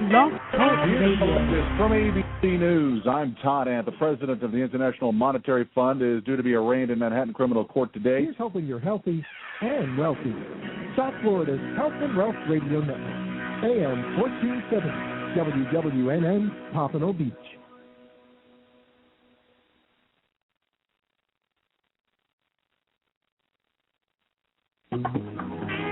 Blog Talk Radio. From ABC News, I'm Todd Ant. The president of the International Monetary Fund is due to be arraigned in Manhattan criminal court today. Here's hoping you're healthy and wealthy. South Florida's Health and Wealth Radio Network, AM 1470, WWNN, Pompano Beach.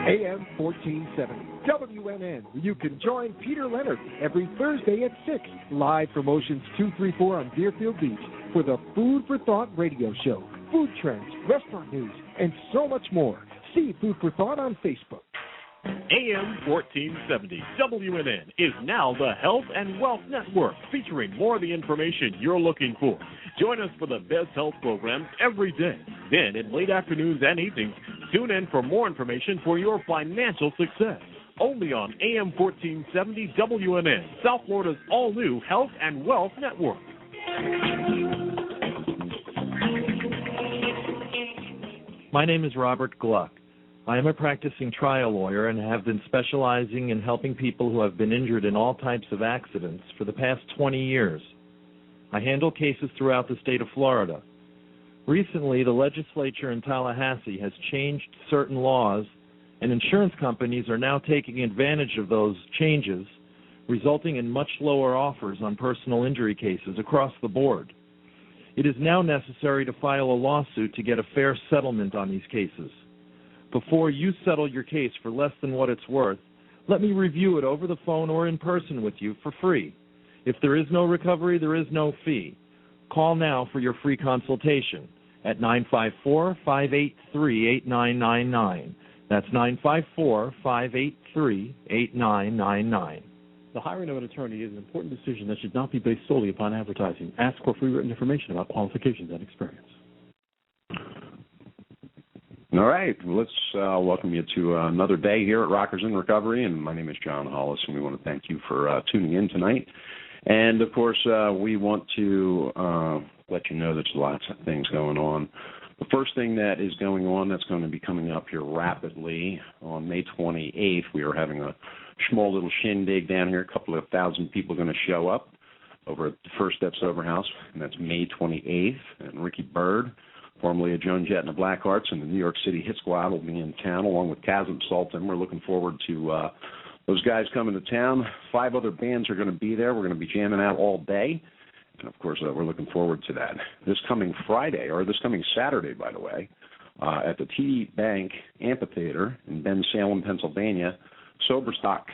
AM 1470, WNN. You can join Peter Leonard every Thursday at 6, live from Oceans 234 on Deerfield Beach for the Food for Thought radio show, food trends, restaurant news, and so much more. See Food for Thought on Facebook. AM 1470 WNN is now the Health and Wealth Network, featuring more of the information you're looking for. Join us for the best health programs every day. Then, in late afternoons and evenings, tune in for more information for your financial success. Only on AM 1470 WNN, South Florida's all-new Health and Wealth Network. My name is Robert Gluck. I am a practicing trial lawyer and have been specializing in helping people who have been injured in all types of accidents for the past 20 years. I handle cases throughout the state of Florida. Recently, the legislature in Tallahassee has changed certain laws, and insurance companies are now taking advantage of those changes, resulting in much lower offers on personal injury cases across the board. It is now necessary to file a lawsuit to get a fair settlement on these cases. Before you settle your case for less than what it's worth, let me review it over the phone or in person with you for free. If there is no recovery, there is no fee. Call now for your free consultation at 954-583-8999. That's 954-583-8999. The hiring of an attorney is an important decision that should not be based solely upon advertising. Ask for free written information about qualifications and experience. All right, let's welcome you to another day here at Rockers in Recovery, and my name is John Hollis, and we want to thank you for tuning in tonight. And, of course, we want to let you know there's lots of things going on. The first thing that is going on that's going to be coming up here rapidly on May 28th, we are having a small little shindig down here. A couple of thousand people are going to show up over at the First Step Sober House, and that's May 28th. And Ricky Bird, formerly of Joan Jett and the Blackhearts, and the New York City Hit Squad will be in town along with Kasim Sulton. We're looking forward to those guys coming to town. 5 other bands are going to be there. We're going to be jamming out all day. And, of course, we're looking forward to that. This coming Saturday, by the way, at the TD Bank Amphitheater in Bensalem, Pennsylvania, Sober Stock.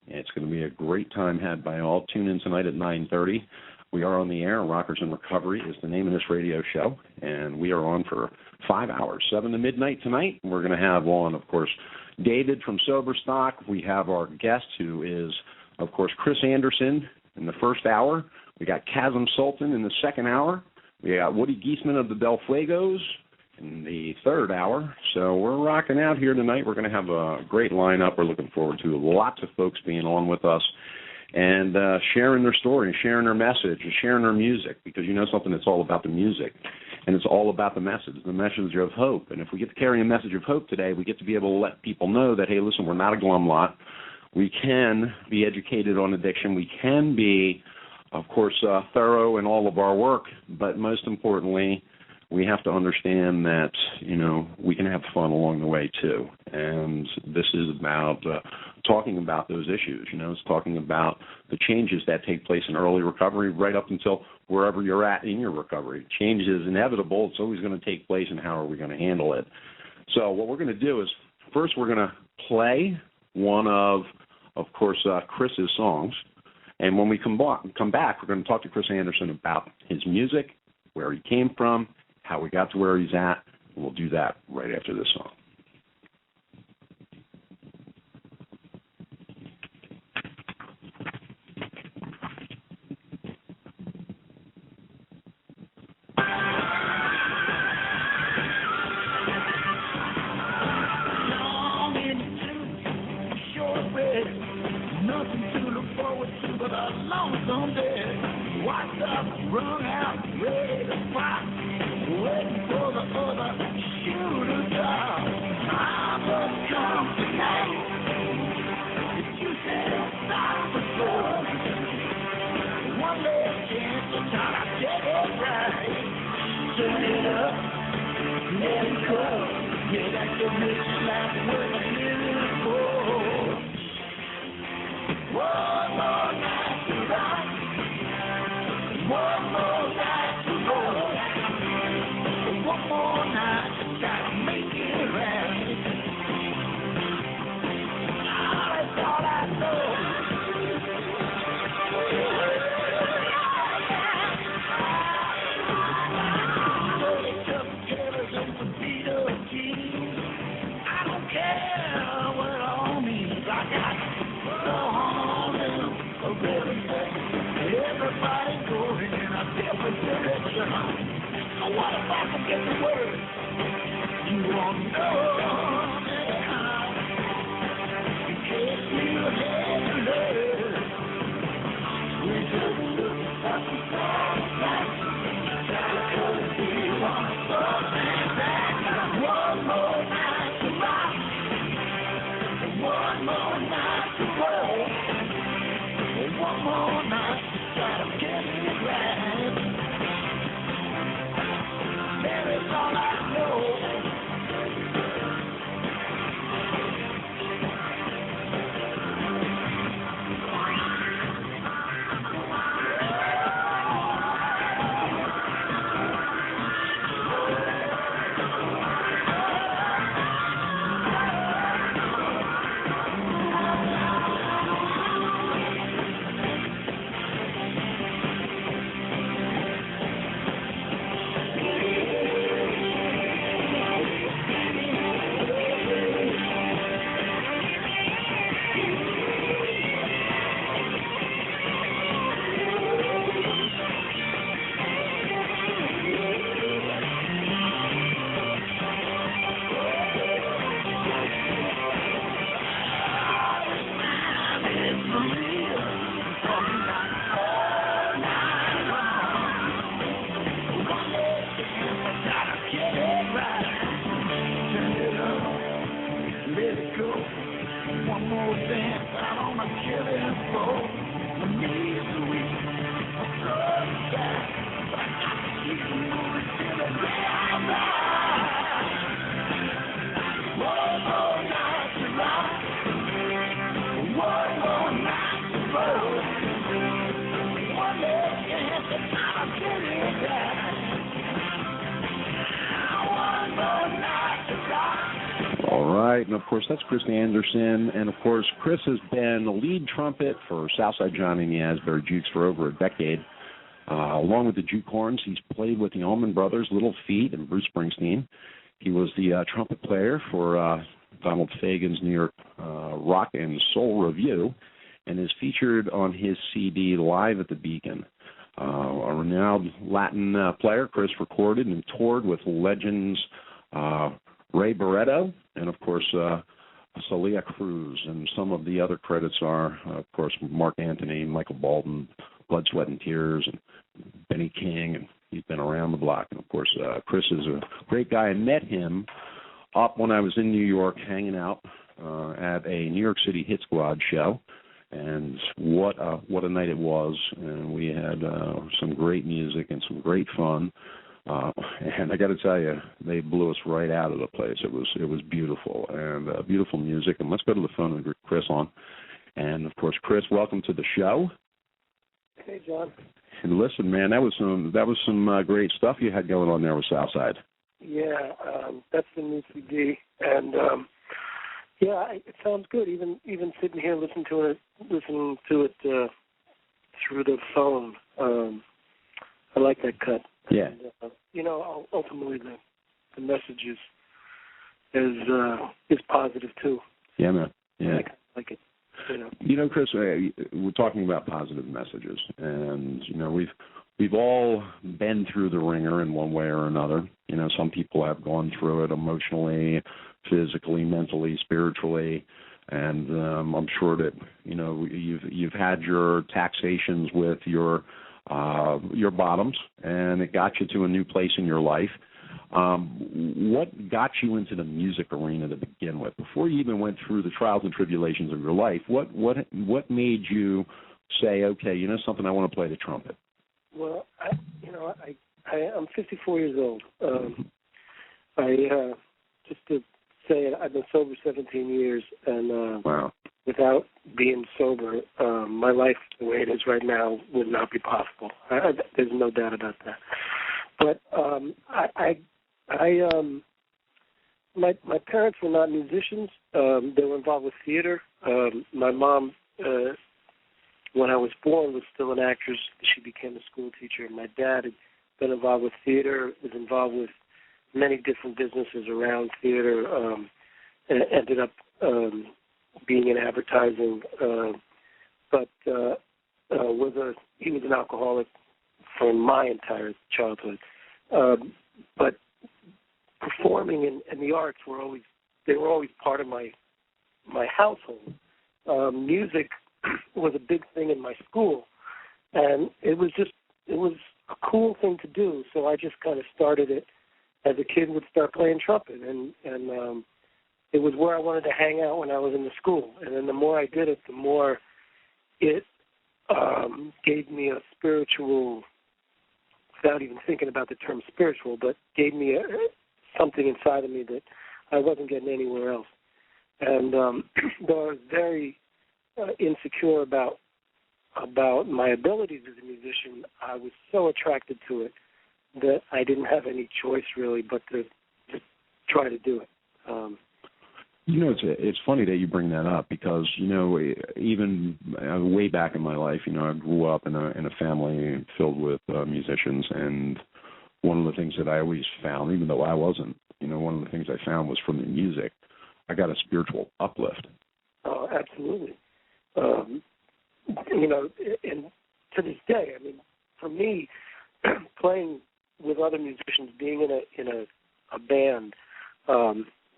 It's going to be a great time had by all. Tune in tonight at 9:30. We are on the air. Rockers in Recovery is the name of this radio show, and we are on for 5 hours, 7 to midnight tonight. We're going to have on, of course, David from Sober Stock. We have our guest, who is, of course, Chris Anderson in the first hour. We got Kasim Sulton in the second hour. We got Woody Giesmann of the Del Fuegos in the third hour. So we're rocking out here tonight. We're going to have a great lineup. We're looking forward to lots of folks being on with us and sharing their story, and sharing their message, and sharing their music, because you know something, it's all about the music, and it's all about the message of hope. And if we get to carry a message of hope today, we get to be able to let people know that, hey, listen, we're not a glum lot. We can be educated on addiction. We can be, of course, thorough in all of our work, but most importantly, we have to understand that, you know, we can have fun along the way, too. And this is about talking about those issues. You know, it's talking about the changes that take place in early recovery right up until wherever you're at in your recovery. Change is inevitable. It's always going to take place, and how are we going to handle it? So what we're going to do is, first we're going to play one of course, Chris's songs. And when we come back, we're going to talk to Chris Anderson about his music, where he came from, how we got to where he's at, and we'll do that right after this song. Nothing to look forward to but a lonesome day. Washed up, wrung out, ready to pop, waiting for the other shoe to drop. I will come tonight. If you said stop for sure. What if I forget the words? You won't know anyhow. In case you had to learn, we just look at the sunlight. Because we want something back. One more night to rock. One more night to roll. One more night to try to get it right. That is all I know. And of course, that's Chris Anderson. And of course, Chris has been the lead trumpet for Southside Johnny and the Asbury Jukes for over a decade. Along with the Juke Horns, he's played with the Allman Brothers, Little Feat, and Bruce Springsteen. He was the trumpet player for Donald Fagen's New York Rock and Soul Review, and is featured on his CD Live at the Beacon. A renowned Latin player, Chris recorded and toured with legends Ray Barretto, and of course, Celia Cruz, and some of the other credits are, of course, Mark Anthony, Michael Bolton, Blood, Sweat, and Tears, and Benny King, and he's been around the block. And of course, Chris is a great guy. I met him up when I was in New York hanging out at a New York City Hit Squad show, and what a night it was. And we had some great music and some great fun. And I got to tell you, they blew us right out of the place. It was beautiful, and beautiful music. And let's go to the phone and get Chris on. And of course, Chris, welcome to the show. Hey, John. And listen, man, that was some great stuff you had going on there with Southside. Yeah, that's the new CD, and yeah, it sounds good. Even sitting here listening to it through the phone, I like that cut. Yeah. And, ultimately the message is positive too. Yeah, man. Yeah. I like it. Chris, we're talking about positive messages, and we've all been through the ringer in one way or another. Some people have gone through it emotionally, physically, mentally, spiritually, and I'm sure that you've had your taxations with your bottoms, and it got you to a new place in your life. What got you into the music arena to begin with? Before you even went through the trials and tribulations of your life, what made you say, okay, something, I want to play the trumpet? Well, I'm 54 years old. just to say it, I've been sober 17 years, and wow. Without being sober, my life the way it is right now would not be possible. There's no doubt about that. But my parents were not musicians. They were involved with theater. My mom, when I was born, was still an actress. She became a school teacher. My dad had been involved with theater, was involved with many different businesses around theater, and ended up being in advertising. But he was an alcoholic for my entire childhood. But performing and the arts were always part of my household. Music was a big thing in my school, and it was a cool thing to do. So I just kind of started it as a kid. Would start playing trumpet, and it was where I wanted to hang out when I was in the school. And then the more I did it, the more it gave me a spiritual, without even thinking about the term spiritual, but gave me something inside of me that I wasn't getting anywhere else. And though I was very insecure about my abilities as a musician, I was so attracted to it that I didn't have any choice really but to just try to do it. It's funny that you bring that up because, even way back in my life, I grew up in a family filled with musicians, and one of the things that I always found, even though I wasn't, one of the things I found was from the music, I got a spiritual uplift. Oh, absolutely. And to this day, I mean, for me, playing with other musicians, being in a band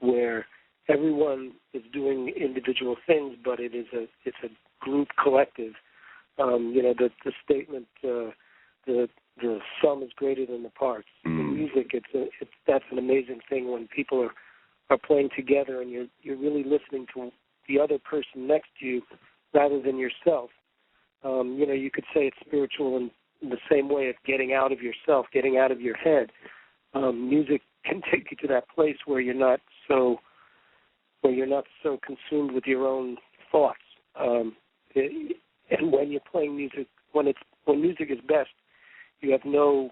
where everyone is doing individual things, but it's a group collective. The statement, the sum is greater than the parts. In music, that's an amazing thing when people are playing together and you're really listening to the other person next to you rather than yourself. You could say it's spiritual in the same way of getting out of yourself, getting out of your head. Music can take you to that place where you're not so consumed with your own thoughts. And when you're playing music, when music is best, you have no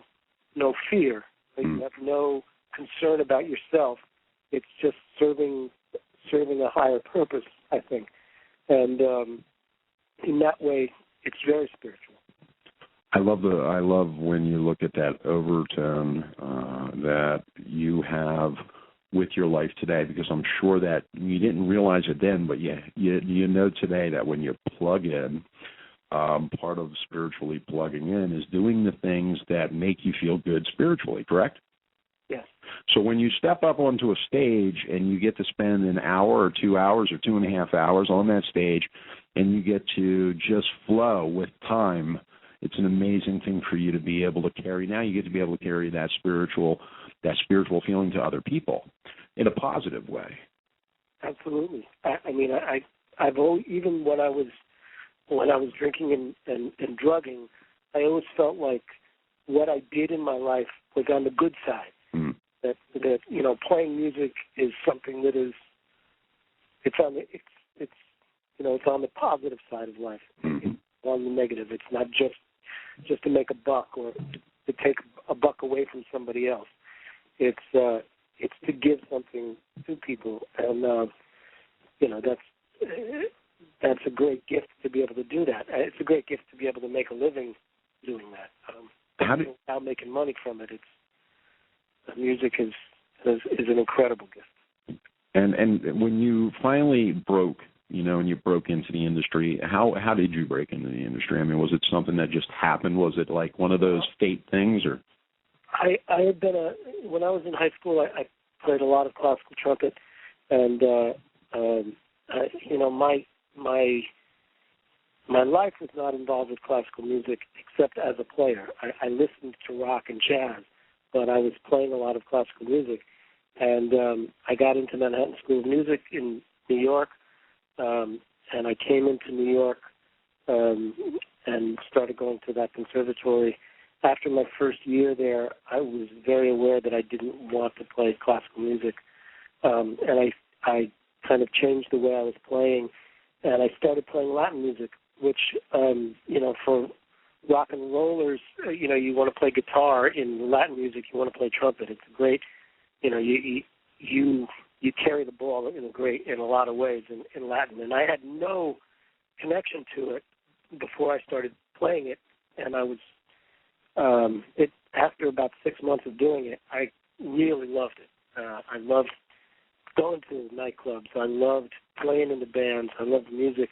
fear. You have no concern about yourself. It's just serving a higher purpose, I think. And in that way, it's very spiritual. I love when you look at that overtone that you have with your life today, because I'm sure that you didn't realize it then, but you know today that when you plug in, part of spiritually plugging in is doing the things that make you feel good spiritually, correct? Yes. So when you step up onto a stage and you get to spend an hour or 2 hours or 2.5 hours on that stage and you get to just flow with time, it's an amazing thing for you to be able to carry. Now you get to be able to carry that spiritual feeling to other people in a positive way. Absolutely. I've always, even when I was drinking and drugging, I always felt like what I did in my life was on the good side. That playing music is something that is it's on the positive side of life. It's on the negative. It's not just to make a buck or to take a buck away from somebody else. It's to give something to people, and that's a great gift to be able to do that. It's a great gift to be able to make a living doing that. Without making money from it, music is an incredible gift. And when you finally broke, and you broke into the industry, how did you break into the industry? I mean, was it something that just happened? Was it like one of those fate things, or? I had been when I was in high school, I played a lot of classical trumpet, and my life was not involved with classical music except as a player. I listened to rock and jazz, but I was playing a lot of classical music, and I got into Manhattan School of Music in New York, and I came into New York and started going to that conservatory, after my first year there, I was very aware that I didn't want to play classical music, and I kind of changed the way I was playing, and I started playing Latin music, which for rock and rollers, you want to play guitar. In Latin music, you want to play trumpet. It's great, you carry the ball in a lot of ways in Latin, and I had no connection to it before I started playing it, and I was after about 6 months of doing it, I really loved it. I loved going to nightclubs. I loved playing in the bands. I loved the music.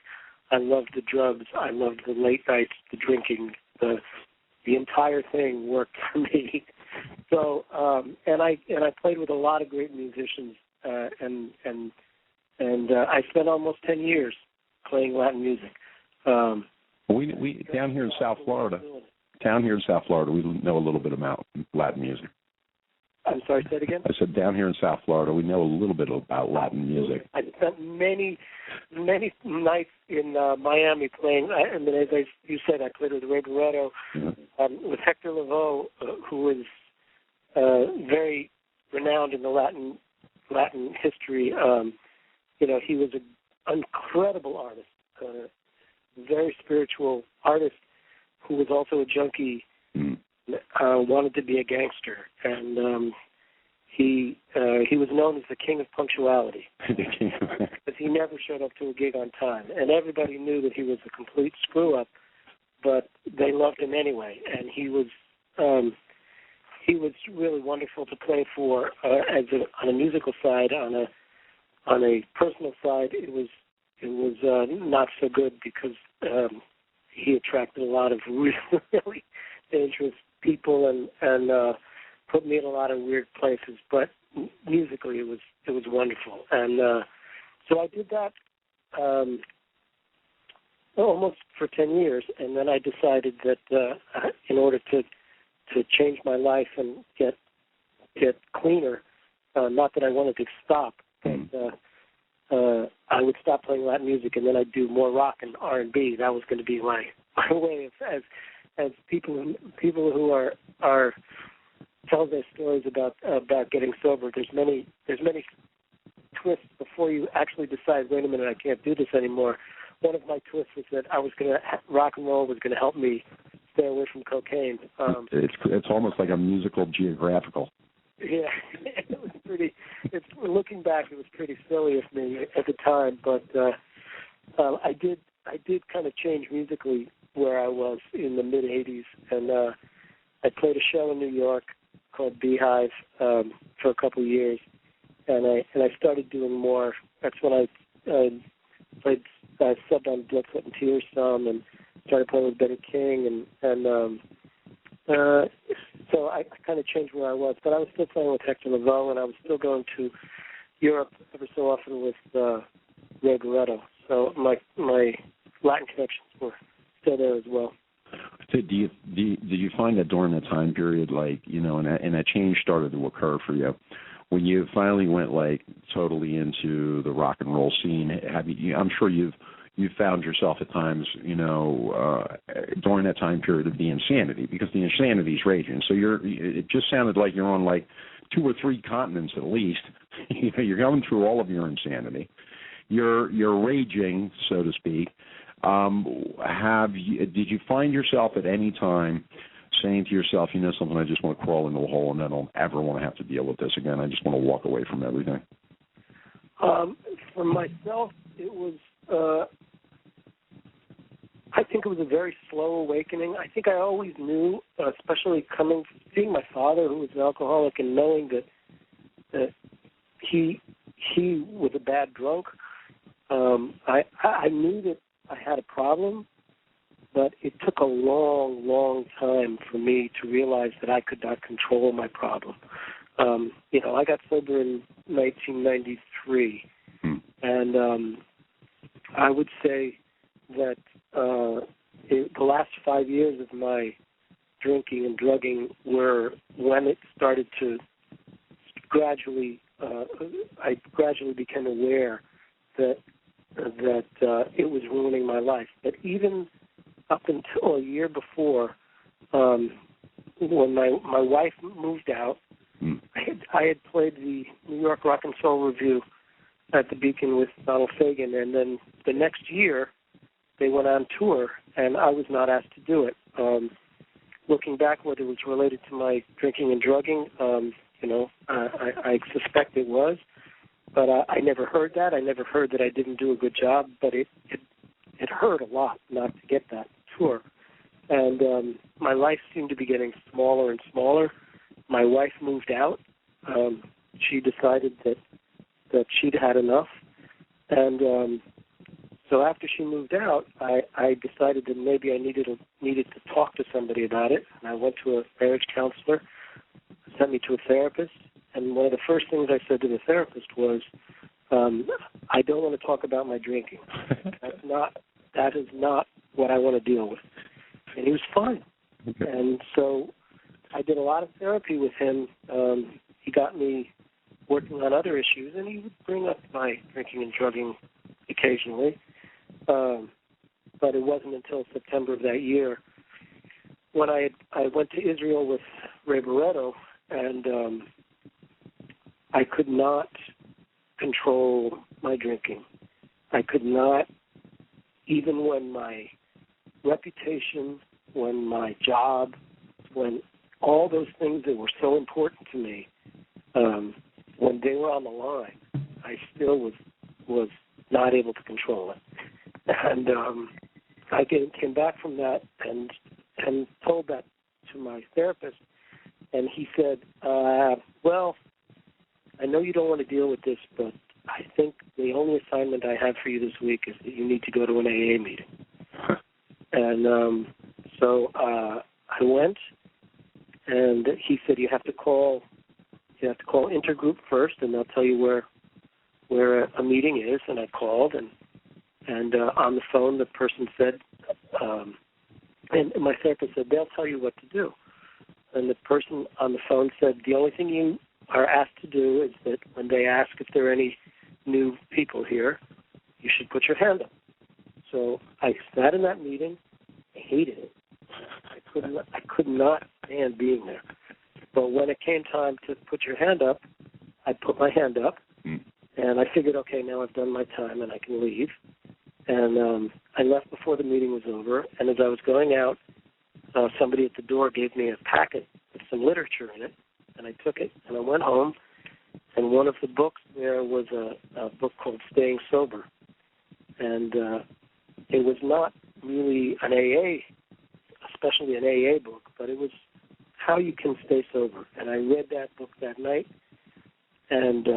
I loved the drugs. I loved the late nights, the drinking. The entire thing worked for me. So and I played with a lot of great musicians, and I spent almost 10 years playing Latin music. We down here in South Florida. We know a little bit about Latin music. I'm sorry, say it again? I said down here in South Florida, we know a little bit about Latin music. I spent many nights in Miami playing, and as you said, I played with Ray Barretto, with Hector Lavoe, who was very renowned in the Latin history. He was an incredible artist, very spiritual artist who was also a junkie, wanted to be a gangster, and he was known as the king of punctuality because he never showed up to a gig on time, and everybody knew that he was a complete screw-up, but they loved him anyway, and he was really wonderful to play for on a musical side. On a personal side, it was not so good because he attracted a lot of really dangerous people and put me in a lot of weird places. But musically, it was wonderful, and so I did that almost for 10 years, and then I decided that in order to change my life and get cleaner, not that I wanted to stop, but I would stop playing Latin music, and then I'd do more rock and R&B. That was going to be my way of as people who are tell their stories about getting sober. There's many twists before you actually decide, wait a minute, I can't do this anymore. One of my twists was that rock and roll was going to help me stay away from cocaine. It's almost like a musical geographical. Yeah, it was pretty. Looking back, it was pretty silly of me at the time, but I did kind of change musically where I was in the mid '80s, and I played a show in New York called Beehive for a couple of years, and I started doing more. That's when I played. I subbed on Blood, Sweat and Tears some, and started playing with Benny King, and so I kind of changed where I was. But I was still playing with Hector Lavoe, and I was still going to Europe every so often with Ray Barretto. So my Latin connections were still there as well. So do you find that during that time period, and that change started to occur for you, when you finally went totally into the rock and roll scene? I'm sure you've found yourself at times, during that time period of the insanity, because the insanity is raging. So it just sounded like you're on 2 or 3 continents at least. You're going through all of your insanity. You're raging, so to speak. Did you find yourself at any time saying to yourself, something, I just want to crawl into a hole and I don't ever want to have to deal with this again. I just want to walk away from everything? For myself, it was, I think it was a very slow awakening. I think I always knew, especially seeing my father, who was an alcoholic, and knowing that he was a bad drunk. I knew that I had a problem, but it took a long, long time for me to realize that I could not control my problem. I got sober in 1993, and I would say that the last 5 years of my drinking and drugging were when it started to gradually, I gradually became aware that it was ruining my life. But even up until a year before, when my wife moved out, I had played the New York Rock and Soul Review at the Beacon with Donald Fagen, and then the next year they went on tour, and I was not asked to do it. Looking back, whether it was related to my drinking and drugging, I suspect it was, but I never heard that. I never heard that I didn't do a good job, but it hurt a lot not to get that tour. And my life seemed to be getting smaller and smaller. My wife moved out. She decided that she'd had enough. And so after she moved out, I decided that maybe I needed to talk to somebody about it. And I went to a marriage counselor, sent me to a therapist. And one of the first things I said to the therapist was, I don't want to talk about my drinking. That is not what I want to deal with. And he was fine. Okay. And so I did a lot of therapy with him. He got me working on other issues, and he would bring up my drinking and drugging occasionally. But it wasn't until September of that year when I went to Israel with Ray Barretto, and I could not control my drinking. I could not, even when my reputation, when my job, when all those things that were so important to me, when they were on the line, I still was not able to control it. And I came back from that and told that to my therapist, and he said, well, I know you don't want to deal with this, but I think the only assignment I have for you this week is that you need to go to an AA meeting. And so I went, and he said you have to call intergroup first, and they'll tell you where a meeting is. And I called, and on the phone the person said, and my therapist said, they'll tell you what to do. And the person on the phone said, the only thing you are asked to do is that when they ask if there are any new people here, you should put your hand up. So I sat in that meeting. I hated it. I could not stand being there. But when it came time to put your hand up, I put my hand up, and I figured, okay, now I've done my time and I can leave. And I left before the meeting was over, and as I was going out, somebody at the door gave me a packet with some literature in it, and I took it, and I went home, and one of the books there was a book called Staying Sober. And it was not really an AA, especially an AA book, but it was how you can stay sober. And I read that book that night, and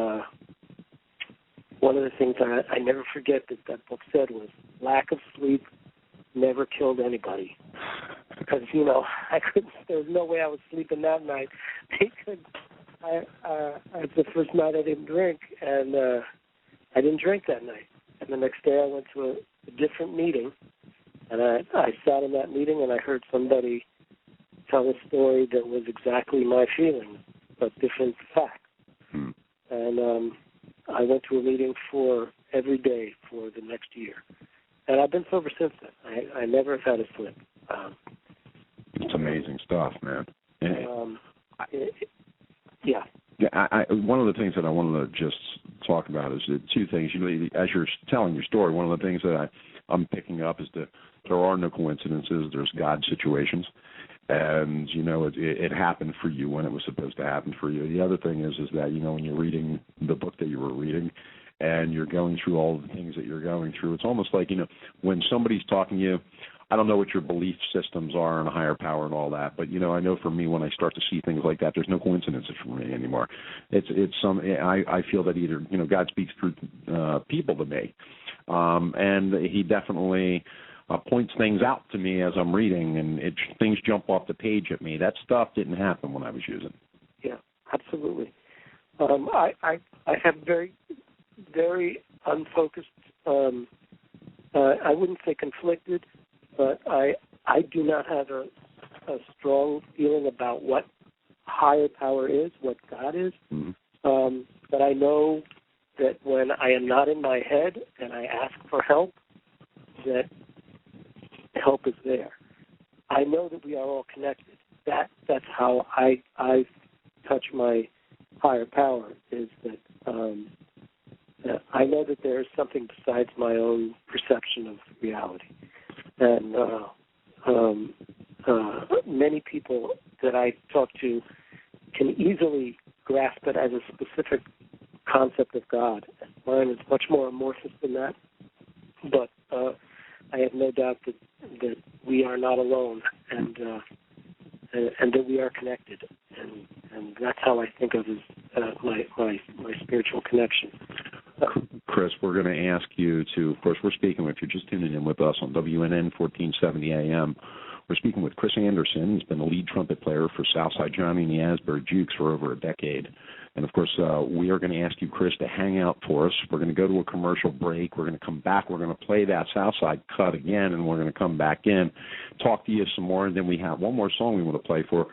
one of the things I never forget that book said was, lack of sleep never killed anybody. Because, there was no way I was sleeping that night. Because it's the first night I didn't drink, and I didn't drink that night. And the next day I went to a different meeting, and I sat in that meeting and I heard somebody tell a story that was exactly my feeling, but different facts. And I went to a meeting for every day for the next year. And I've been sober since then. I never have had a slip. It's amazing stuff, man. Yeah. Yeah, one of the things that I wanted to just talk about is two things. As you're telling your story, one of the things that I'm picking up is that there are no coincidences. There's God situations. And, it happened for you when it was supposed to happen for you. The other thing is that, when you're reading the book that you were reading and you're going through all the things that you're going through, it's almost like, when somebody's talking to you, I don't know what your belief systems are in a higher power and all that, but I know for me when I start to see things like that, there's no coincidences for me anymore. I feel that either God speaks through people to me, and He definitely points things out to me as I'm reading, and things jump off the page at me. That stuff didn't happen when I was using. Yeah, absolutely. I have very, very unfocused. I wouldn't say conflicted, but I do not have a strong feeling about what higher power is, what God is. But I know that when I am not in my head and I ask for help, that help is there. I know that we are all connected. that's how I touch my higher power, is that I know that there is something besides my own perception of reality, and many people that I talk to can easily grasp it as a specific concept of God. Mine is much more amorphous than that, but I have no doubt that we are not alone, and that we are connected, and that's how I think of as my spiritual connection. Chris, we're going to ask you to, of course, we're speaking with, if you're just tuning in with us on WNN 1470 AM, we're speaking with Chris Anderson. He's been the lead trumpet player for Southside Johnny and the Asbury Jukes for over a decade. And, of course, we are going to ask you, Chris, to hang out for us. We're going to go to a commercial break. We're going to come back. We're going to play that Southside cut again, and we're going to come back in, talk to you some more, and then we have one more song we want to play for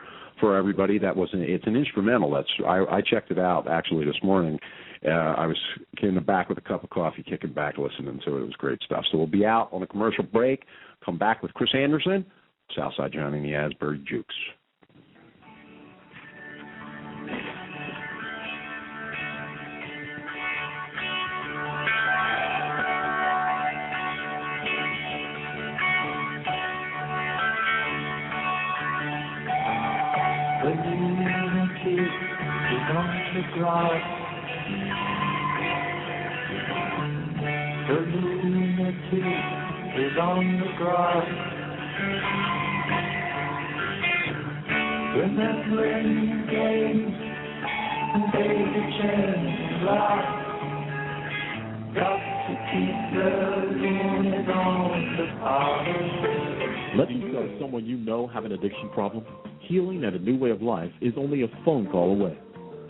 everybody. It's an instrumental. I checked it out, actually, this morning. I was in the back with a cup of coffee, kicking back, listening to it. It was great stuff. So we'll be out on a commercial break, come back with Chris Anderson, Southside Johnny and the Asbury Jukes. The lunatic is on the grass. The lunatic is on the grass. Remembering games and baby chains and laughs. Got to keep the lunatic on the path. Let me tell someone you know have an addiction problem. Healing and a new way of life is only a phone call away.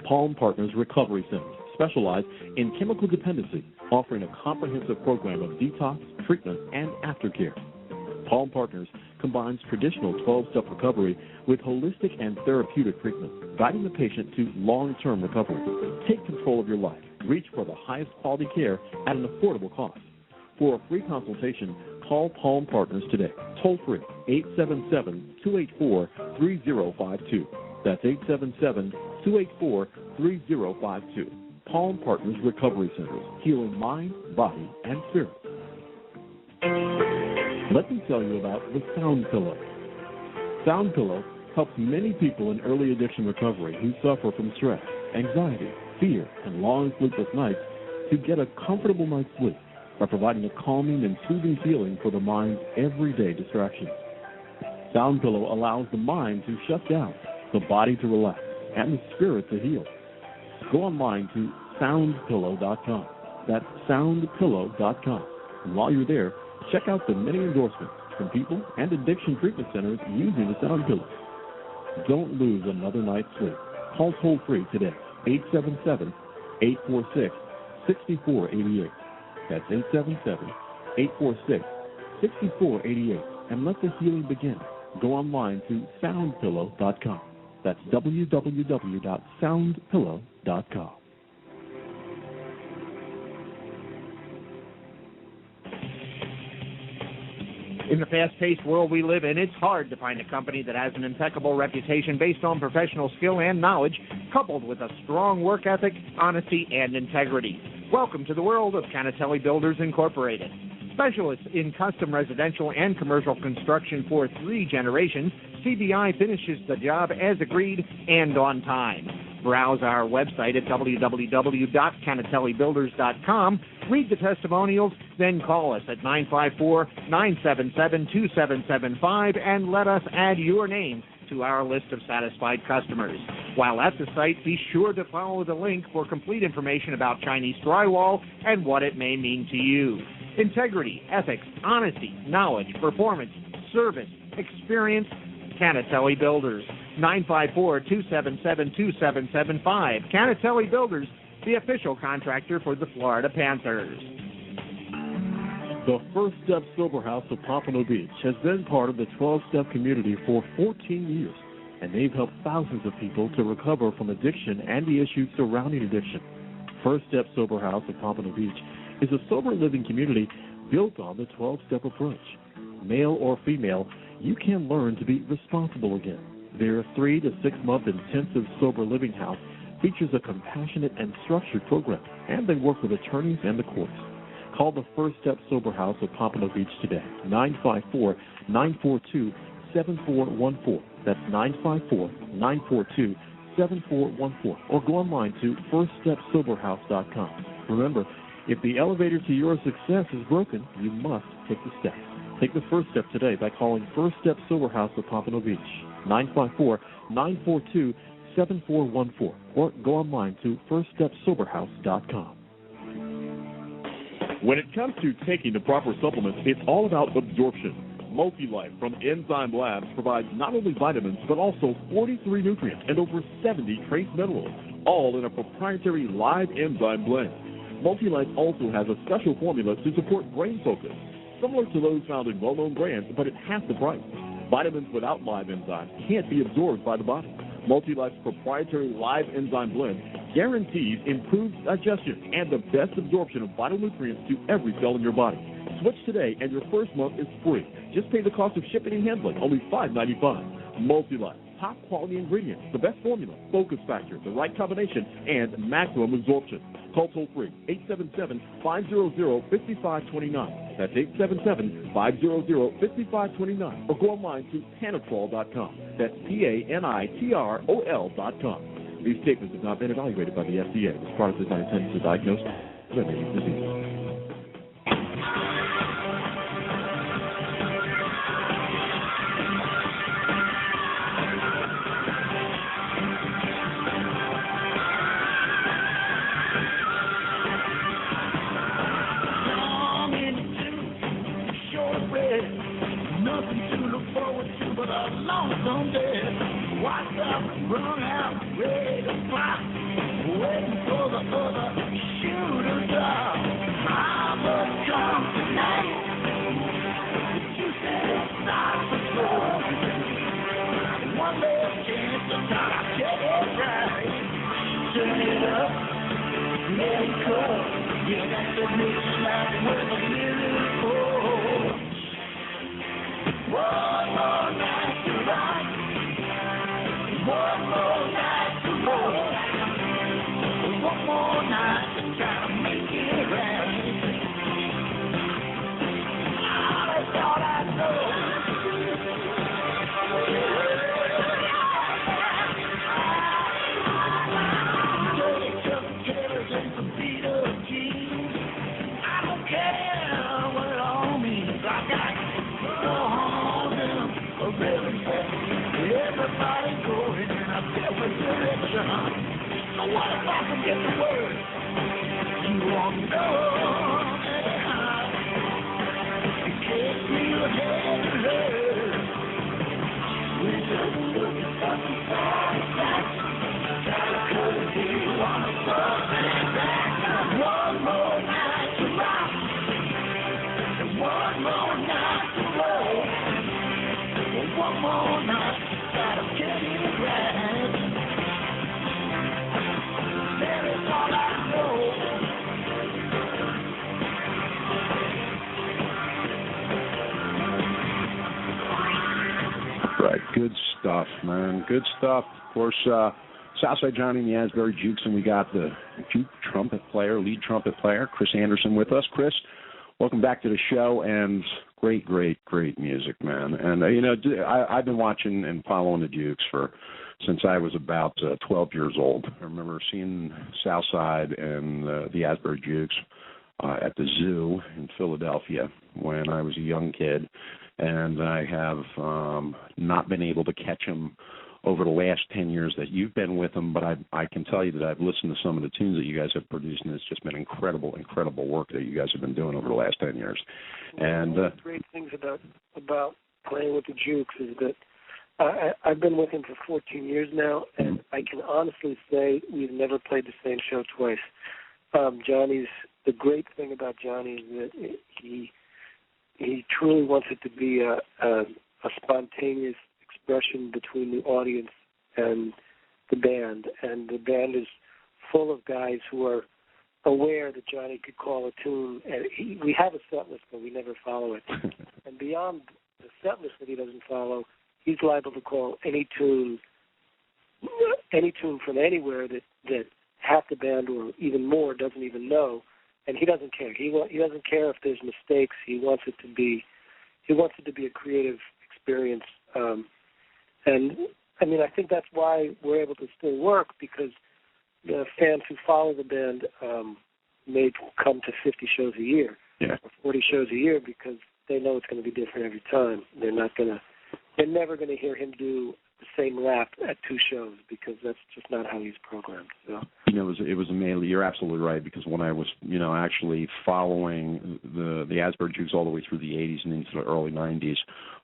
Palm Partners Recovery Centers specialize in chemical dependency, offering a comprehensive program of detox, treatment, and aftercare. Palm Partners combines traditional 12-step recovery with holistic and therapeutic treatment, guiding the patient to long-term recovery. Take control of your life. Reach for the highest quality care at an affordable cost. For a free consultation, call Palm Partners today. Toll free, 877-284-3052. That's 877-284-3052. Palm Partners Recovery Centers, healing mind, body, and spirit. Let me tell you about the Sound Pillow. Sound Pillow helps many people in early addiction recovery who suffer from stress, anxiety, fear, and long sleepless nights to get a comfortable night's sleep by providing a calming and soothing feeling for the mind's everyday distractions. Sound Pillow allows the mind to shut down, the body to relax, and the spirit to heal. Go online to soundpillow.com. That's soundpillow.com. And while you're there, check out the many endorsements from people and addiction treatment centers using the Sound Pillow. Don't lose another night's sleep. Call toll-free today, 877-846-6488. That's 877-846-6488. And let the healing begin. Go online to soundpillow.com. That's www.soundpillow.com. In the fast-paced world we live in, it's hard to find a company that has an impeccable reputation based on professional skill and knowledge, coupled with a strong work ethic, honesty, and integrity. Welcome to the world of Canatelli Builders Incorporated. Specialists in custom residential and commercial construction for 3 generations, CBI finishes the job as agreed and on time. Browse our website at www.canatellibuilders.com, read the testimonials, then call us at 954-977-2775 and let us add your name to our list of satisfied customers. While at the site, be sure to follow the link for complete information about Chinese drywall and what it may mean to you. Integrity, ethics, honesty, knowledge, performance, service, experience, Canatelli Builders. 954-277-2775. Canatelli Builders, the official contractor for the Florida Panthers. The First Step Sober House of Pompano Beach has been part of the 12-step community for 14 years, and they've helped thousands of people to recover from addiction and the issues surrounding addiction. First Step Sober House of Pompano Beach is a sober living community built on the 12-step approach. Male or female, you can learn to be responsible again. Their 3 to 6 month intensive sober living house features a compassionate and structured program, and they work with attorneys and the courts. Call the First Step Sober House of Pompano Beach today, 954-942-7414. That's 954-942-7414. Or go online to firststepsoberhouse.com. Remember, if the elevator to your success is broken, you must take the steps. Take the first step today by calling First Step Sober House of Pompano Beach, 954-942-7414. Or go online to firststepsoberhouse.com. When it comes to taking the proper supplements, it's all about absorption. Multi-Life from Enzyme Labs provides not only vitamins, but also 43 nutrients and over 70 trace minerals, all in a proprietary live enzyme blend. Multi-Life also has a special formula to support brain focus, similar to those found in well-known brands, but at half the price. Vitamins without live enzymes can't be absorbed by the body. Multi-Life's proprietary live enzyme blend guarantees improved digestion and the best absorption of vital nutrients to every cell in your body. Switch today and your first month is free. Just pay the cost of shipping and handling, only $5.95. Multi-Life, top quality ingredients, the best formula, focus factor, the right combination, and maximum absorption. Call toll-free, 877-500-5529. That's 877-500-5529. Or go online to panitrol.com. That's PANITROL.com. These statements have not been evaluated by the FDA. This product is not intended to diagnose any disease. Run out, ready to fly, waiting for the other shoe to drop. I'm a come tonight. You said it's not for sure. One last chance to try to get it right. Turn it up, let it go. Yeah, that's a new slap with a miracle. One more night to ride. One more night to roll. One more night to try to make it right. That's all I know. Dirty Chuck Taylors and some beat-up jeans. I don't care what it all means. I got all them really fast. Everybody going in a different direction. So what if I can get the word? You won't know anyhow. You can't feel head to head. We're just looking for some satisfaction. Try to cut a deal on a something back. One more night to rock. One more night to roll. One more night. Gotta get it right. That is all I know. Right, good stuff, man. Good stuff. Of course, Southside Johnny and the Asbury Jukes, and we got the lead trumpet player, Chris Anderson with us. Chris, welcome back to the show, and great music, man. And, I've been watching and following the Jukes since I was about 12 years old. I remember seeing Southside and the Asbury Jukes at the zoo in Philadelphia when I was a young kid, and I have not been able to catch them over the last 10 years that you've been with them, but I can tell you that I've listened to some of the tunes that you guys have produced, and it's just been incredible work that you guys have been doing over the last 10 years. And one of the great things about playing with the Jukes is that I've been with him for 14 years now, and I can honestly say we've never played the same show twice. The great thing about Johnny is that he truly wants it to be a spontaneous expression between the audience and the band, and the band is full of guys who are aware that Johnny could call a tune, and we have a set list, but we never follow it. And beyond the set list that he doesn't follow, he's liable to call any tune from anywhere that half the band or even more doesn't even know, and he doesn't care. He doesn't care if there's mistakes. He wants it to be a creative experience. And I mean, I think that's why we're able to still work, because the fans who follow the band may come to 50 shows a year or 40 shows a year, because they know it's going to be different every time. They're never going to hear him do the same rap at 2 shows, because that's just not how he's programmed. So. It was amazing. You're absolutely right, because when I was, actually following the Asbury Jukes all the way through the 80s and into the early 90s,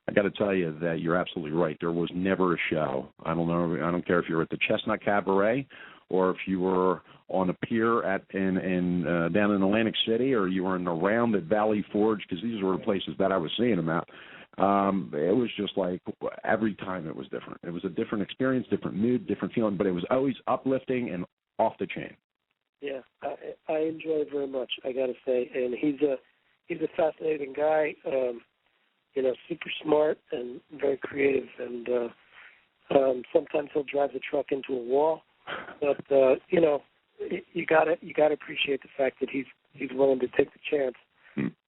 I got to tell you that you're absolutely right. There was never a show. I don't care if you're at the Chestnut Cabaret, or if you were on a pier down in Atlantic City, or you were in the Round at Valley Forge, because these were the places that I was seeing them at. It was just like every time it was different. It was a different experience, different mood, different feeling, but it was always uplifting and off the chain. Yeah, I enjoy it very much, I got to say. And he's a fascinating guy, super smart and very creative. And sometimes he'll drive the truck into a wall. But you got to appreciate the fact that he's willing to take the chance,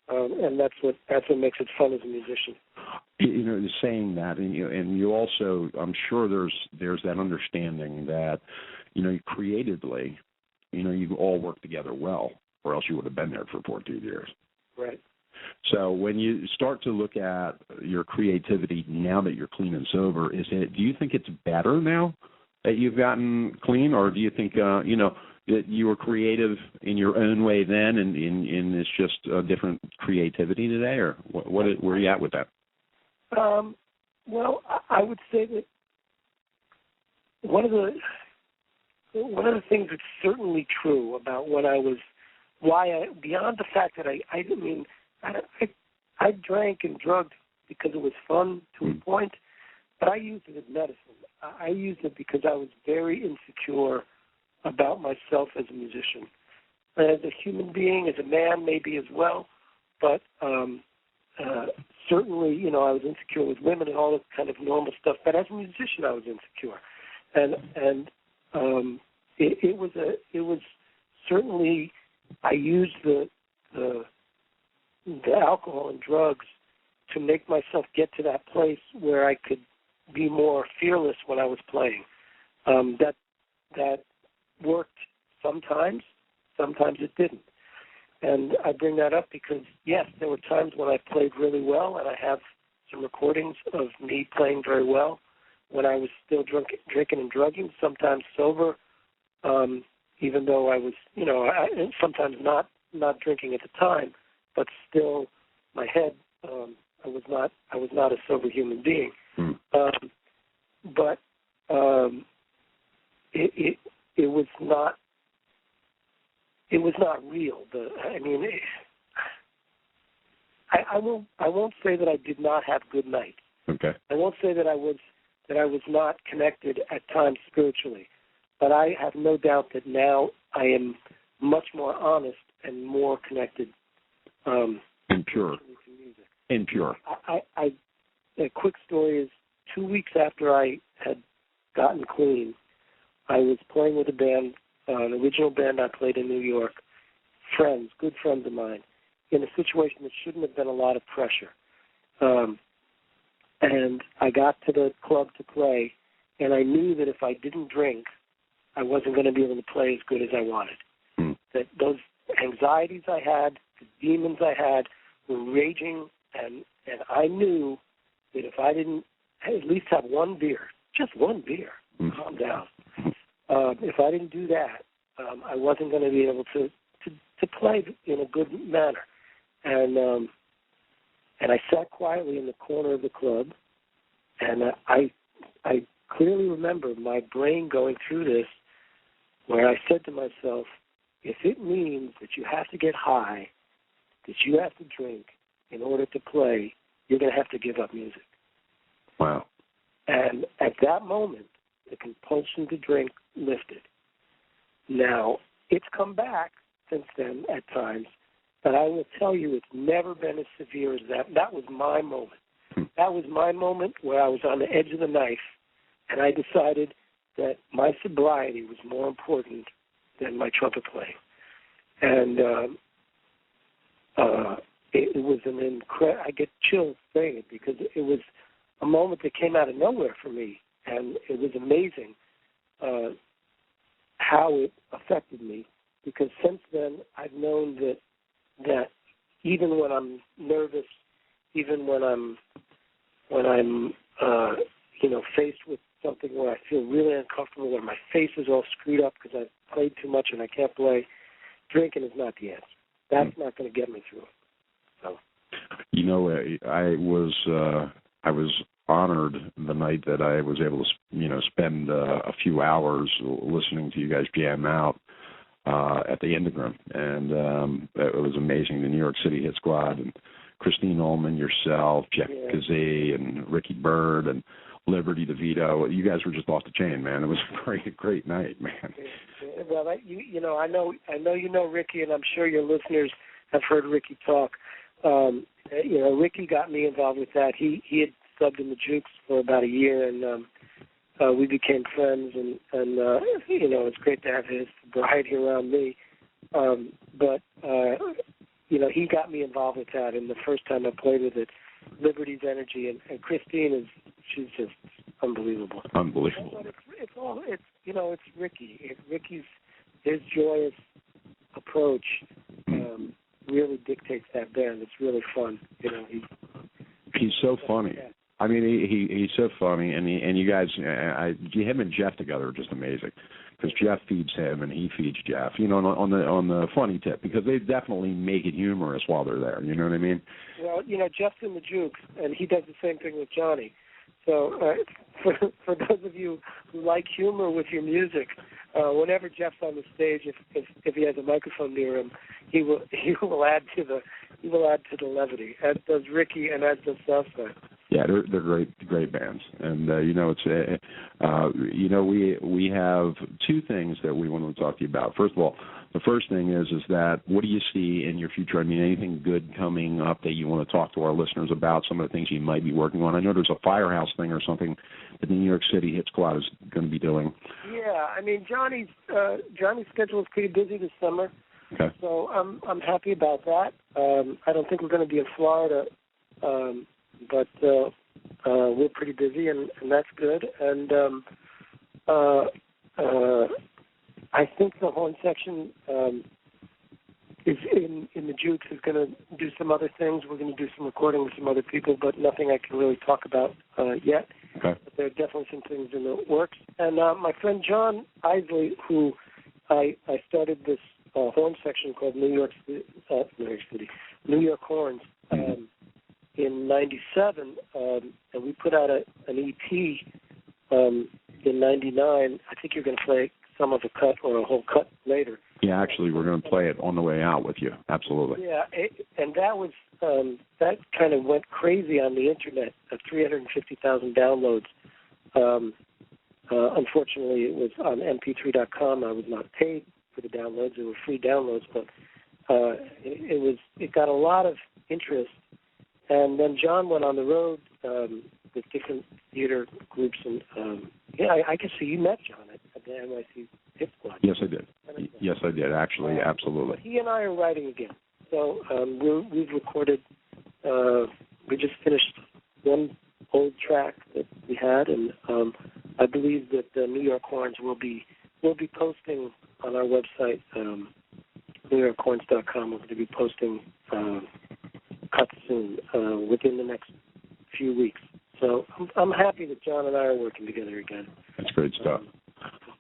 and that's what makes it fun as a musician. Saying that, and you also, I'm sure there's that understanding that creatively, you all work together well, or else you would have been there for 14 years. Right. So when you start to look at your creativity now that you're clean and sober, do you think it's better now that you've gotten clean, or do you think that you were creative in your own way then, and it's just a different creativity today, or where are you at with that? Well, I would say that one of the things that's certainly true about when I was, beyond the fact that I drank and drugged because it was fun to a point, but I used it as medicine. I used it because I was very insecure about myself as a musician, as a human being, as a man maybe as well, but certainly, I was insecure with women and all this kind of normal stuff. But as a musician, I was insecure, and it was certainly, I used the alcohol and drugs to make myself get to that place where I could be more fearless when I was playing. That worked sometimes it didn't. And I bring that up because, yes, there were times when I played really well, and I have some recordings of me playing very well when I was still drinking and drugging, sometimes sober, even though I was, sometimes not drinking at the time, but still my head, I was not a sober human being. But it was not. It was not real. I won't say that I did not have good nights. Okay. I won't say that I was not connected at times spiritually, but I have no doubt that now I am much more honest and more connected. And pure. To music. And pure. A quick story is 2 weeks after I had gotten clean, I was playing with a band. An original band I played in New York, good friends of mine, in a situation that shouldn't have been a lot of pressure. And I got to the club to play, and I knew that if I didn't drink, I wasn't going to be able to play as good as I wanted. That those anxieties I had, the demons I had, were raging, and I knew that if I didn't at least have one beer, just one beer, calm down. If I didn't do that, I wasn't going to be able to play in a good manner. And I sat quietly in the corner of the club, and I clearly remember my brain going through this, where I said to myself, if it means that you have to get high, that you have to drink in order to play, you're going to have to give up music. Wow. And at that moment, the compulsion to drink lifted. Now, it's come back since then at times, but I will tell you it's never been as severe as that. That was my moment. That was my moment where I was on the edge of the knife, and I decided that my sobriety was more important than my trumpet playing. And it was an incredible, I get chills saying it because it was a moment that came out of nowhere for me, and it was amazing how it affected me, because since then I've known that even when I'm nervous, even when I'm faced with something where I feel really uncomfortable, where my face is all screwed up because I've played too much and I can't play, drinking is not the answer. That's not going to get me through it. So, I was honored the night that I was able to spend a few hours listening to you guys jam out at the Enneagram, and it was amazing. The New York City Hit Squad and Christine Ullman, yourself, Jeff Kazee, and Ricky Byrd, and Liberty DeVito. You guys were just off the chain, man. It was a great night, man. Well, I know you know Ricky, and I'm sure your listeners have heard Ricky talk. Ricky got me involved with that. He had subbed in the Jukes for about a year, and we became friends, and it's great to have his sobriety around me. But he got me involved with that, and the first time I played with it, Liberty's energy, and Christine she's just unbelievable. Unbelievable. But it's Ricky. Ricky's, his joyous approach really dictates that band. It's really fun. He's so funny. I mean, he's so funny, and you guys, him and Jeff together are just amazing, because Jeff feeds him and he feeds Jeff. On the funny tip, because they definitely make it humorous while they're there. You know what I mean? Well, Jeff's in the Jukes, and he does the same thing with Johnny. So for those of you who like humor with your music, whenever Jeff's on the stage, if he has a microphone near him, he will add to the levity, as does Ricky and as does Southside. Yeah, they're great bands, and we have two things that we want to talk to you about. First of all, the first thing is that what do you see in your future? I mean, anything good coming up that you want to talk to our listeners about? Some of the things you might be working on. I know there's a Firehouse thing or something that the New York City Hit Squad is going to be doing. Yeah, I mean Johnny's schedule is pretty busy this summer, okay. So I'm happy about that. I don't think we're going to be in Florida. But we're pretty busy, and that's good. And I think the horn section is in the Jukes is going to do some other things. We're going to do some recording with some other people, but nothing I can really talk about yet. Okay. But there are definitely some things in the works. And my friend John Isley, who I started this horn section called New York Horns. In '97, and we put out an EP in '99. I think you're going to play some of the cut or a whole cut later. Yeah, actually, we're going to play it on the way out with you. Absolutely. Yeah, and that was that kind of went crazy on the internet. 350,000 downloads. Unfortunately, it was on mp3.com. I was not paid for the downloads; they were free downloads, but it got a lot of interest. And then John went on the road with different theater groups, and I can see you met John at the NYC Hit Squad. Yes, I did. Yes, I did. Actually, absolutely. But he and I are writing again. So we've recorded. We just finished one old track that we had, and I believe that the New York Horns will be posting on our website, NewYorkHorns.com. We're going to be posting. Cut soon, within the next few weeks. So I'm happy that John and I are working together again. That's great stuff.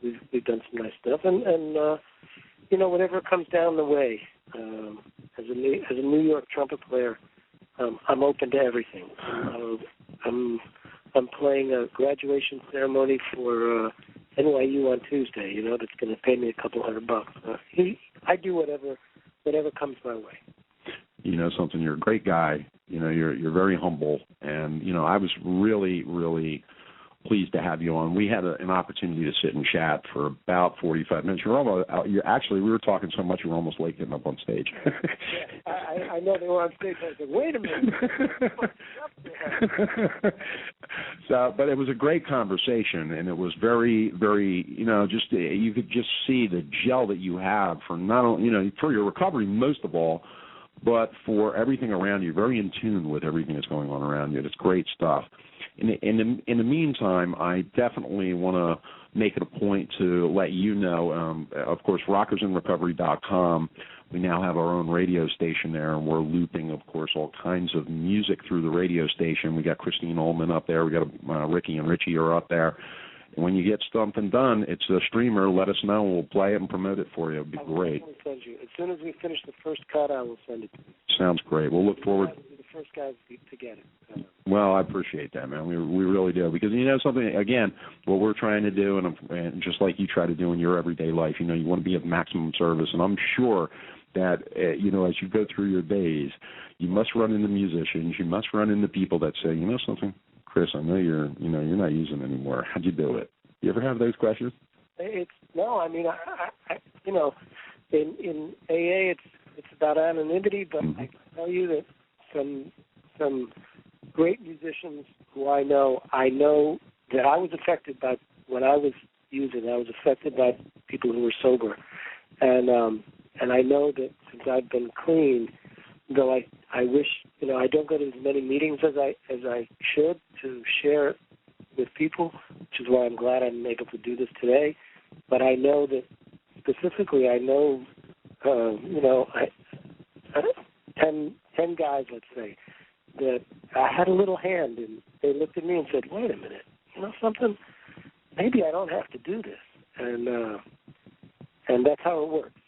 We've done some nice stuff, and whatever comes down the way. As a New York trumpet player, I'm open to everything. I'm playing a graduation ceremony for NYU on Tuesday. That's going to pay me a couple $100. I do whatever comes my way. You know something, you're a great guy. You're very humble, and I was really, really pleased to have you on. We had an opportunity to sit and chat for about 45 minutes. We were talking so much you were almost late getting up on stage. I know they were on stage. I said, wait a minute. But it was a great conversation, and it was very, very, just you could just see the gel that you have for not only, for your recovery most of all, but for everything around you. Very in tune with everything that's going on around you. It's great stuff. In the meantime, I definitely want to make it a point to let you know, of course, rockersinrecovery.com. We now have our own radio station there, and we're looping, of course, all kinds of music through the radio station. We got Christine Ullman up there. We got Ricky and Richie are up there. And when you get something done, it's a streamer. Let us know, and we'll play it and promote it for you. It'd be great. I will send you. As soon as we finish the first cut, I will send it to you. Sounds great. We'll look forward. We'll be the first guys to get it. Well, I appreciate that, man. We really do, because something, again, what we're trying to do, and just like you try to do in your everyday life, you want to be of maximum service, and I'm sure that as you go through your days, you must run into musicians, you must run into people that say, something, Chris, I know you're not using it anymore. How'd you do it? You ever have those questions? In AA, it's about anonymity, but I can tell you that some great musicians who I know that I was affected by when I was using. I was affected by people who were sober, and I know that since I've been clean, though I wish I don't go to as many meetings as I should to share with people, which is why I'm glad I'm able to do this today. But I know that specifically, 10 guys, let's say, that I had a little hand, and they looked at me and said, wait a minute, something, maybe I don't have to do this. And that's how it works.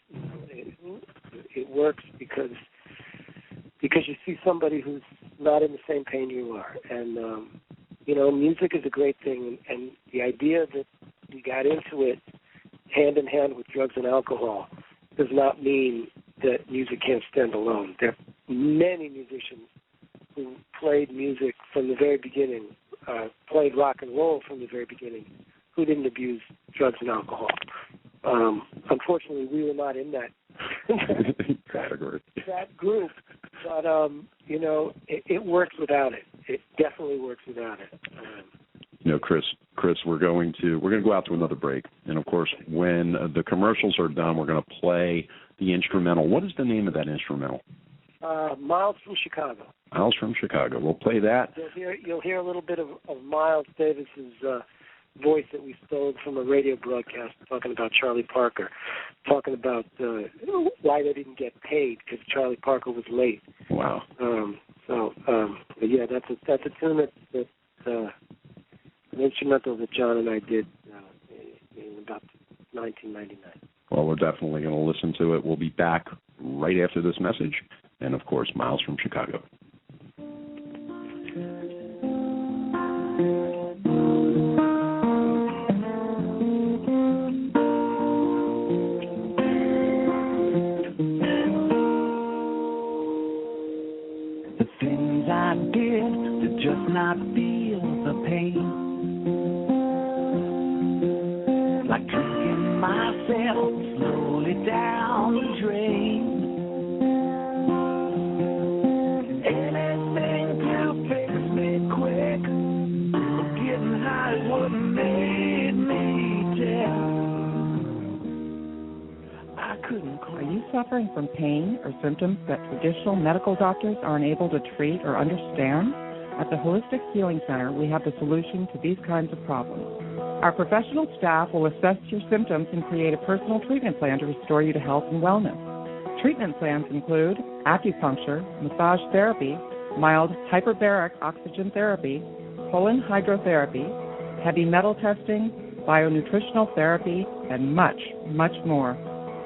It works because you see somebody who's not in the same pain you are. And, music is a great thing. And the idea that we got into it hand in hand with drugs and alcohol does not mean that music can't stand alone. There are many musicians who played music from the very beginning, played rock and roll from the very beginning, who didn't abuse drugs and alcohol. Unfortunately, we were not in that category, that group. But it works without it. It definitely works without it. Chris, we're going to go out to another break, and of course, when the commercials are done, we're going to play the instrumental. What is the name of that instrumental? Miles from Chicago. Miles from Chicago. We'll play that. You'll hear a little bit of Miles Davis's voice that we stole from a radio broadcast talking about Charlie Parker, talking about why they didn't get paid because Charlie Parker was late. Wow. That's a tune that's an instrumental that John and I did in about 1999. Well, we're definitely going to listen to it. We'll be back right after this message, and of course, Miles from Chicago. I did to just not feel the pain, like drinking myself slowly down the drain. Anything to fix me quick, getting high is what made me tell. I couldn't quit. Are you suffering from pain or symptoms that traditional medical doctors are unable to treat or understand? At the Holistic Healing Center, we have the solution to these kinds of problems. Our professional staff will assess your symptoms and create a personal treatment plan to restore you to health and wellness. Treatment plans include acupuncture, massage therapy, mild hyperbaric oxygen therapy, colon hydrotherapy, heavy metal testing, bionutritional therapy, and much, much more.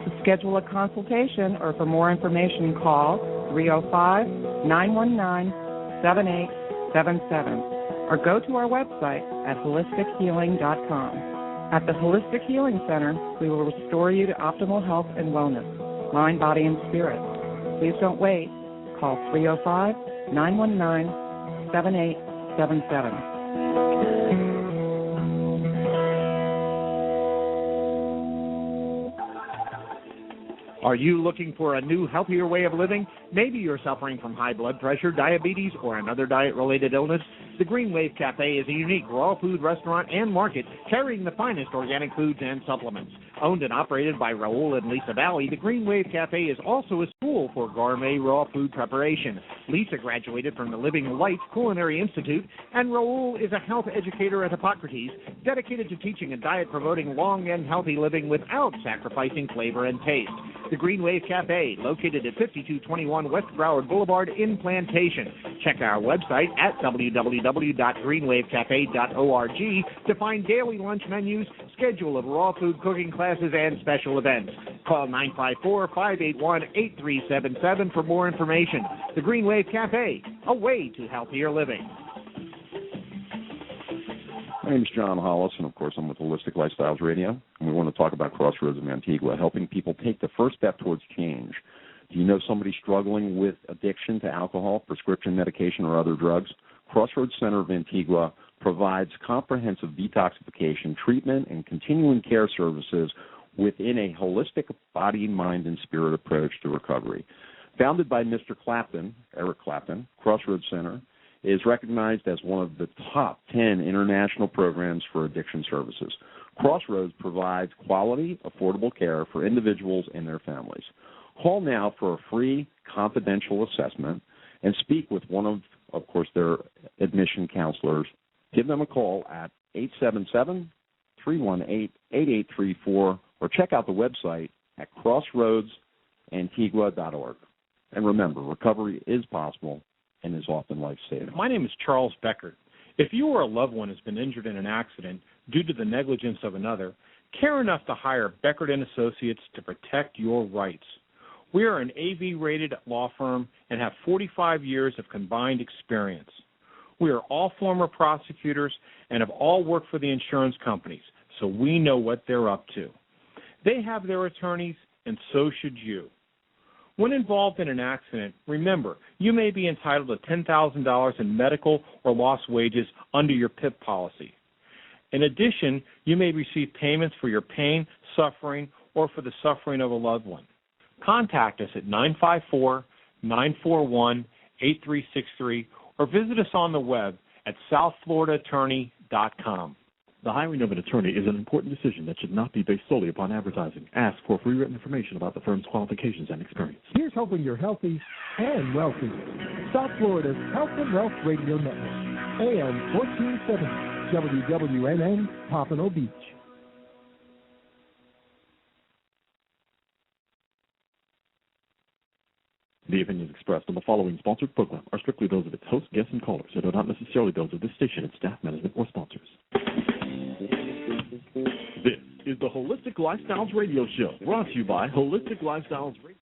To schedule a consultation or for more information, call 305-919-7877 or go to our website at holistichealing.com. At the Holistic Healing Center, we will restore you to optimal health and wellness, mind, body, and spirit. Please don't wait. Call 305-919-7877. Are you looking for a new, healthier way of living? Maybe you're suffering from high blood pressure, diabetes, or another diet-related illness. The Green Wave Cafe is a unique raw food restaurant and market carrying the finest organic foods and supplements. Owned and operated by Raul and Lisa Valley, the Green Wave Cafe is also a school for gourmet raw food preparation. Lisa graduated from the Living Light Culinary Institute, and Raul is a health educator at Hippocrates, dedicated to teaching a diet promoting long and healthy living without sacrificing flavor and taste. The Green Wave Cafe, located at 5221 West Broward Boulevard in Plantation. Check our website at www.greenwavecafe.org to find daily lunch menus, schedule of raw food cooking classes, and special events. Call 954-581-8377 for more information. The Green Wave Cafe, a way to healthier living. My name is John Hollis, and of course I'm with Holistic Lifestyles Radio, and we want to talk about Crossroads of Antigua, helping people take the first step towards change. Do you know somebody struggling with addiction to alcohol, prescription medication, or other drugs? Crossroads Center of Antigua provides comprehensive detoxification, treatment, and continuing care services within a holistic body, mind, and spirit approach to recovery. Founded by Mr. Clapton, Eric Clapton, Crossroads Center is recognized as one of the top 10 international programs for addiction services. Crossroads provides quality, affordable care for individuals and their families. Call now for a free confidential assessment and speak with one of course, their admission counselors. Give them a call at 877-318-8834 or check out the website at crossroadsantigua.org. And remember, recovery is possible and is often life-saving. My name is Charles Beckert. If you or a loved one has been injured in an accident due to the negligence of another, care enough to hire Beckert & Associates to protect your rights. We are an AV-rated law firm and have 45 years of combined experience. We are all former prosecutors and have all worked for the insurance companies, so we know what they're up to. They have their attorneys, and so should you. When involved in an accident, remember, you may be entitled to $10,000 in medical or lost wages under your PIP policy. In addition, you may receive payments for your pain, suffering, or for the suffering of a loved one. Contact us at 954-941-8363 or visit us on the web at southfloridaattorney.com. The hiring of an attorney is an important decision that should not be based solely upon advertising. Ask for free written information about the firm's qualifications and experience. Here's hoping you're healthy and wealthy. South Florida's Health and Wealth Radio Network, AM 1470, WWNN, Pompano Beach. The opinions expressed on the following sponsored program are strictly those of its hosts, guests, and callers, and are not necessarily those of this station, its staff, management, or sponsors. This is the Holistic Lifestyles Radio Show, brought to you by Holistic Lifestyles Radio.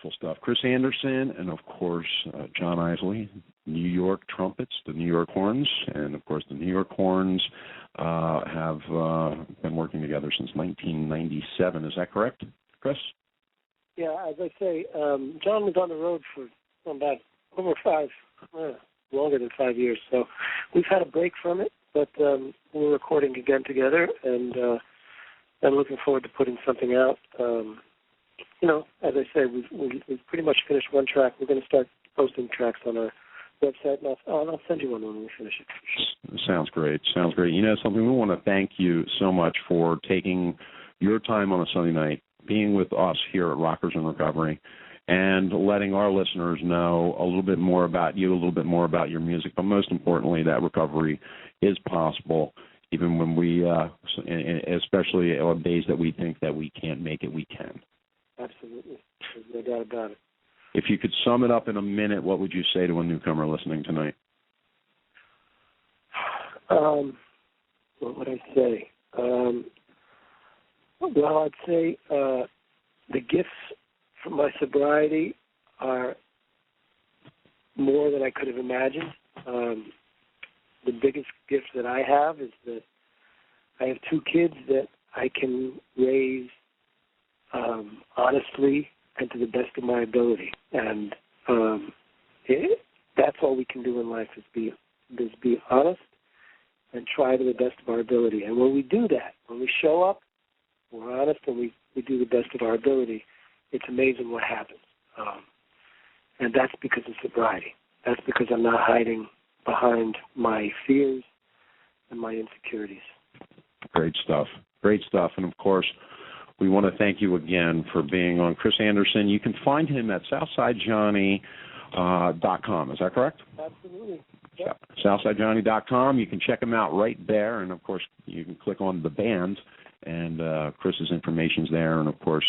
Wonderful stuff. Chris Anderson and, of course, John Isley, New York Trumpets, the New York Horns. And, of course, the New York Horns have been working together since 1997. Is that correct, Chris? Yeah, as I say, John was on the road for about longer than 5 years. So we've had a break from it, but we're recording again together, and I'm looking forward to putting something out. As I say, we've pretty much finished one track. We're going to start posting tracks on our website, and I'll send you one when we finish it. Sounds great. Something, we want to thank you so much for taking your time on a Sunday night, being with us here at Rockers in Recovery, and letting our listeners know a little bit more about you, a little bit more about your music, but most importantly, that recovery is possible, even when we, especially on days that we think that we can't make it, we can. Absolutely. There's no doubt about it. If you could sum it up in a minute, what would you say to a newcomer listening tonight? What would I say? I'd say the gifts from my sobriety are more than I could have imagined. The biggest gift that I have is that I have 2 kids that I can raise honestly and to the best of my ability. And that's all we can do in life is be honest and try to the best of our ability. And when we do that, when we show up, we're honest and we do the best of our ability, it's amazing what happens. And that's because of sobriety. That's because I'm not hiding behind my fears and my insecurities. Great stuff. And, of course, we want to thank you again for being on. Chris Anderson, you can find him at SouthsideJohnny.com. Is that correct? Absolutely. Yep. SouthsideJohnny.com. You can check him out right there. And, of course, you can click on the band, and Chris's information's there. And, of course,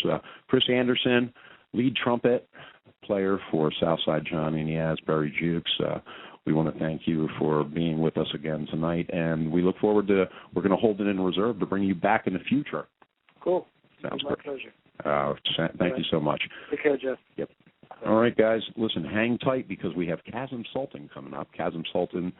Chris Anderson, lead trumpet player for Southside Johnny and the Asbury Jukes. We want to thank you for being with us again tonight, and we look forward to, we're going to hold it in reserve to bring you back in the future. Cool. Sounds my great. Pleasure. Thank you so much. Take care, Jeff. Yep. All right, guys, listen, hang tight because we have Kasim Sulton coming up. Kasim Sulton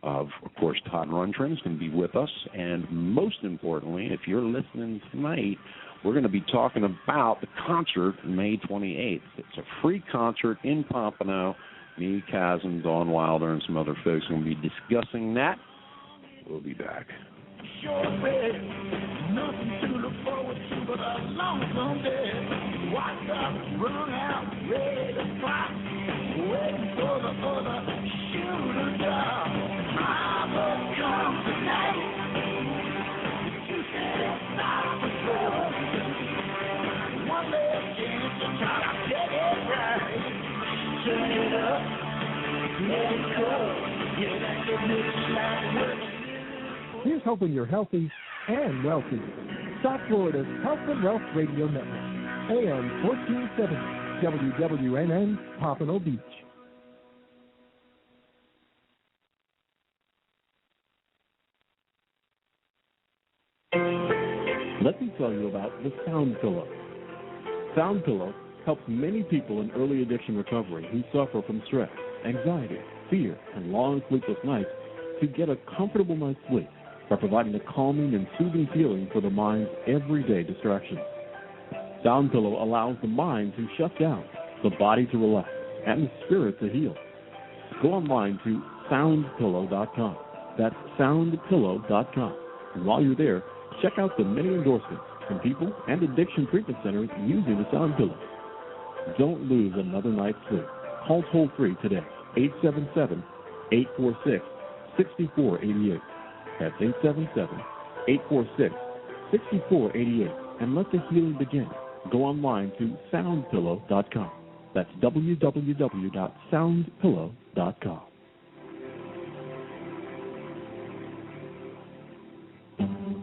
of course, Todd Rundgren is going to be with us, and most importantly, if you're listening tonight, we're going to be talking about the concert May 28th. It's a free concert in Pompano. Me, Kasim, Dawn Wilder, and some other folks are going to be discussing that. We'll be back. Nothing to look forward to but a long day. What's up, run out, ready to fight, waiting for the other shoe to drop. I'm gonna come tonight. You can't stop the flow. One last chance to try to get it right. Turn it up, let it go. Yeah, that's what makes life work. Here's hoping you're healthy and wealthy. South Florida's Health and Wealth Radio Network, AM 1470, WWNN, Pompano Beach. Let me tell you about the Sound Pillow. Sound Pillow helps many people in early addiction recovery who suffer from stress, anxiety, fear, and long sleepless nights to get a comfortable night's sleep by providing a calming and soothing feeling for the mind's everyday distractions. Sound Pillow allows the mind to shut down, the body to relax, and the spirit to heal. Go online to soundpillow.com. That's soundpillow.com. And while you're there, check out the many endorsements from people and addiction treatment centers using the Sound Pillow. Don't lose another night's sleep. Call toll-free today, 877-846-6488. That's 877-846-6488. And let the healing begin. Go online to soundpillow.com. That's www.soundpillow.com.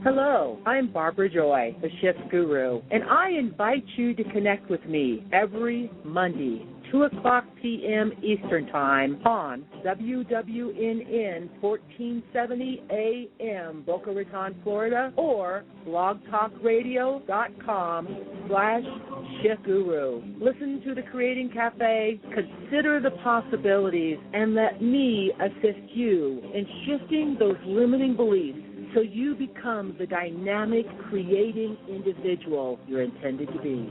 Hello, I'm Barbara Joy, the Shift Guru, and I invite you to connect with me every Monday, 2 o'clock p.m. Eastern Time on WWNN 1470 AM, Boca Raton, Florida, or blogtalkradio.com/ShiftGuru. Listen to the Creating Cafe, consider the possibilities, and let me assist you in shifting those limiting beliefs so you become the dynamic, creating individual you're intended to be.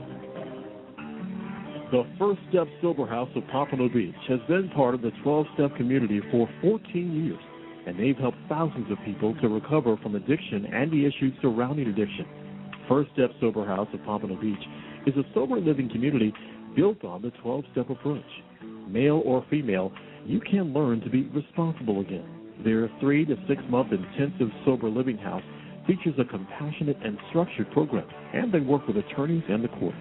The First Step Sober House of Pompano Beach has been part of the 12-step community for 14 years, and they've helped thousands of people to recover from addiction and the issues surrounding addiction. First Step Sober House of Pompano Beach is a sober living community built on the 12-step approach. Male or female, you can learn to be responsible again. Their 3 to 6 month intensive sober living house features a compassionate and structured program, and they work with attorneys and the courts.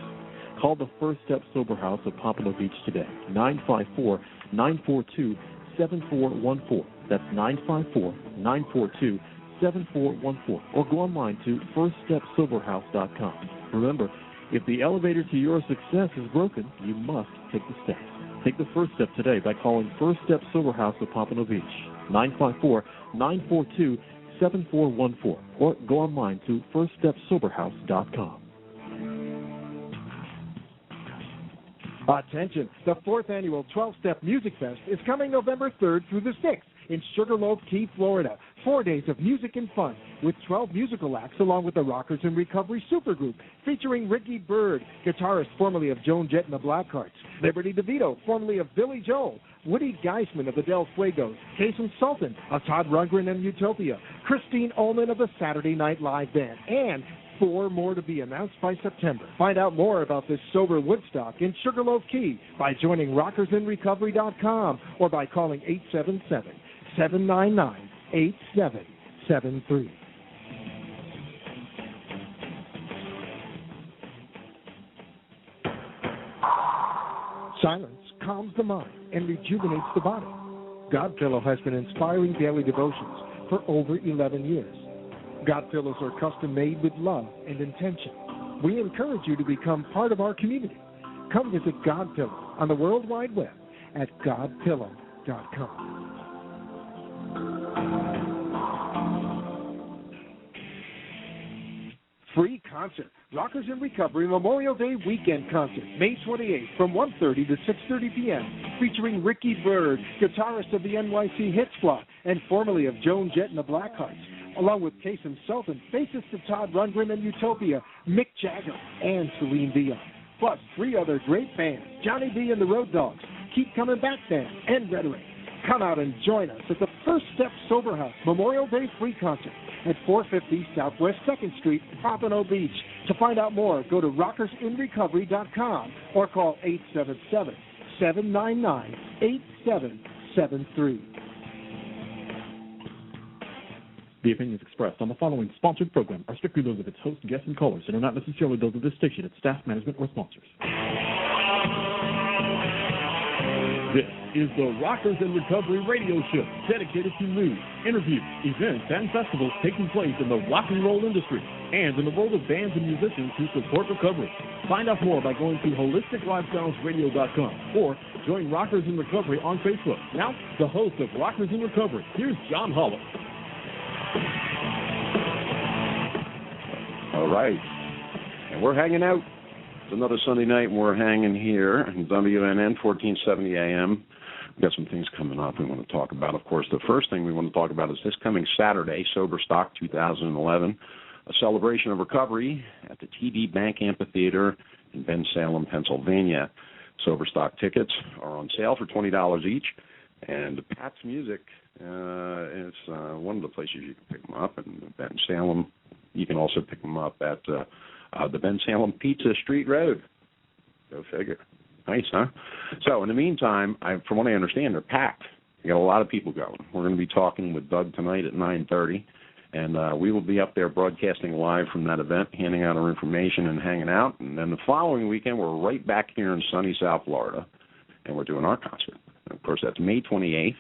Call the First Step Sober House of Pompano Beach today, 954-942-7414. That's 954-942-7414. Or go online to firststepsoberhouse.com. Remember, if the elevator to your success is broken, you must take the steps. Take the first step today by calling First Step Sober House of Pompano Beach, 954-942-7414. Or go online to firststepsoberhouse.com. Attention, the 4th annual 12-Step Music Fest is coming November 3rd through the 6th in Sugarloaf Key, Florida. 4 days of music and fun with 12 musical acts along with the Rockers in Recovery Supergroup featuring Ricky Byrd, guitarist formerly of Joan Jett and the Blackhearts, Liberty DeVito, formerly of Billy Joel, Woody Giesmann of the Del Fuegos, Kasim Sulton of Todd Rungren and Utopia, Christine Ullman of the Saturday Night Live Band, and 4 more to be announced by September. Find out more about this sober Woodstock in Sugarloaf Key by joining rockersinrecovery.com or by calling 877-799-8773. Silence calms the mind and rejuvenates the body. Godpillow has been inspiring daily devotions for over 11 years. God Pillows are custom made with love and intention. We encourage you to become part of our community. Come visit God Pillow on the World Wide Web at godpillow.com. Free concert. Rockers in Recovery Memorial Day Weekend Concert, May 28th from 1:30 to 6:30 p.m., featuring Ricky Byrd, guitarist of the NYC Hit Squad and formerly of Joan Jett and the Blackhearts, along with Kasim Sulton, bassist of Todd Rundgren and Utopia, Mick Jagger, and Celine Dion. Plus 3 other great bands, Johnny B and the Road Dogs, Keep Coming Back Band, and Rhetoric. Come out and join us at the First Step Sober House Memorial Day Free Concert at 450 Southwest 2nd Street, Pompano Beach. To find out more, go to rockersinrecovery.com or call 877-799-8773. The opinions expressed on the following sponsored program are strictly those of its host, guests, and callers, and are not necessarily those of this station, its staff, management, or sponsors. This is the Rockers in Recovery radio show, dedicated to news, interviews, events, and festivals taking place in the rock and roll industry and in the world of bands and musicians who support recovery. Find out more by going to holisticlifestylesradio.com or join Rockers in Recovery on Facebook. Now, the host of Rockers in Recovery, here's John Hollis. All right. And we're hanging out. It's another Sunday night, and we're hanging here in WNN 1470 AM. We've got some things coming up we want to talk about. Of course, the first thing we want to talk about is this coming Saturday, Sober Stock 2011, a celebration of recovery at the TD Bank Amphitheater in Bensalem, Pennsylvania. Sober Stock tickets are on sale for $20 each, and Pat's Music is one of the places you can pick them up. In Bensalem, you can also pick them up at the Bensalem Pizza Street Road. Go figure. Nice, huh? So in the meantime, from what I understand, they're packed. We got a lot of people going. We're going to be talking with Doug tonight at 9:30, and we will be up there broadcasting live from that event, handing out our information and hanging out. And then the following weekend, we're right back here in sunny South Florida, and we're doing our concert. And of course, that's May 28th,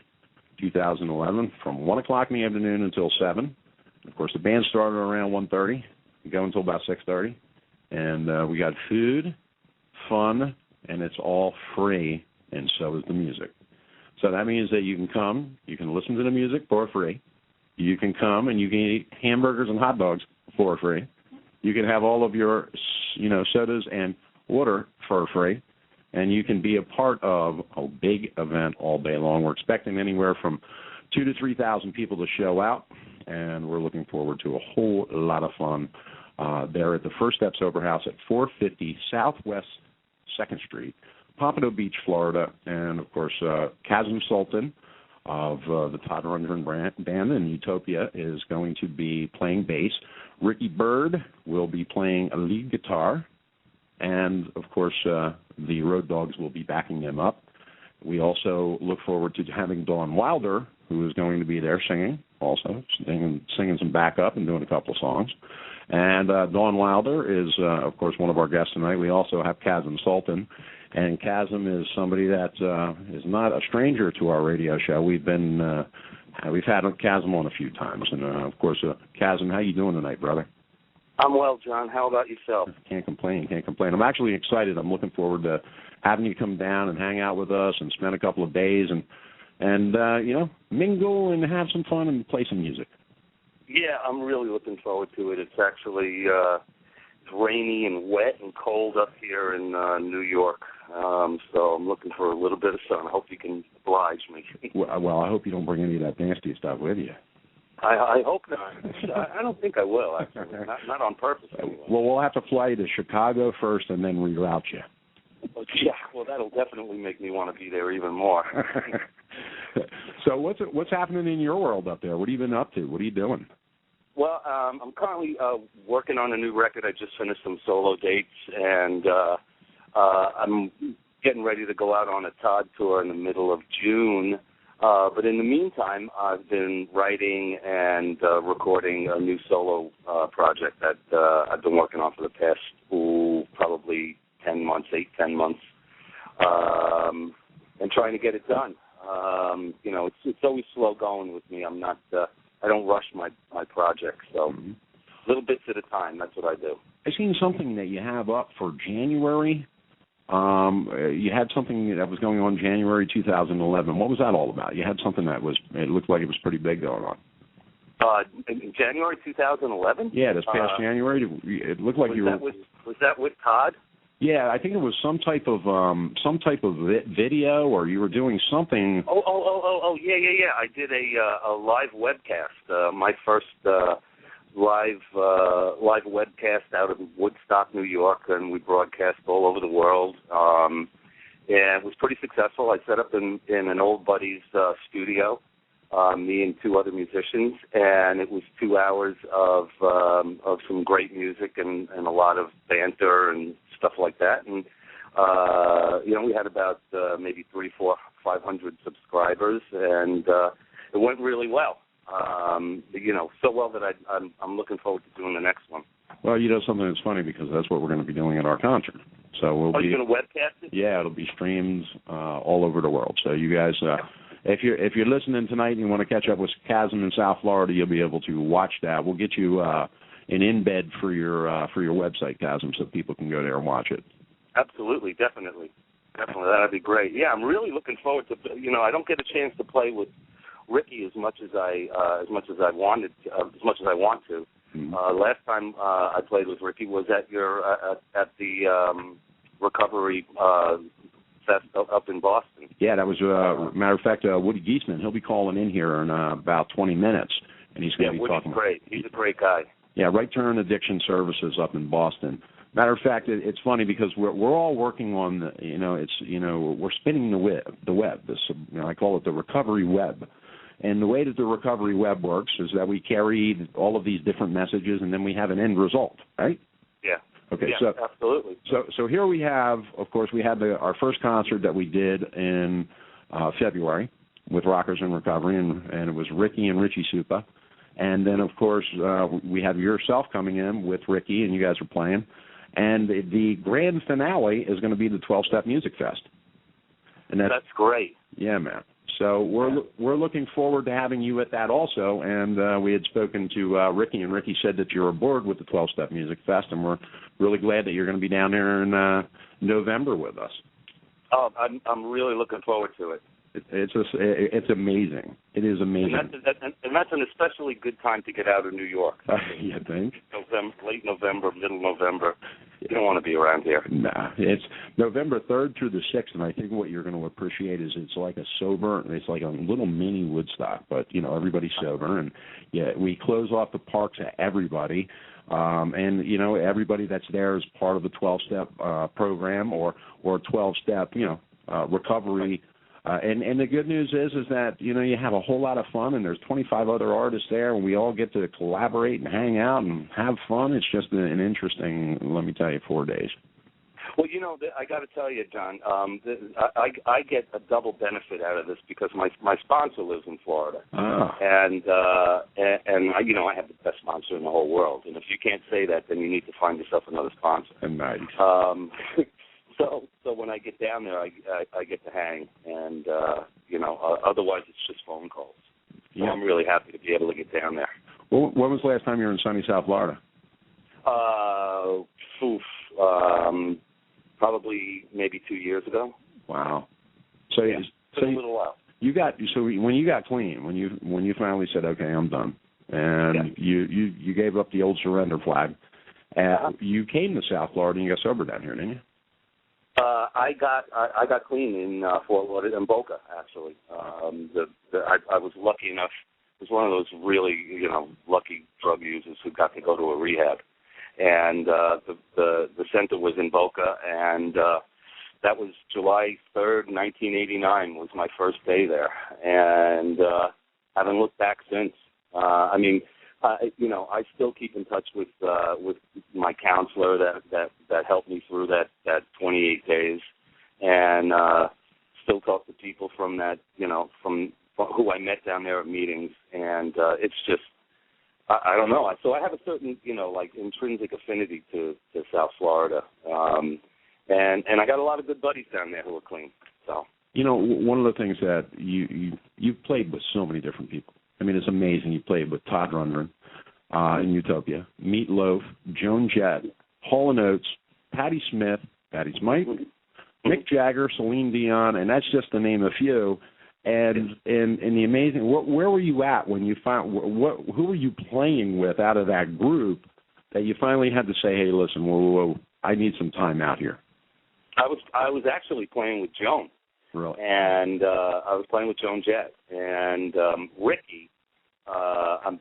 2011, from 1 o'clock in the afternoon until 7. And of course, the band started around 1:30. We go until about 6:30, and we got food, fun, and it's all free and so is the music. So that means that you can come, you can listen to the music for free. You can come and you can eat hamburgers and hot dogs for free. You can have all of your, sodas and water for free. And you can be a part of a big event all day long. We're expecting anywhere from 2,000 to 3,000 people to show out, and we're looking forward to a whole lot of fun there at the First Step Sober House at 450 Southwest 2nd Street, Pompano Beach, Florida. And, of course, Kasim Sulton of the Todd Rungren band in Utopia is going to be playing bass. Ricky Bird will be playing a lead guitar. And, of course, the Road Dogs will be backing them up. We also look forward to having Dawn Wilder, who is going to be there singing also, singing some backup and doing a couple of songs. And Dawn Wilder is, of course, one of our guests tonight. We also have Kasim Sulton. And Kasim is somebody that is not a stranger to our radio show. We've had Kasim on a few times. And, of course, Kasim, how you doing tonight, brother? I'm well, John. How about yourself? Can't complain. I'm actually excited. I'm looking forward to having you come down and hang out with us and spend a couple of days and mingle and have some fun and play some music. Yeah, I'm really looking forward to it. It's actually it's rainy and wet and cold up here in New York, so I'm looking for a little bit of sun. I hope you can oblige me. Well, I hope you don't bring any of that nasty stuff with you. I hope not. I don't think I will, actually. Not on purpose, anyway. Well, we'll have to fly you to Chicago first and then reroute you. Yeah, well, that'll definitely make me want to be there even more. So what's happening in your world up there? What have you been up to? What are you doing? Well, I'm currently working on a new record. I just finished some solo dates, and I'm getting ready to go out on a Todd tour in the middle of June. But in the meantime, I've been writing and recording a new solo project that I've been working on for the past, probably 10 months, 8-10 months, and trying to get it done. It's always slow going with me. I don't rush my projects, so little bits at a time. That's what I do. I've seen something that you have up for January. You had something that was going on January 2011. What was that all about? You had something it looked like it was pretty big going on. In January 2011? Yeah, this past January. It looked like Was that with Todd? Yeah, I think it was some type of video, or you were doing something. Oh, yeah. I did a live webcast. My first live webcast out of Woodstock, New York, and we broadcast all over the world. And it was pretty successful. I set up in an old buddy's studio, me and two other musicians, and it was 2 hours of some great music and a lot of banter and stuff like that. And we had about maybe 300, 400, 500 subscribers, and it went really well. So well that I'm looking forward to doing the next one. Well, something that's funny because that's what we're going to be doing at our concert. So you're going to webcast it? Yeah, it'll be streamed all over the world. So you guys, if you're listening tonight and you want to catch up with Kasim in South Florida, you'll be able to watch that. We'll get you an embed for your website, Kasim, so people can go there and watch it. Absolutely, definitely, that'd be great. Yeah, I'm really looking forward to. I don't get a chance to play with Ricky as much as I want to. Mm-hmm. Last time I played with Ricky was at the Recovery Fest up in Boston. Yeah, that was matter of fact, Woody Giesmann. He'll be calling in here in about 20 minutes, and he's going to be talking. Great. He's a great guy. Yeah, Right Turn Addiction Services up in Boston. Matter of fact, it's funny because we're all working on we're spinning the web. This I call it the recovery web. And the way that the recovery web works is that we carry all of these different messages, and then we have an end result, right? Yeah. Okay. Yeah, so absolutely. So here we have, of course, we had our first concert that we did in February with Rockers in Recovery, and it was Ricky and Richie Supa. And then, of course, we have yourself coming in with Ricky, and you guys are playing. And the grand finale is going to be the 12-Step Music Fest. And that's great. Yeah, man. So we're looking forward to having you at that also, and we had spoken to Ricky, and Ricky said that you're aboard with the 12-Step Music Fest, and we're really glad that you're going to be down there in November with us. Oh, I'm really looking forward to it. It's amazing. It is amazing. And that's an especially good time to get out of New York. You think? Late November, middle November. You don't want to be around here. Nah, it's November 3rd through the 6th, and I think what you're going to appreciate is it's like it's like a little mini Woodstock, but, everybody's sober, and, we close off the parks to everybody, and, everybody that's there is part of the 12-step program or 12-step, recovery. And the good news is that, you have a whole lot of fun, and there's 25 other artists there, and we all get to collaborate and hang out and have fun. It's just an interesting, let me tell you, 4 days. Well, I got to tell you, John, I get a double benefit out of this because my sponsor lives in Florida, and I have the best sponsor in the whole world. And if you can't say that, then you need to find yourself another sponsor. Nice. So when I get down there, I get to hang, and otherwise it's just phone calls. So I'm really happy to be able to get down there. Well, when was the last time you were in sunny South Florida? Probably maybe 2 years ago. Wow. So it's been a little while. When you got clean, when you finally said, okay, I'm done, and you gave up the old surrender flag, you came to South Florida and you got sober down here, didn't you? I got clean in Fort Lauderdale and Boca, actually. I was lucky enough. I was one of those really, lucky drug users who got to go to a rehab, and the center was in Boca, and that was July 3rd, 1989 was my first day there, and haven't looked back since. I still keep in touch with my counselor that helped me through that 28 days, and still talk to people from that, from who I met down there at meetings, and it's just, I don't know. So I have a certain, intrinsic affinity to South Florida, and I got a lot of good buddies down there who are clean. So one of the things that you've played with so many different people. I mean, it's amazing. You played with Todd Rundgren in Utopia, Meat Loaf, Joan Jett, Hall & Oates, Patti Smith, Patty Smythe, Mick Jagger, Celine Dion, and that's just to name a few. And the amazing, where were you at when you found who were you playing with out of that group that you finally had to say, hey, listen, whoa, I need some time out here? I was actually playing with Joan. Really? And I was playing with Joan Jett and Ricky. I'm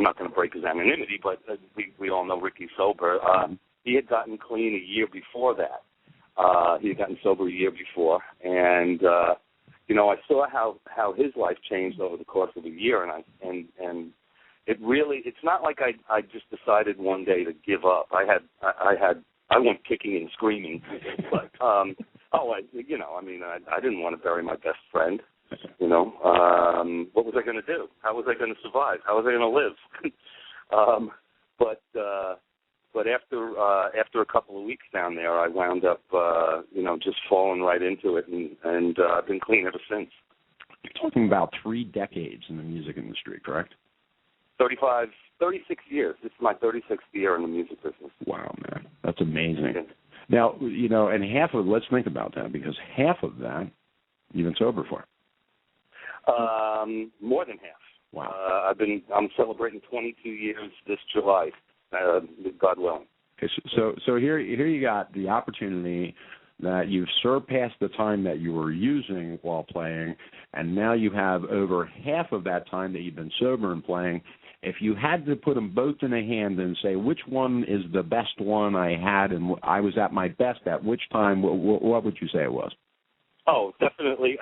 not going to break his anonymity, but we all know Ricky's sober. He had gotten clean a year before that. He had gotten sober a year before, and I saw how his life changed over the course of a year, and it really, it's not like I just decided one day to give up. I went kicking and screaming, but I didn't want to bury my best friend. What was I going to do? How was I going to survive? How was I going to live? But after a couple of weeks down there, I wound up, just falling right into it, and I've been clean ever since. You're talking about 3 decades in the music industry, correct? 36 years. This is my 36th year in the music business. Wow, man. That's amazing. Yeah. Now, and let's think about that, because half of that you've been sober for. More than half. Wow. I'm celebrating 22 years this July, God willing. Okay, so here you got the opportunity that you've surpassed the time that you were using while playing, and now you have over half of that time that you've been sober and playing. If you had to put them both in a hand and say which one is the best one I had and I was at my best at which time, what would you say it was? Oh, definitely.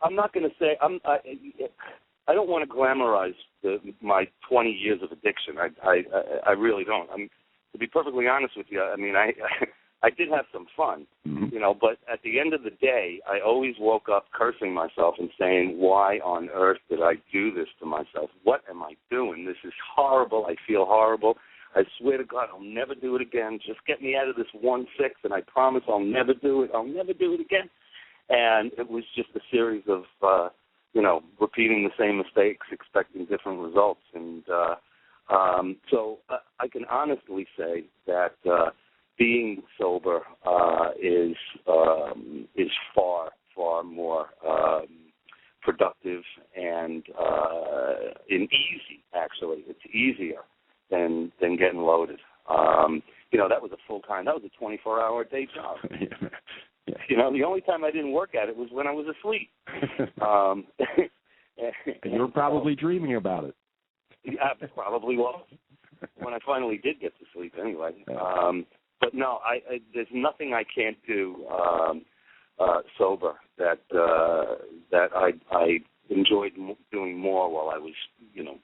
I'm not going to say I don't want to glamorize my 20 years of addiction. I really don't. To be perfectly honest with you, I did have some fun, but at the end of the day, I always woke up cursing myself and saying, why on earth did I do this to myself? What am I doing? This is horrible. I feel horrible. I swear to God, I'll never do it again. Just get me out of this 1-6, and I promise I'll never do it. I'll never do it again. And it was just a series of, repeating the same mistakes, expecting different results. And so I can honestly say that being sober is far more productive and easy. Actually, it's easier than getting loaded. That was a full-time. That was a 24-hour day job. Yeah. The only time I didn't work at it was when I was asleep. And you were probably dreaming about it. Yeah, I probably was. When I finally did get to sleep, anyway. But no, there's nothing I can't do sober that I enjoyed doing more while I was,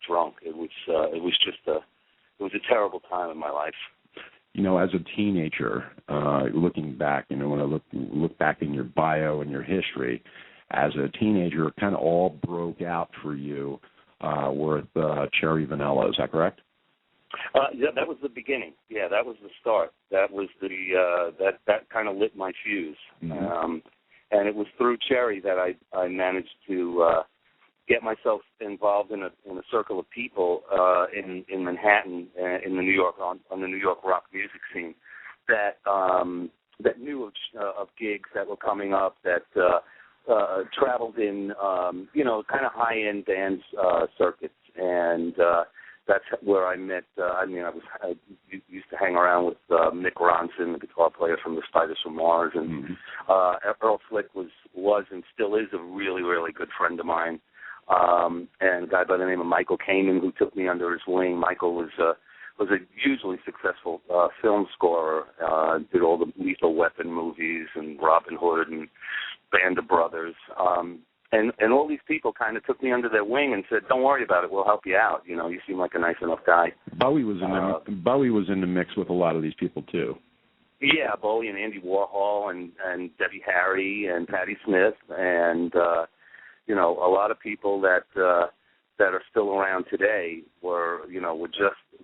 drunk. It was just a terrible time in my life. As a teenager, looking back, when I look back in your bio and your history, as a teenager, it kind of all broke out for you with Cherry Vanilla. Is that correct? Yeah, that was the beginning. Yeah, that was the start. That was that kind of lit my fuse. Mm-hmm. And it was through Cherry that I managed to get myself involved in a circle of people in Manhattan, in the New York on the New York rock music scene that knew of gigs that were coming up, that traveled in kind of high-end dance circuits, and that's where I met. I used to hang around with Mick Ronson, the guitar player from the Spiders from Mars, and Earl Slick was and still is a really, really good friend of mine. And a guy by the name of Michael Kamen, who took me under his wing. Michael was a hugely successful film scorer. Did all the Lethal Weapon movies and Robin Hood and Band of Brothers. And all these people kind of took me under their wing and said, "Don't worry about it. We'll help you out. You seem like a nice enough guy." Bowie was in the mix with a lot of these people too. Yeah, Bowie and Andy Warhol and Debbie Harry and Patti Smith and a lot of people that are still around today were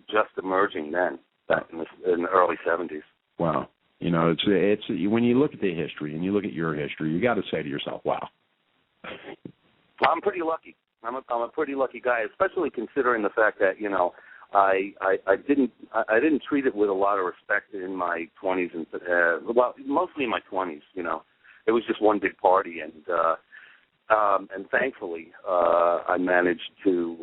just emerging then, back in the early 70s. Wow. It's when you look at the history and you look at your history, you got to say to yourself, "Wow." I'm pretty lucky. I'm a pretty lucky guy, especially considering the fact that I didn't treat it with a lot of respect in my 20s and mostly in my 20s. It was just one big party, and thankfully I managed to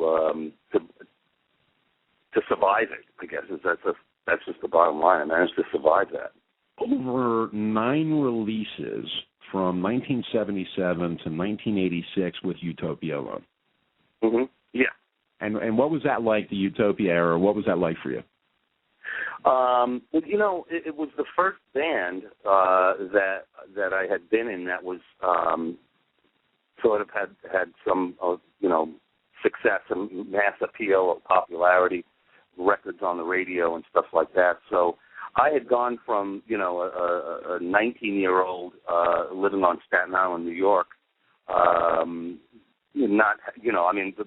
survive it. I guess that's just the bottom line. I managed to survive that. Over 9 releases from 1977 to 1986 with Utopia alone. Mm-hmm. Yeah. And what was that like, the Utopia era? What was that like for you? It was the first band that I had been in that was sort of had some success and mass appeal or popularity, records on the radio and stuff like that. So I had gone from, a 19-year-old living on Staten Island, New York,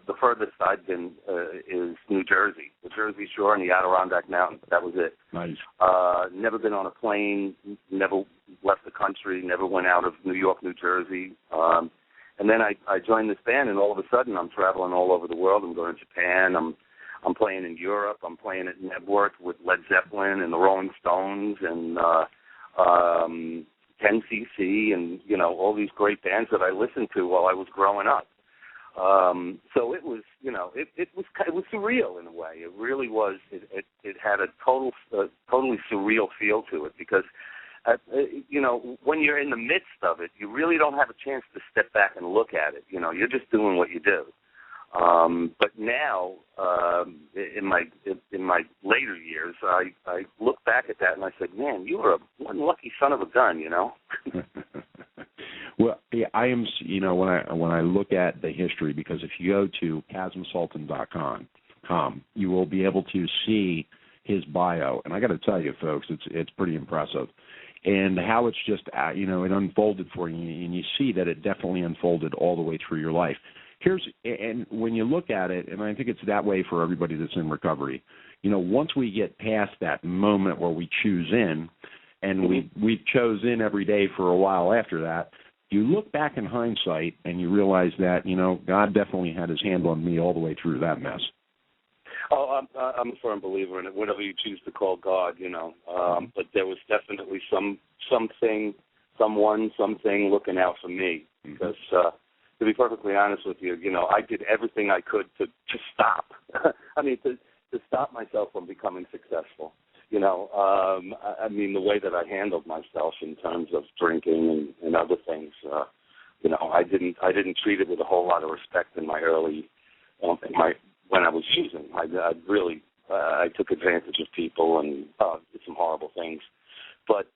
the furthest I'd been is New Jersey, the Jersey Shore and the Adirondack Mountains. That was it. Nice. Never been on a plane, never left the country, never went out of New York, New Jersey. And then I joined this band, and all of a sudden I'm traveling all over the world. I'm going to Japan. I'm playing in Europe. I'm playing at Nebworth with Led Zeppelin and the Rolling Stones and 10cc and all these great bands that I listened to while I was growing up. So it was it was surreal in a way. It really was. It had a totally surreal feel to it because when you're in the midst of it, you really don't have a chance to step back and look at it. You're just doing what you do. But now, in my later years, I look back at that and I said, "Man, you were one lucky son of a gun," Well, yeah, I am. When I look at the history, because if you go to KasimSulton.com, you will be able to see his bio, and I got to tell you, folks, it's pretty impressive, and how it's just it unfolded for you, and you see that it definitely unfolded all the way through your life. And when you look at it, and I think it's that way for everybody that's in recovery, once we get past that moment where we choose in, and we've chose in every day for a while after that, you look back in hindsight and you realize that, God definitely had his hand on me all the way through that mess. Oh, I'm a firm believer in it, whatever you choose to call God, you know. But there was definitely something looking out for me. Because, to be perfectly honest with you, you know, I did everything I could to stop. I mean, to stop myself from becoming successful. You know, I mean, the way that I handled myself in terms of drinking and other things, you know, I didn't treat it with a whole lot of respect in my early, when I was using. I really took advantage of people and did some horrible things. But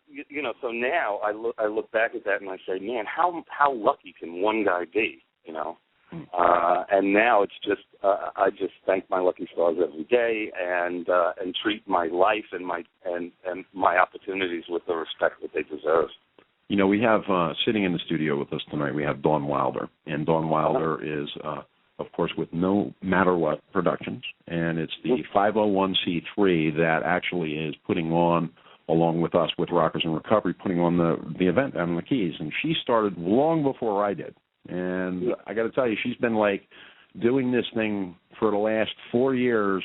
you know, so now I look back at that and I say, man, how lucky can one guy be? You know, and now it's just I just thank my lucky stars every day and treat my life and my opportunities with the respect that they deserve. You know, we have sitting in the studio with us tonight, we have Dawn Wilder, and Dawn Wilder is, of course, with No Matter What Productions, and it's the 501c3 that actually is putting on, along with us, with Rockers in Recovery, putting on the event down in the Keys, and she started long before I did, and I got to tell you, she's been like doing this thing for the last 4 years.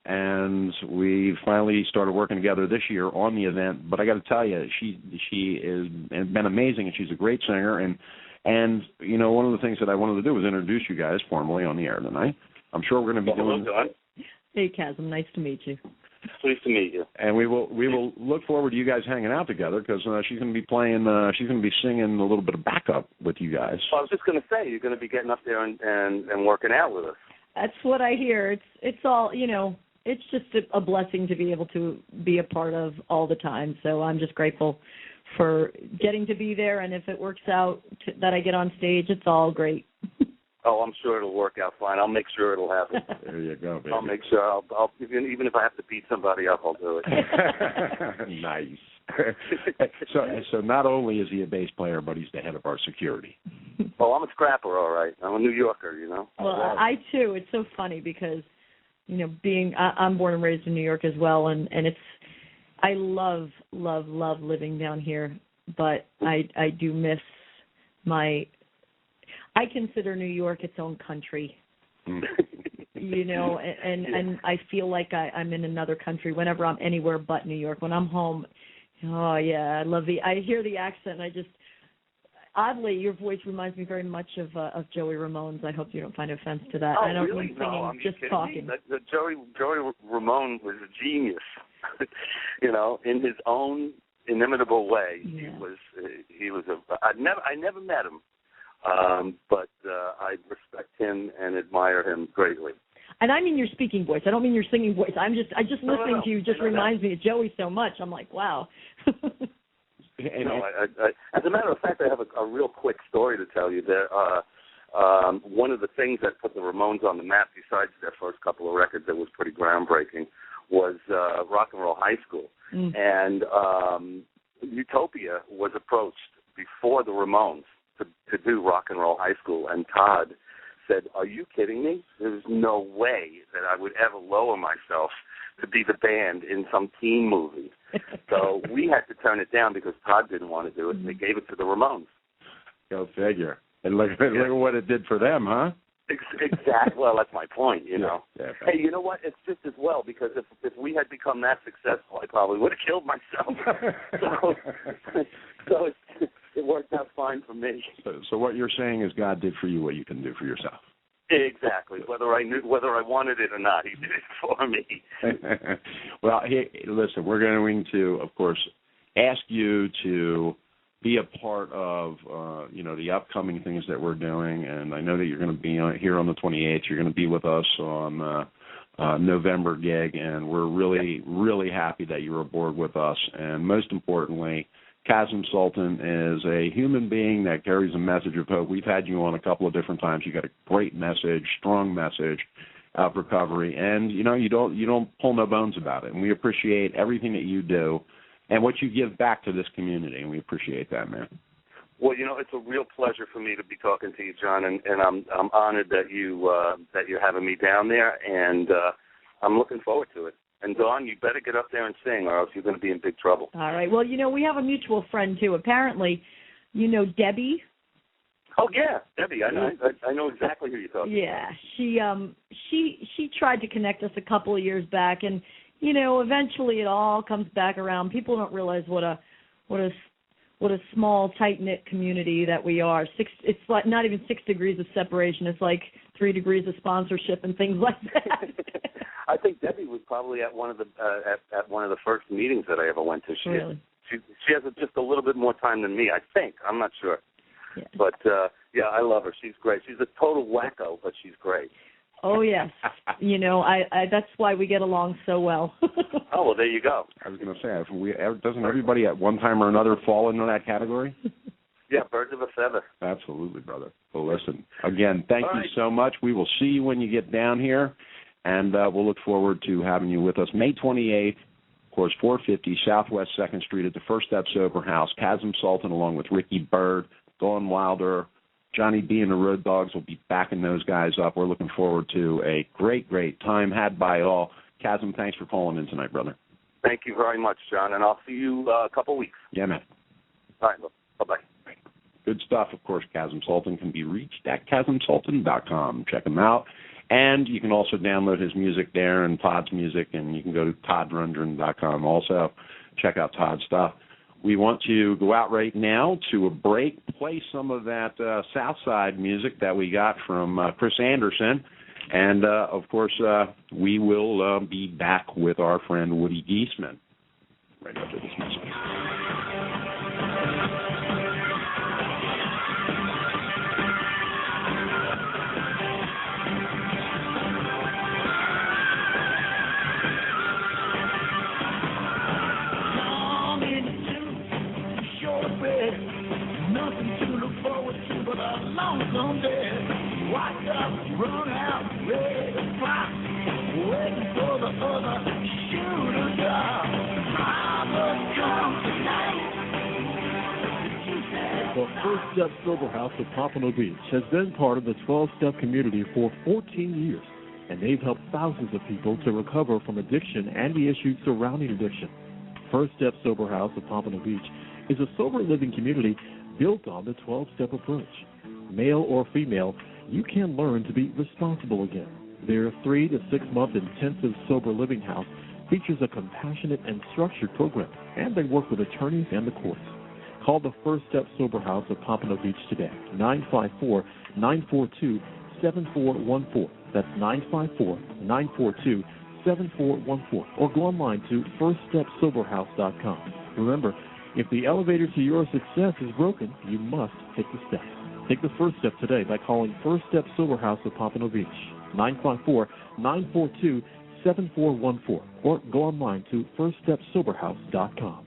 And we finally started working together this year on the event. But I got to tell you, she has been amazing, and she's a great singer. And you know, one of the things that I wanted to do was introduce you guys formally on the air tonight. I'm sure we're going to be doing. Hey, Kasim, nice to meet you. Pleased to meet you. And we will look forward to you guys hanging out together because she's going to be playing. She's going to be singing a little bit of backup with you guys. Well, I was just going to say, you're going to be getting up there and working out with us. That's what I hear. It's all, you know. It's just a blessing to be able to be a part of all the time. So I'm just grateful for getting to be there. And if it works out that I get on stage, it's all great. Oh, I'm sure it'll work out fine. I'll make sure it'll happen. There you go, baby. I'll make sure. I'll even if I have to beat somebody up, I'll do it. Nice. So not only is he a bass player, but he's the head of our security. Oh, I'm a scrapper, all right. I'm a New Yorker, you know. Well, I too. It's so funny because, you know, I'm born and raised in New York as well, and I love living down here, but I do miss I consider New York its own country, you know, and I feel like I'm in another country whenever I'm anywhere but New York. When I'm home, oh yeah, I hear the accent, and oddly, your voice reminds me very much of Joey Ramone's. I hope you don't find offense to that. Oh, I don't really? mean singing, No, just talking. Joey Ramone was a genius, you know, in his own inimitable way. Yeah. He was I never met him, but I respect him and admire him greatly. And I mean your speaking voice. I don't mean your singing voice. I just listening to you just reminds me of Joey so much. I'm like, wow. As a matter of fact, I have a real quick story to tell you. There, one of the things that put the Ramones on the map, besides their first couple of records that was pretty groundbreaking, was Rock and Roll High School. And Utopia was approached before the Ramones to do Rock and Roll High School, and Todd said, "Are you kidding me? There's no way that I would ever lower myself to be the band in some teen movie." So we had to turn it down because Todd didn't want to do it, and they gave it to the Ramones. Go figure. And look at what it did for them, huh? Exactly. Well, that's my point, you know. Yeah. Hey, you know what? It's just as well, because if we had become that successful, I probably would have killed myself. So it worked out fine for me. So what you're saying is God did for you what you can do for yourself. Exactly. Whether I wanted it or not, he did it for me. Well, listen, we're going to, of course, ask you to be a part of, the upcoming things that we're doing. And I know that you're going to be here on the 28th. You're going to be with us on November gig, and we're really, really happy that you're aboard with us. And most importantly, Kasim Sulton is a human being that carries a message of hope. We've had you on a couple of different times. You got a great message, strong message of recovery, and you don't pull no bones about it. And we appreciate everything that you do and what you give back to this community, and we appreciate that, man. Well, it's a real pleasure for me to be talking to you, John, and I'm honored that you're having me down there, and I'm looking forward to it. And, Dawn, you better get up there and sing, or else you're going to be in big trouble. All right. Well, we have a mutual friend, too. Apparently, Debbie. Oh yeah, Debbie. I know exactly who you're talking about. Yeah, she tried to connect us a couple of years back, and you know, eventually it all comes back around. People don't realize what a small, tight-knit community that we are. It's like not even 6 degrees of separation. It's like 3 degrees of sponsorship and things like that. I think Debbie was probably at one of the first meetings that I ever went to. She has just a little bit more time than me, I think. I'm not sure. Yeah. But, yeah, I love her. She's great. She's a total wacko, but she's great. Oh, yes. You know, I that's why we get along so well. Oh, well, there you go. I was going to say, doesn't everybody at one time or another fall into that category? Yeah, birds of a feather. Absolutely, brother. Well, listen, again, thank you so much. We will see you when you get down here, and we'll look forward to having you with us May 28th, of course, 450 Southwest 2nd Street at the First Step Sober House. Kasim Sulton along with Ricky Bird, Dawn Wilder, Johnny B. and the Road Dogs will be backing those guys up. We're looking forward to a great, great time had by all. Kasim, thanks for calling in tonight, brother. Thank you very much, John, and I'll see you a couple weeks. Yeah, man. All right, bye-bye. Good stuff. Of course, Kasim Sulton can be reached at KasimSulton.com. Check him out. And you can also download his music there and Todd's music, and you can go to ToddRundgren.com also. Check out Todd's stuff. We want to go out right now to a break, play some of that Southside music that we got from Chris Anderson. And, of course, we will be back with our friend Woody Giesmann right after this music. Nothing to look forward to but a lonesome day. Watch up, run out, ready to fly. Waiting for the other shoe to drop. Mama, come tonight. The First Step Sober House at Pompano Beach has been part of the 12-step community for 14 years, and they've helped thousands of people to recover from addiction and the issues surrounding addiction. First Step Sober House at Pompano Beach is a sober living community built on the 12-step approach. Male or female, you can learn to be responsible again. Their 3 to 6 month intensive sober living house features a compassionate and structured program, and they work with attorneys and the courts. Call the First Step Sober House at Pompano Beach today, 954-942-7414. That's 954-942-7414. Or go online to firststepsoberhouse.com. Remember, if the elevator to your success is broken, you must take the steps. Take the first step today by calling First Step Sober House at Pompano Beach, 954-942-7414, or go online to firststepsoberhouse.com.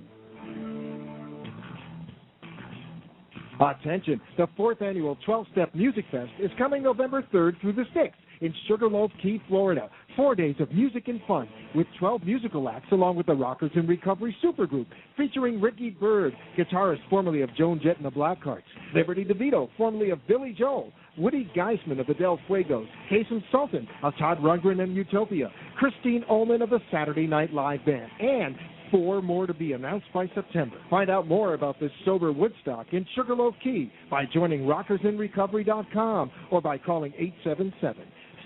Attention, the 4th annual 12-Step Music Fest is coming November 3rd through the 6th in Sugarloaf Key, Florida. 4 days of music and fun with 12 musical acts along with the Rockers in Recovery Supergroup featuring Ricky Bird, guitarist formerly of Joan Jett and the Blackhearts, Liberty DeVito, formerly of Billy Joel, Woody Giesmann of the Del Fuegos, Kasim Sulton of Todd Rungren and Utopia, Christine Ullman of the Saturday Night Live Band, and 4 more to be announced by September. Find out more about this sober Woodstock in Sugarloaf Key by joining rockersinrecovery.com or by calling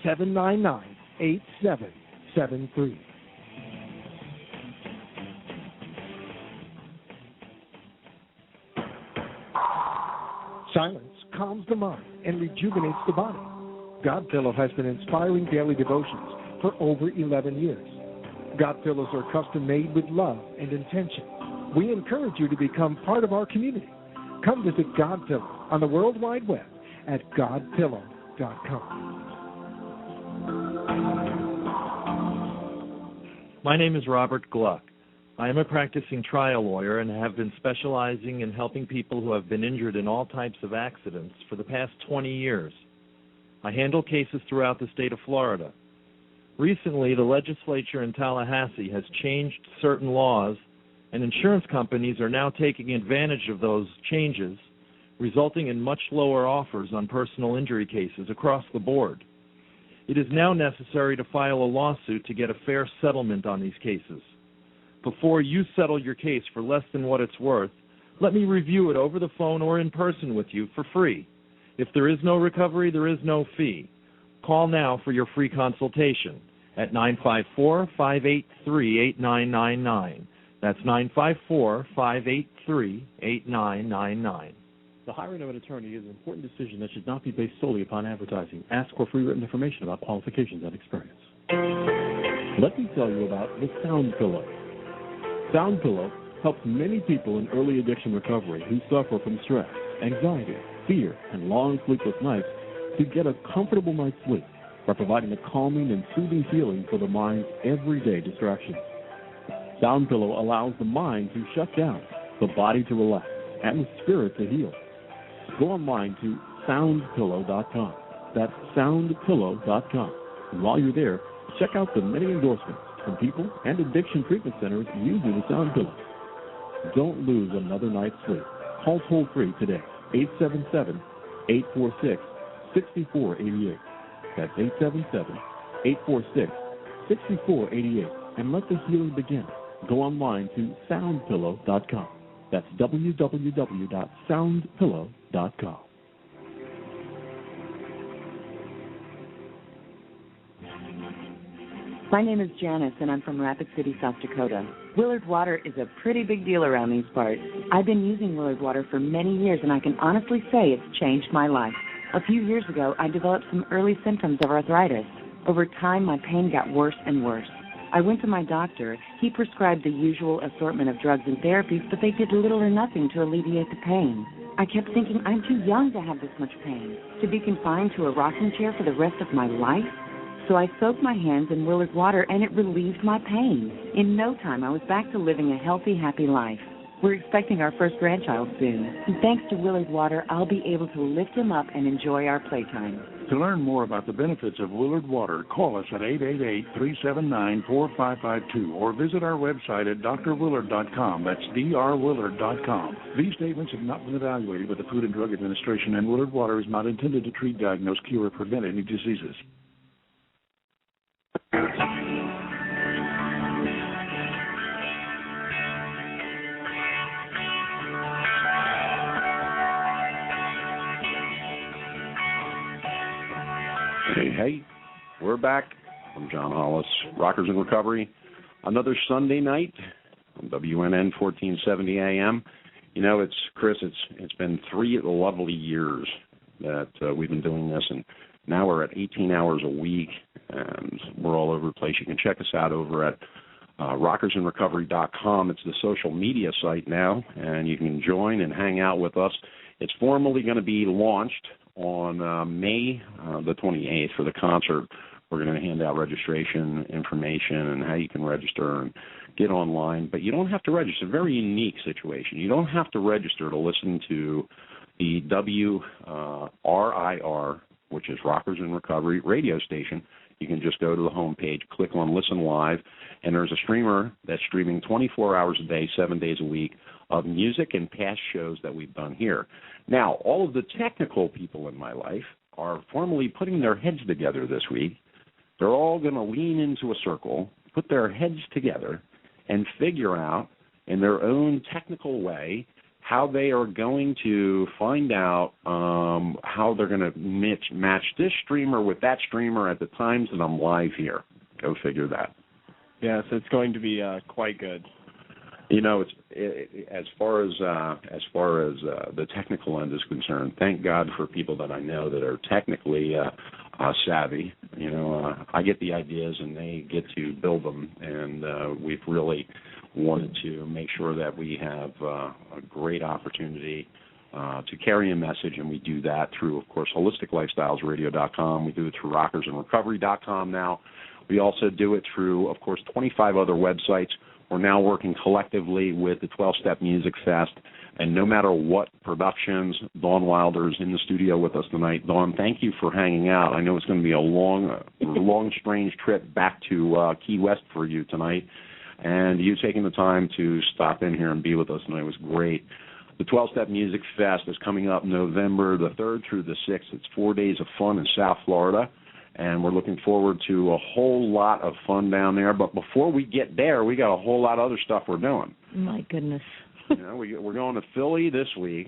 877-799-8773. Silence calms the mind and rejuvenates the body. Godpillow has been inspiring daily devotions for over 11 years. God pillows are custom made with love and intention. We encourage you to become part of our community. Come visit God Pillow on the World Wide Web at godpillow.com. My name is Robert Gluck. I am a practicing trial lawyer and have been specializing in helping people who have been injured in all types of accidents for the past 20 years. I handle cases throughout the state of Florida. Recently, the legislature in Tallahassee has changed certain laws, and insurance companies are now taking advantage of those changes, resulting in much lower offers on personal injury cases across the board. It is now necessary to file a lawsuit to get a fair settlement on these cases. Before you settle your case for less than what it's worth, let me review it over the phone or in person with you for free. If there is no recovery, there is no fee. Call now for your free consultation at 954-583-8999. That's 954-583-8999. The hiring of an attorney is an important decision that should not be based solely upon advertising. Ask for free written information about qualifications and experience. Let me tell you about the Sound Pillow. Sound Pillow helps many people in early addiction recovery who suffer from stress, anxiety, fear, and long sleepless nights to get a comfortable night's sleep by providing a calming and soothing feeling for the mind's everyday distractions. Sound Pillow allows the mind to shut down, the body to relax, and the spirit to heal. Go online to soundpillow.com. That's soundpillow.com. And while you're there, check out the many endorsements from people and addiction treatment centers using the Sound Pillow. Don't lose another night's sleep. Call toll-free today, 877-846-6488. That's 877-846-6488. And let the healing begin. Go online to soundpillow.com. That's www.soundpillow.com. My name is Janice, and I'm from Rapid City, South Dakota. Willard Water is a pretty big deal around these parts. I've been using Willard Water for many years, and I can honestly say it's changed my life. A few years ago, I developed some early symptoms of arthritis. Over time, my pain got worse and worse. I went to my doctor. He prescribed the usual assortment of drugs and therapies, but they did little or nothing to alleviate the pain. I kept thinking, I'm too young to have this much pain, to be confined to a rocking chair for the rest of my life. So I soaked my hands in Willard Water, and it relieved my pain. In no time, I was back to living a healthy, happy life. We're expecting our first grandchild soon. And thanks to Willard Water, I'll be able to lift him up and enjoy our playtime. To learn more about the benefits of Willard Water, call us at 888-379-4552 or visit our website at drwillard.com. That's drwillard.com. These statements have not been evaluated by the Food and Drug Administration, and Willard Water is not intended to treat, diagnose, cure, or prevent any diseases. Hey, we're back. I'm John Hollis, Rockers in Recovery. Another Sunday night on WNN 1470 AM. You know, it's Chris. It's been 3 lovely years that we've been doing this, and now we're at 18 hours a week, and we're all over the place. You can check us out over at rockersinrecovery.com. It's the social media site now, and you can join and hang out with us. It's formally going to be launched on May the 28th for the concert. We're going to hand out registration information and how you can register and get online. But you don't have to register. It's a very unique situation. You don't have to register to listen to the WRIR, which is Rockers in Recovery radio station. You can just go to the home page, click on Listen Live, and there's a streamer that's streaming 24 hours a day, 7 days a week of music and past shows that we've done here. Now, all of the technical people in my life are formally putting their heads together this week. They're all going to lean into a circle, put their heads together, and figure out in their own technical way how they are going to find out how they're going to match this streamer with that streamer at the times that I'm live here. Go figure that. Yes, it's going to be quite good. You know, as far as the technical end is concerned, thank God for people that I know that are technically savvy. You know, I get the ideas and they get to build them, and we've really wanted to make sure that we have a great opportunity to carry a message, and we do that through, of course, holisticlifestylesradio.com. We do it through rockersinrecovery.com now. We also do it through, of course, 25 other websites. We're now working collectively with the 12-Step Music Fest, and no matter what productions, Dawn Wilder's in the studio with us tonight. Dawn, thank you for hanging out. I know it's going to be a long, strange trip back to Key West for you tonight, and you taking the time to stop in here and be with us tonight was great. The 12-Step Music Fest is coming up November the 3rd through the 6th. It's 4 days of fun in South Florida, and we're looking forward to a whole lot of fun down there. But before we get there, we got a whole lot of other stuff we're doing. My goodness. You know, we're going to Philly this week,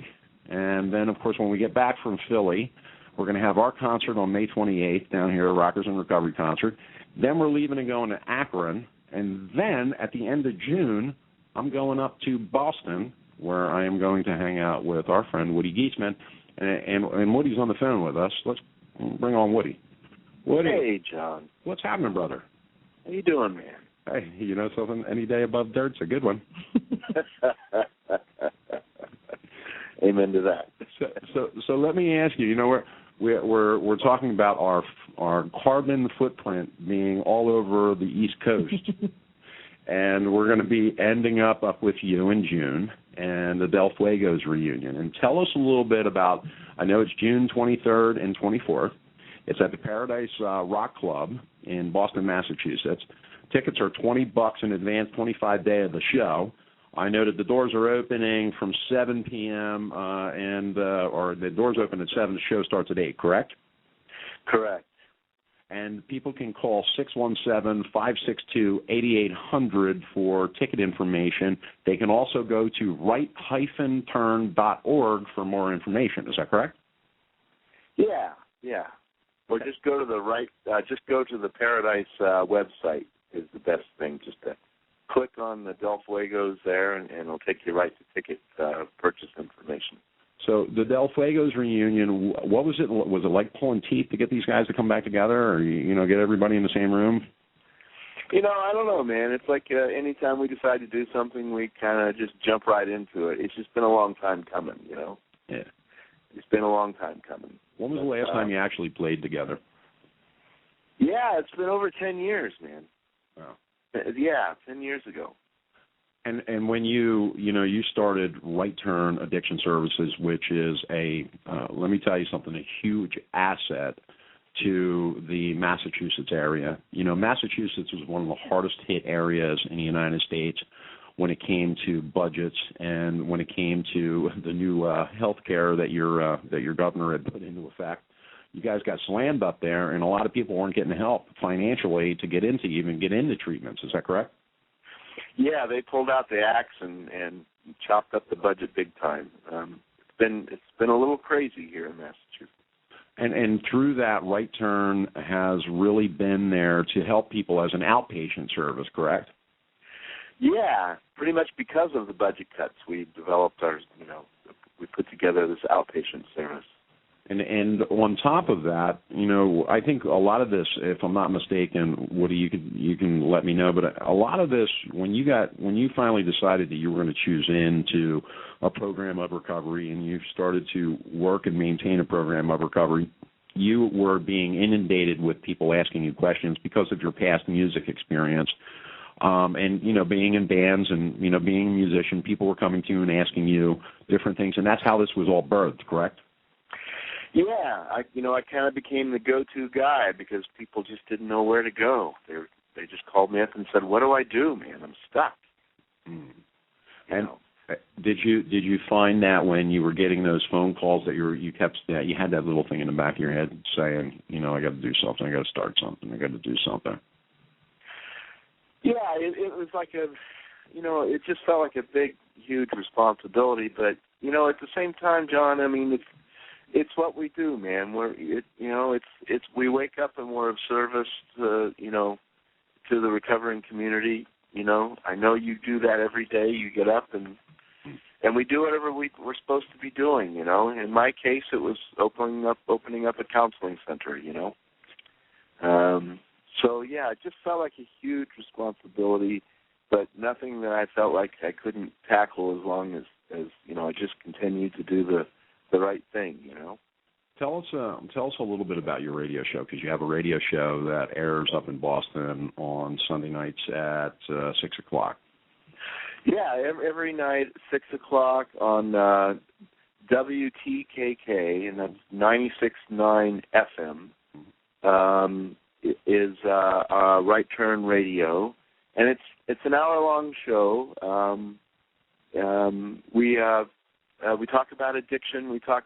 And then, of course, when we get back from Philly, we're going to have our concert on May 28th down here at Rockers in Recovery concert. Then we're leaving and going to Akron. And then at the end of June, I'm going up to Boston, where I am going to hang out with our friend Woody Giesmann. And Woody's on the phone with us. Let's bring on Woody. Woody. Hey, John. What's happening, brother? How you doing, man? Hey, you know something? Any day above dirt's a good one. Amen to that. So let me ask you. You know, we're talking about our carbon footprint being all over the East Coast, and we're going to be ending up with you in June and the Del Fuegos reunion. And tell us a little bit about. I know it's June 23rd and 24th. It's at the Paradise Rock Club in Boston, Massachusetts. Tickets are $20 in advance, 25 day of the show. I know that the doors are opening from 7 p.m. Or the doors open at 7. The show starts at 8. Correct? Correct. And people can call 617-562-8800 for ticket information. They can also go to right-turn.org for more information. Is that correct? Yeah. Or just go to the Paradise website is the best thing. Just to click on the Del Fuegos there, and it'll take you right to ticket purchase information. So the Del Fuegos reunion, what was it? Was it like pulling teeth to get these guys to come back together, or get everybody in the same room? I don't know, man. It's like anytime we decide to do something, we kind of just jump right into it. It's just been a long time coming, Yeah. It's been a long time coming. When was the last time you actually played together? Yeah, it's been over 10 years, man. Wow. Yeah, 10 years ago. And when you started Right Turn Addiction Services, which is let me tell you something, a huge asset to the Massachusetts area. Massachusetts was one of the hardest hit areas in the United States when it came to budgets and when it came to the new health care that your governor had put into effect. You guys got slammed up there, and a lot of people weren't getting help financially to get into treatments. Is that correct? Yeah, they pulled out the axe and chopped up the budget big time. It's been a little crazy here in Massachusetts. And through that, Right Turn has really been there to help people as an outpatient service, correct? Yeah, pretty much because of the budget cuts, we developed we put together this outpatient service. And on top of that, I think a lot of this, if I'm not mistaken, Woody, you can let me know, but a lot of this, when you finally decided that you were going to choose into a program of recovery and you started to work and maintain a program of recovery, you were being inundated with people asking you questions because of your past music experience. And being in bands and being a musician, people were coming to you and asking you different things, and that's how this was all birthed, correct? Yeah, I kind of became the go-to guy because people just didn't know where to go. They just called me up and said, "What do I do, man? I'm stuck." And did you find that when you were getting those phone calls that you had that little thing in the back of your head saying, I got to do something, I got to start something, I got to do something? Yeah, it was like it just felt like a big, huge responsibility. But at the same time, John, I mean, it's what we do, man. We wake up and we're of service to the recovering community. I know you do that every day. You get up and we do whatever we're supposed to be doing. In my case, it was opening up a counseling center. So yeah, it just felt like a huge responsibility, but nothing that I felt like I couldn't tackle as long as I just continued to do the right thing. Tell us a little bit about your radio show, because you have a radio show that airs up in Boston on Sunday nights at 6 o'clock. Yeah, every night at 6 o'clock on WTKK, and that's 96.9 FM. Is Right Turn Radio, and it's an hour-long show. We talk about addiction. We try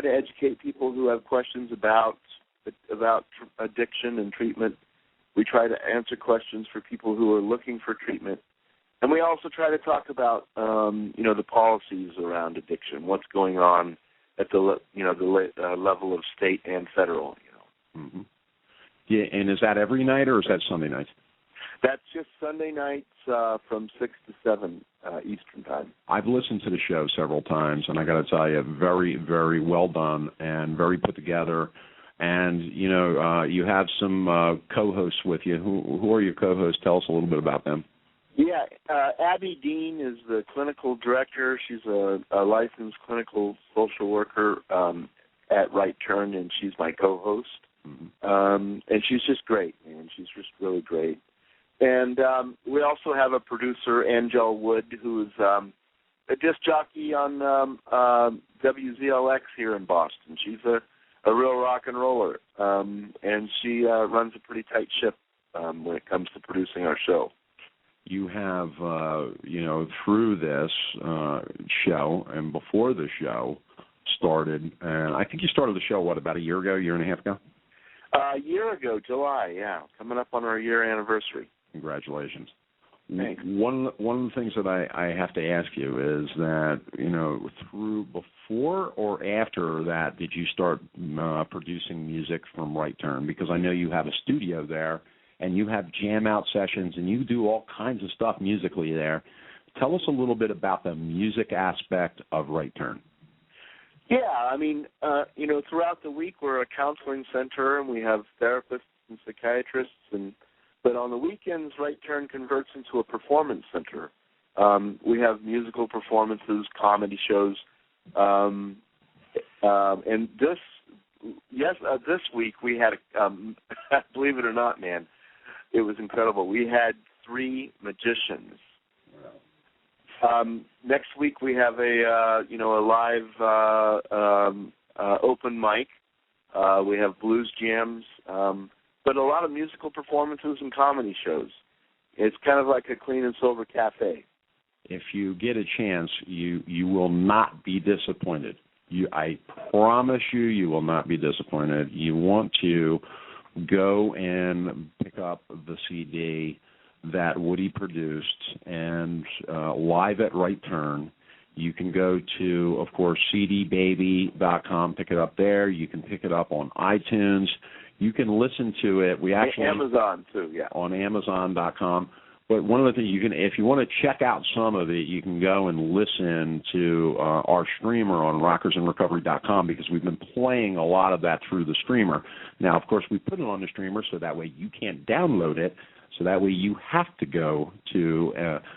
to educate people who have questions about addiction and treatment. We try to answer questions for people who are looking for treatment, And we also try to talk about, the policies around addiction, what's going on at the level of state and federal. Mm-hmm. Yeah, and is that every night or is that Sunday nights? That's just Sunday nights from 6 to 7 Eastern time. I've listened to the show several times, and I got to tell you, very, very well done and very put together. And, you have some co-hosts with you. Who are your co-hosts? Tell us a little bit about them. Yeah, Abby Dean is the clinical director. She's a licensed clinical social worker at Right Turn, and she's my co-host. Mm-hmm. And she's just great, man. She's just really great. And we also have a producer, Angel Wood, who is a disc jockey on WZLX here in Boston. She's a real rock and roller, and she runs a pretty tight ship when it comes to producing our show. You have, through this show and before the show started, and I think you started the show, about a year ago, year and a half ago? A year ago, July, yeah. Coming up on our year anniversary. Congratulations. Thanks. One of the things that I have to ask you is that, through before or after that, did you start producing music from Right Turn? Because I know you have a studio there, and you have jam-out sessions, and you do all kinds of stuff musically there. Tell us a little bit about the music aspect of Right Turn. Yeah, throughout the week we're a counseling center, and we have therapists and psychiatrists, but on the weekends, Right Turn converts into a performance center. We have musical performances, comedy shows, and this week we had, believe it or not, man, it was incredible. We had 3 magicians. Next week we have a live open mic. We have blues jams, but a lot of musical performances and comedy shows. It's kind of like a clean and sober cafe. If you get a chance, you will not be disappointed. I promise you will not be disappointed. You want to go and pick up the CD that Woody produced, and live at Right Turn. You can go to, of course, cdbaby.com, pick it up there. You can pick it up on iTunes. You can listen to it. We actually Amazon too, yeah. On Amazon.com. But one of the things if you want to check out some of it, you can go and listen to our streamer on rockersandrecovery.com, because we've been playing a lot of that through the streamer. Now, of course, we put it on the streamer so that way you can't download it. So that way you have to go to,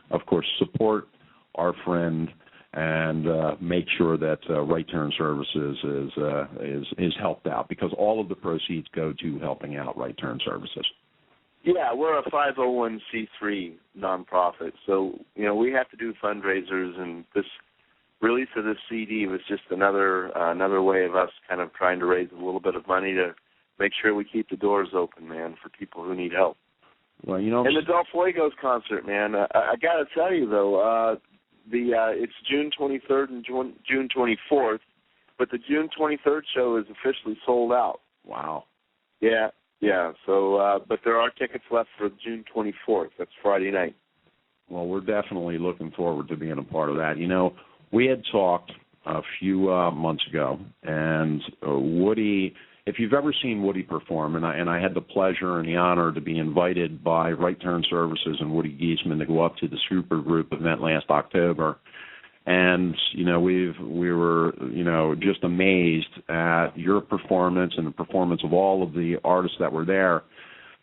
of course, support our friend and make sure that Right Turn Services is helped out, because all of the proceeds go to helping out Right Turn Services. Yeah, we're a 501c3 nonprofit, so we have to do fundraisers, and this release of this CD was just another way of us kind of trying to raise a little bit of money to make sure we keep the doors open, man, for people who need help. Well, and the Del Fuegos concert, man. I got to tell you though, it's June 23rd and June 24th, but the June 23rd show is officially sold out. Wow. Yeah. So, but there are tickets left for June 24th. That's Friday night. Well, we're definitely looking forward to being a part of that. We had talked a few months ago, and Woody. If you've ever seen Woody perform, and I had the pleasure and the honor to be invited by Right Turn Services and Woody Giesmann to go up to the Supergroup event last October, and we were just amazed at your performance and the performance of all of the artists that were there.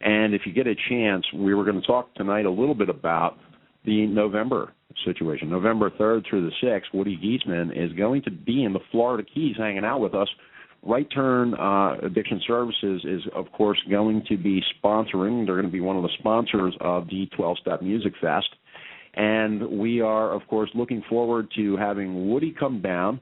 And if you get a chance, we were going to talk tonight a little bit about the November situation. November 3rd through the 6th, Woody Giesmann is going to be in the Florida Keys hanging out with us. Right Turn Addiction Services is, of course, going to be sponsoring. They're going to be one of the sponsors of the 12-Step Music Fest. And we are, of course, looking forward to having Woody come down,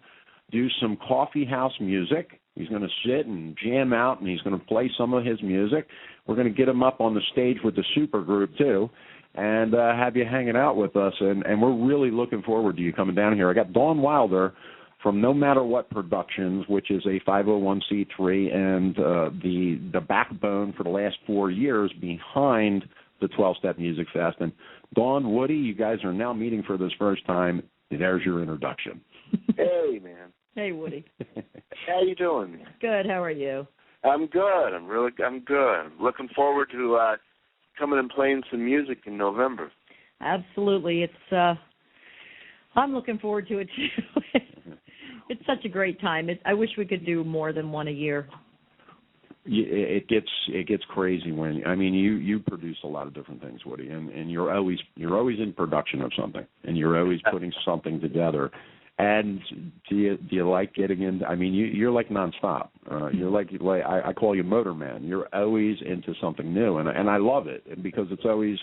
do some coffee house music. He's going to sit and jam out, and he's going to play some of his music. We're going to get him up on the stage with the supergroup, too, and have you hanging out with us. And we're really looking forward to you coming down here. I got Dawn Wilder from No Matter What Productions, which is a 501c3 and the backbone for the last 4 years behind the 12-Step Music Fest. And Dawn, Woody, you guys are now meeting for this first time. There's your introduction. Hey, man. Hey, Woody. How you doing, man? Good. How are you? I'm good. I'm good. I'm looking forward to coming and playing some music in November. Absolutely. It's I'm looking forward to it too. It's such a great time. I wish we could do more than one a year. It gets crazy when you produce a lot of different things, Woody, and you're always in production of something, and you're always putting something together. And do you like getting into? You're like nonstop. You're like I call you Motorman. You're always into something new, and I love it because it's always,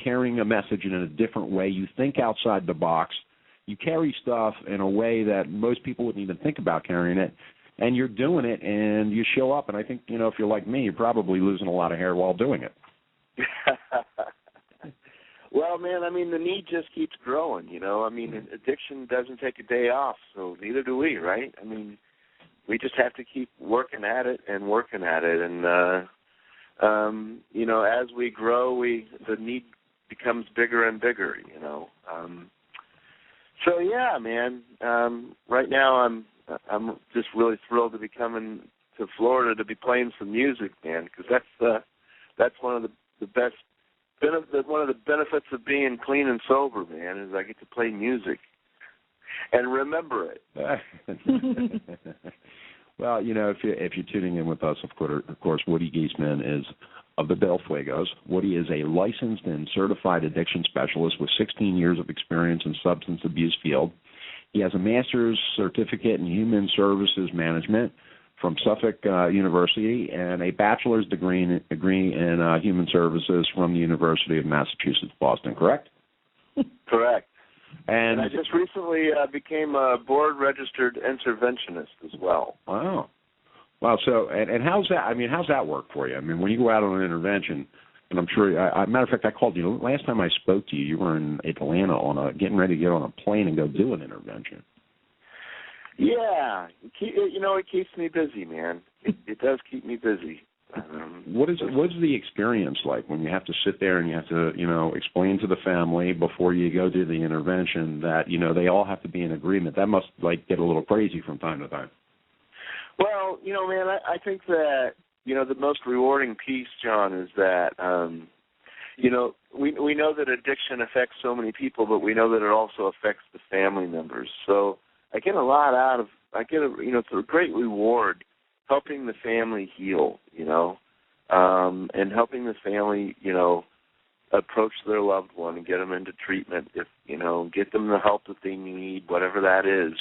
carrying a message in a different way. You think outside the box. You carry stuff in a way that most people wouldn't even think about carrying it, and you're doing it, and you show up. And I think if you're like me, you're probably losing a lot of hair while doing it. Well, man, the need just keeps growing, addiction doesn't take a day off, so neither do we, right? We just have to keep working at it. And, as we grow, the need becomes bigger and bigger, So, yeah, man, right now I'm just really thrilled to be coming to Florida to be playing some music, man, because that's one of the best. One of the benefits of being clean and sober, man, is I get to play music and remember it. Well, if you're tuning in with us, of course, Woody Giesmann is of the Fuegos. Woody is a licensed and certified addiction specialist with 16 years of experience in substance abuse field. He has a master's certificate in human services management from Suffolk University and a bachelor's degree in human services from the University of Massachusetts, Boston, correct? Correct. And I just recently became a board-registered interventionist as well. Wow. So, and how's that? How's that work for you? When you go out on an intervention, and I'm sure, matter of fact, I called you. Last time I spoke to you, you were in Atlanta getting ready to get on a plane and go do an intervention. Yeah, it keeps me busy, man. It does keep me busy. What's the experience like when you have to sit there and you have to, explain to the family before you go do the intervention that, they all have to be in agreement? That must, get a little crazy from time to time. Well, man, I think that, the most rewarding piece, John, is that, we know that addiction affects so many people, but we know that it also affects the family members. So I get a lot out of, it's a great reward helping the family heal, and helping the family, approach their loved one and get them into treatment, get them the help that they need, whatever that is,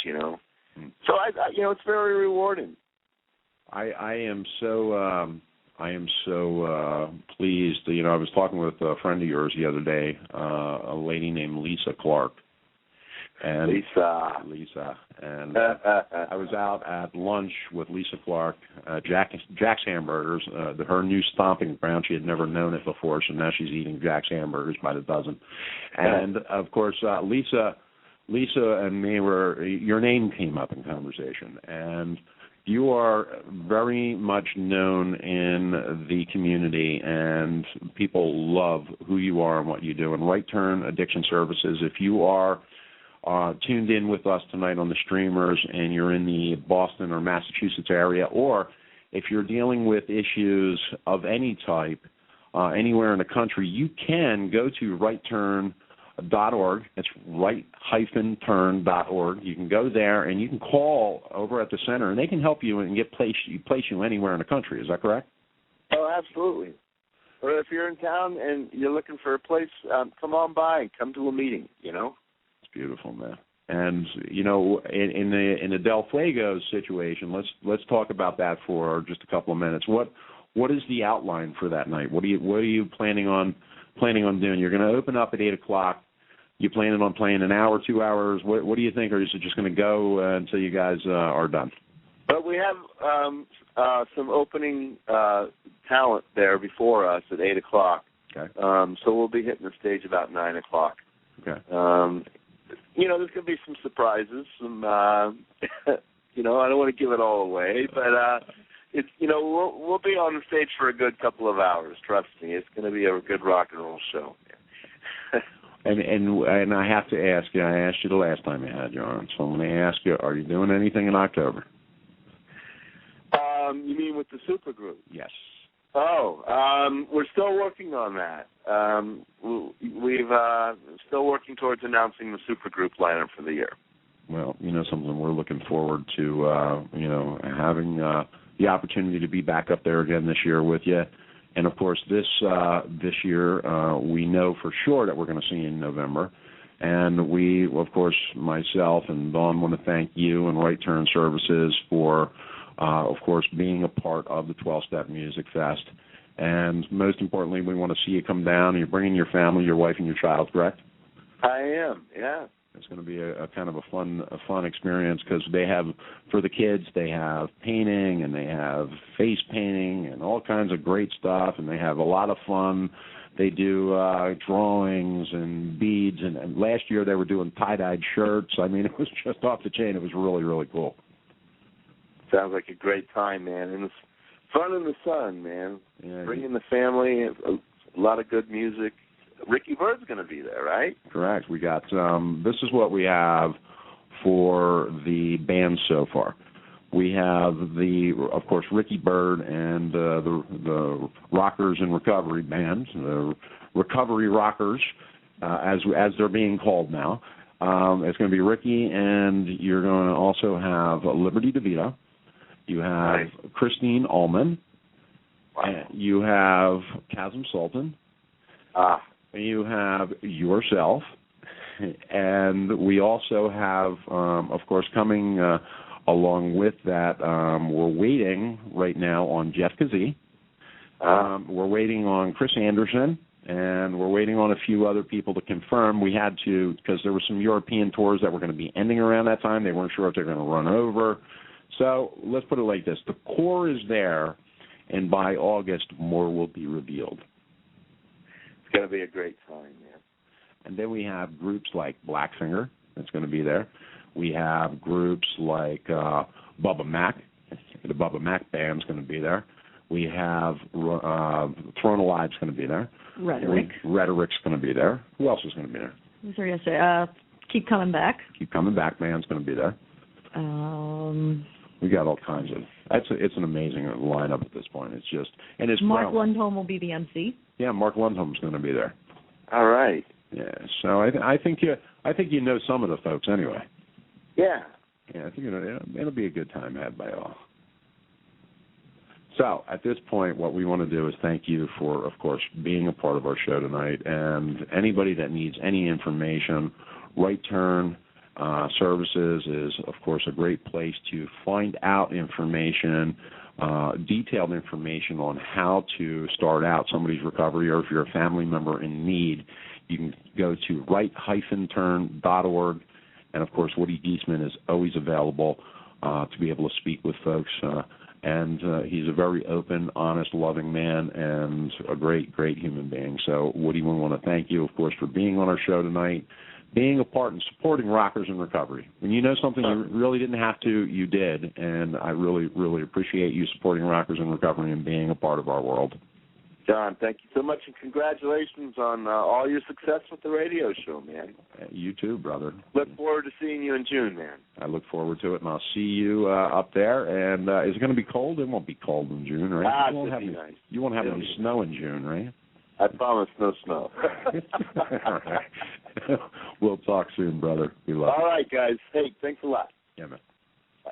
So, it's very rewarding. I am so pleased. I was talking with a friend of yours the other day, a lady named Lisa Clark. And Lisa. And I was out at lunch with Lisa Clark, Jack's Hamburgers, her new stomping ground. She had never known it before, so now she's eating Jack's Hamburgers by the dozen. And, of course, Lisa and me your name came up in conversation. And you are very much known in the community, and people love who you are and what you do. And Right Turn Addiction Services, if you are tuned in with us tonight on the streamers and you're in the Boston or Massachusetts area, or if you're dealing with issues of any type anywhere in the country, you can go to rightturn.org. It's right-turn.org. You can go there and you can call over at the center, and they can help you and place you anywhere in the country. Is that correct? Oh, absolutely. Or if you're in town and you're looking for a place, come on by and come to a meeting, It's beautiful, man. And in the Del Fuego situation, let's talk about that for just a couple of minutes. What is the outline for that night? What are you planning on doing? You're going to open up at 8:00. You planning on playing an hour, 2 hours? What do you think, or is it just going to go until you guys are done? But we have some opening talent there before us at 8:00. Okay. So we'll be hitting the stage about 9:00. Okay. There's going to be some surprises. I don't want to give it all away, but we'll be on the stage for a good couple of hours. Trust me, it's going to be a good rock and roll show. And I have to ask you, I asked you the last time you had you on, so I'm going to ask you, are you doing anything in October? You mean with the supergroup? Yes. Oh, we're still working on that. We've still working towards announcing the supergroup lineup for the year. Well, you know something, we're looking forward to, having the opportunity to be back up there again this year with you. And, of course, this year we know for sure that we're going to see you in November. And we, of course, myself and Dawn want to thank you and Right Turn Services for, of course, being a part of the 12-Step Music Fest. And most importantly, we want to see you come down. You're bringing your family, your wife, and your child, correct? I am, yeah. It's going to be a kind of a fun experience because they have, for the kids, they have painting and they have face painting and all kinds of great stuff, and they have a lot of fun. They do drawings and beads, and last year they were doing tie-dyed shirts. I mean, it was just off the chain. It was really, really cool. Sounds like a great time, man. And it's fun in the sun, man. Yeah, bringing the family, a lot of good music. Ricky Bird's going to be there, right? Correct. We got this is what we have for the band so far. We have of course, Ricky Bird and the Rockers in Recovery band, the Recovery Rockers, as they're being called now. It's going to be Ricky, and you're going to also have Liberty DeVita. You have Christine Allman. Wow. You have Kasim Sulton. You have yourself, and we also have, of course, coming along with that, we're waiting right now on Jeff Kazee. We're waiting on Chris Anderson, and we're waiting on a few other people to confirm. We had to, because there were some European tours that were going to be ending around that time. They weren't sure if they're going to run over. So let's put it like this. The core is there, and by August, more will be revealed. It's going to be a great time, man. And then we have groups like Blackfinger that's going to be there. We have groups like Bubba Mac. The Bubba Mac band's going to be there. We have Throne Alive's going to be there. Rhetoric's going to be there. Who else is going to be there? I was going to say, Keep Coming Back. Keep Coming Back band's going to be there. We got all kinds of. It's an amazing lineup at this point. It's just it's Mark Lundholm will be the MC. Yeah, Mark Lundholm's going to be there. All right. Yeah. So I think you know some of the folks anyway. Yeah. Yeah, I think it'll be a good time had by all. So at this point, what we want to do is thank you for, of course, being a part of our show tonight. And anybody that needs any information, Right Turn Services is, of course, a great place to find out information, detailed information on how to start out somebody's recovery, or if you're a family member in need, you can go to right-turn.org. And, of course, Woody Giesmann is always available to be able to speak with folks. And he's a very open, honest, loving man and a great, great human being. So, Woody, we want to thank you, of course, for being on our show tonight, being a part and supporting Rockers in Recovery. When you know something you really didn't have to, you did. And I really, really appreciate you supporting Rockers in Recovery and being a part of our world. John, thank you so much, and congratulations on all your success with the radio show, man. You too, brother. Look forward to seeing you in June, man. I look forward to it, and I'll see you up there. And is it going to be cold? It won't be cold in June, right? It won't be nice. You won't have any snow in June, right? I promise no snow. All right. We'll talk soon, brother. We love you. All right, guys. Hey, thanks a lot. Yeah, man. Bye.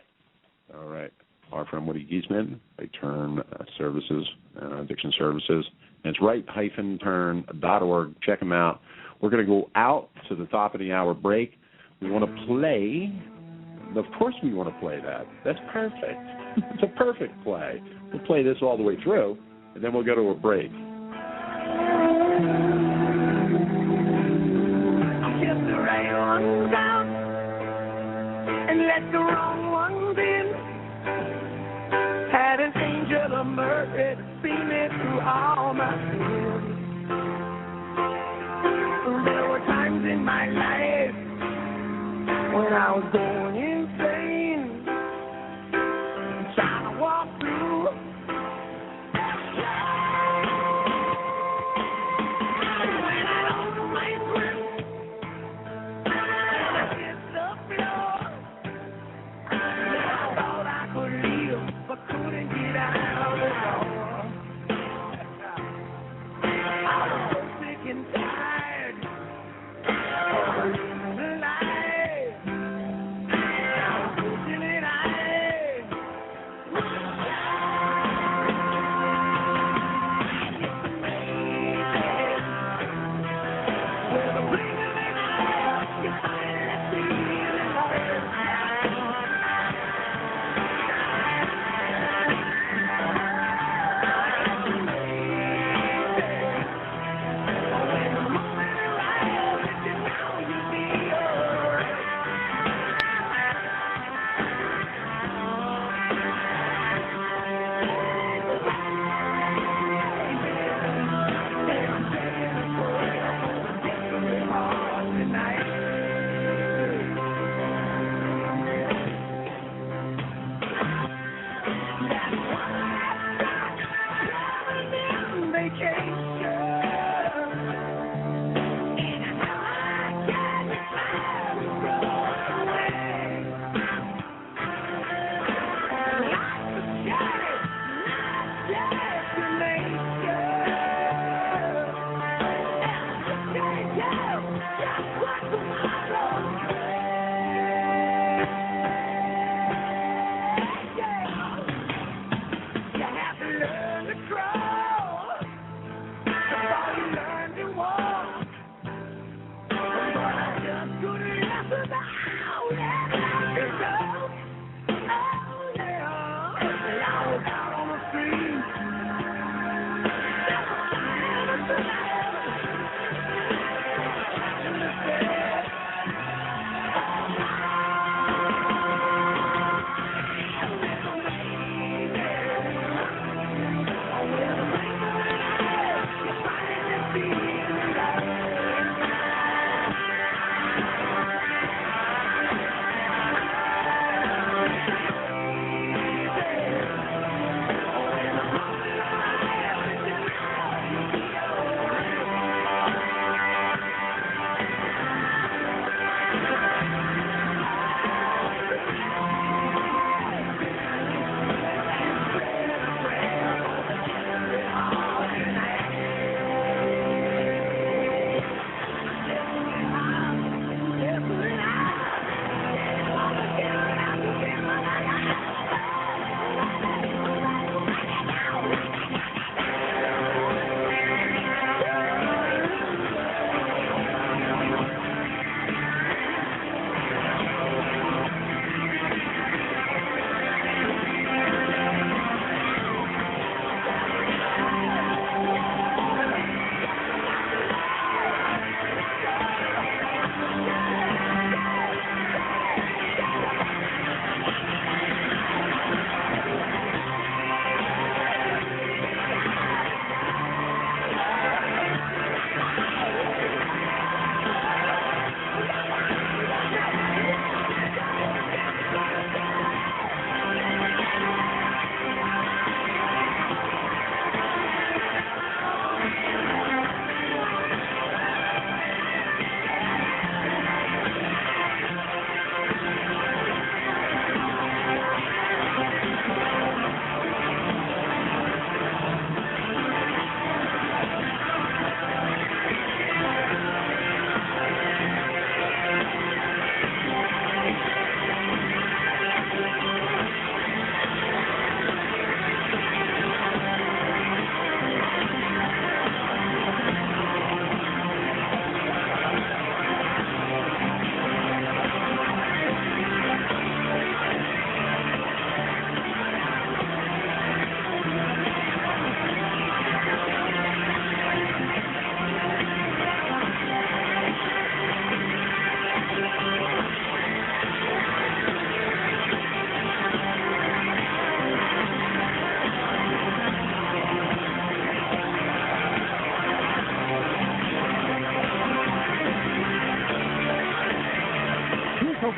All right. Our friend Woody Giesmann, Right-Turn Services, Addiction Services. And it's right-turn.org. Check them out. We're going to go out to the top of the hour break. We want to play. Of course we want to play that. That's perfect. It's a perfect play. We'll play this all the way through, and then we'll go to a break. Get the right ones out and let the wrong ones in. Had an angel of mercy see me through all my sins. There were times in my life when I was going insane, trying to walk through. And when I lost my grip,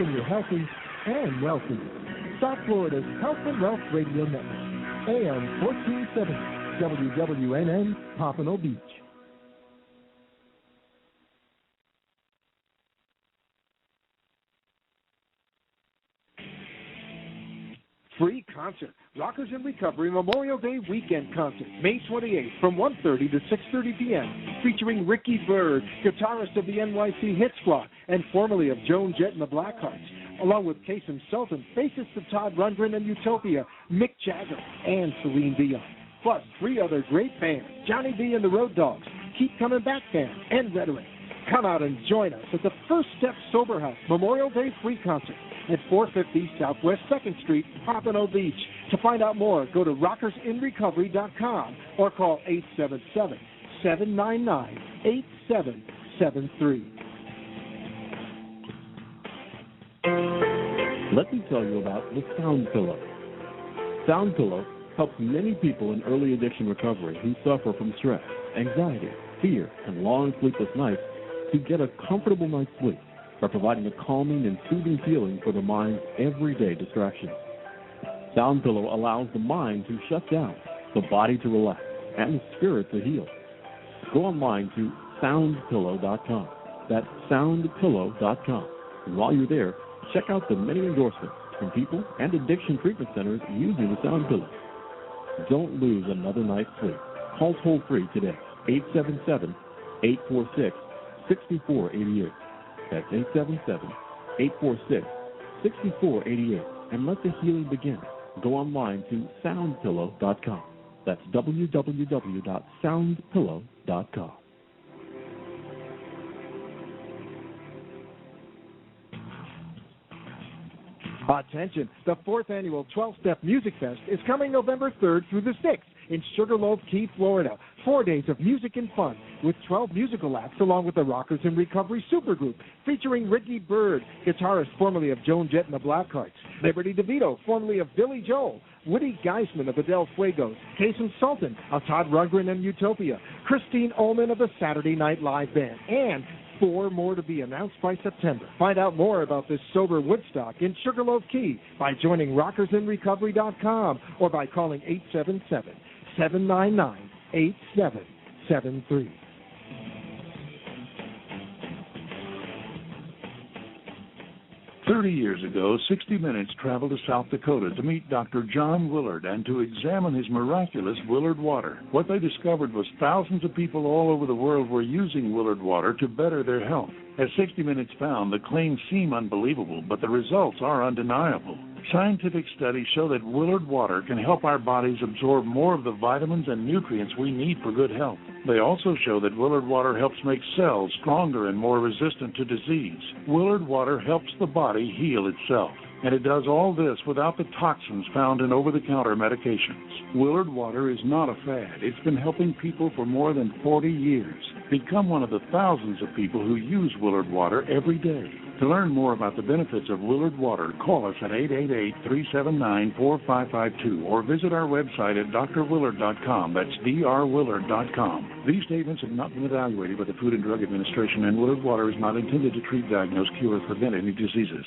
hoping you're healthy and wealthy. South Florida's Health and Wealth Radio Network, AM 1470, WWNN, Pompano Beach. Free concert. Rockers in Recovery Memorial Day Weekend Concert, May 28th from 1:30 to 6:30 p.m., featuring Ricky Byrd, guitarist of the NYC Hit Squad and formerly of Joan Jett and the Blackhearts, along with Kasim Sulton, bassist of Todd Rundgren and Utopia, Mick Jagger, and Celine Dion. Plus 3 other great bands, Johnny B and the Road Dogs, Keep Coming Back Band, and Rhetoric. Come out and join us at the First Step Sober House Memorial Day Free Concert at 450 Southwest 2nd Street, Pompano Beach. To find out more, go to rockersinrecovery.com or call 877-799-8773. Let me tell you about the Sound Pillow. Sound Pillow helps many people in early addiction recovery who suffer from stress, anxiety, fear, and long sleepless nights to get a comfortable night's sleep by providing a calming and soothing feeling for the mind's everyday distractions. Sound Pillow allows the mind to shut down, the body to relax, and the spirit to heal. Go online to soundpillow.com. That's soundpillow.com. And while you're there, check out the many endorsements from people and addiction treatment centers using the Sound Pillow. Don't lose another night's sleep. Call toll-free today, 877-846-6488. That's 877-846-6488. And let the healing begin. Go online to soundpillow.com. That's www.soundpillow.com. Attention, the 4th annual 12-Step Music Fest is coming November 3rd through the 6th in Sugarloaf Key, Florida. 4 days of music and fun with 12 musical acts along with the Rockers in Recovery Supergroup featuring Ricky Byrd, guitarist formerly of Joan Jett and the Blackhearts, Liberty DeVito, formerly of Billy Joel, Woody Giesmann of the Del Fuegos, Kasim Sulton of Todd Rungren and Utopia, Christine Ullman of the Saturday Night Live Band, and 4 more to be announced by September. Find out more about this sober Woodstock in Sugarloaf Key by joining rockersinrecovery.com or by calling 877-799-8773. 30 years ago, 60 Minutes traveled to South Dakota to meet Dr. John Willard and to examine his miraculous Willard water. What they discovered was thousands of people all over the world were using Willard water to better their health. As 60 Minutes found, the claims seem unbelievable, but the results are undeniable. Scientific studies show that Willard water can help our bodies absorb more of the vitamins and nutrients we need for good health. They also show that Willard water helps make cells stronger and more resistant to disease. Willard water helps the body heal itself. And it does all this without the toxins found in over-the-counter medications. Willard water is not a fad. It's been helping people for more than 40 years. Become one of the thousands of people who use Willard water every day. To learn more about the benefits of Willard water, call us at 888-379-4552 or visit our website at drwillard.com. That's drwillard.com. These statements have not been evaluated by the Food and Drug Administration, and Willard water is not intended to treat, diagnose, cure, or prevent any diseases.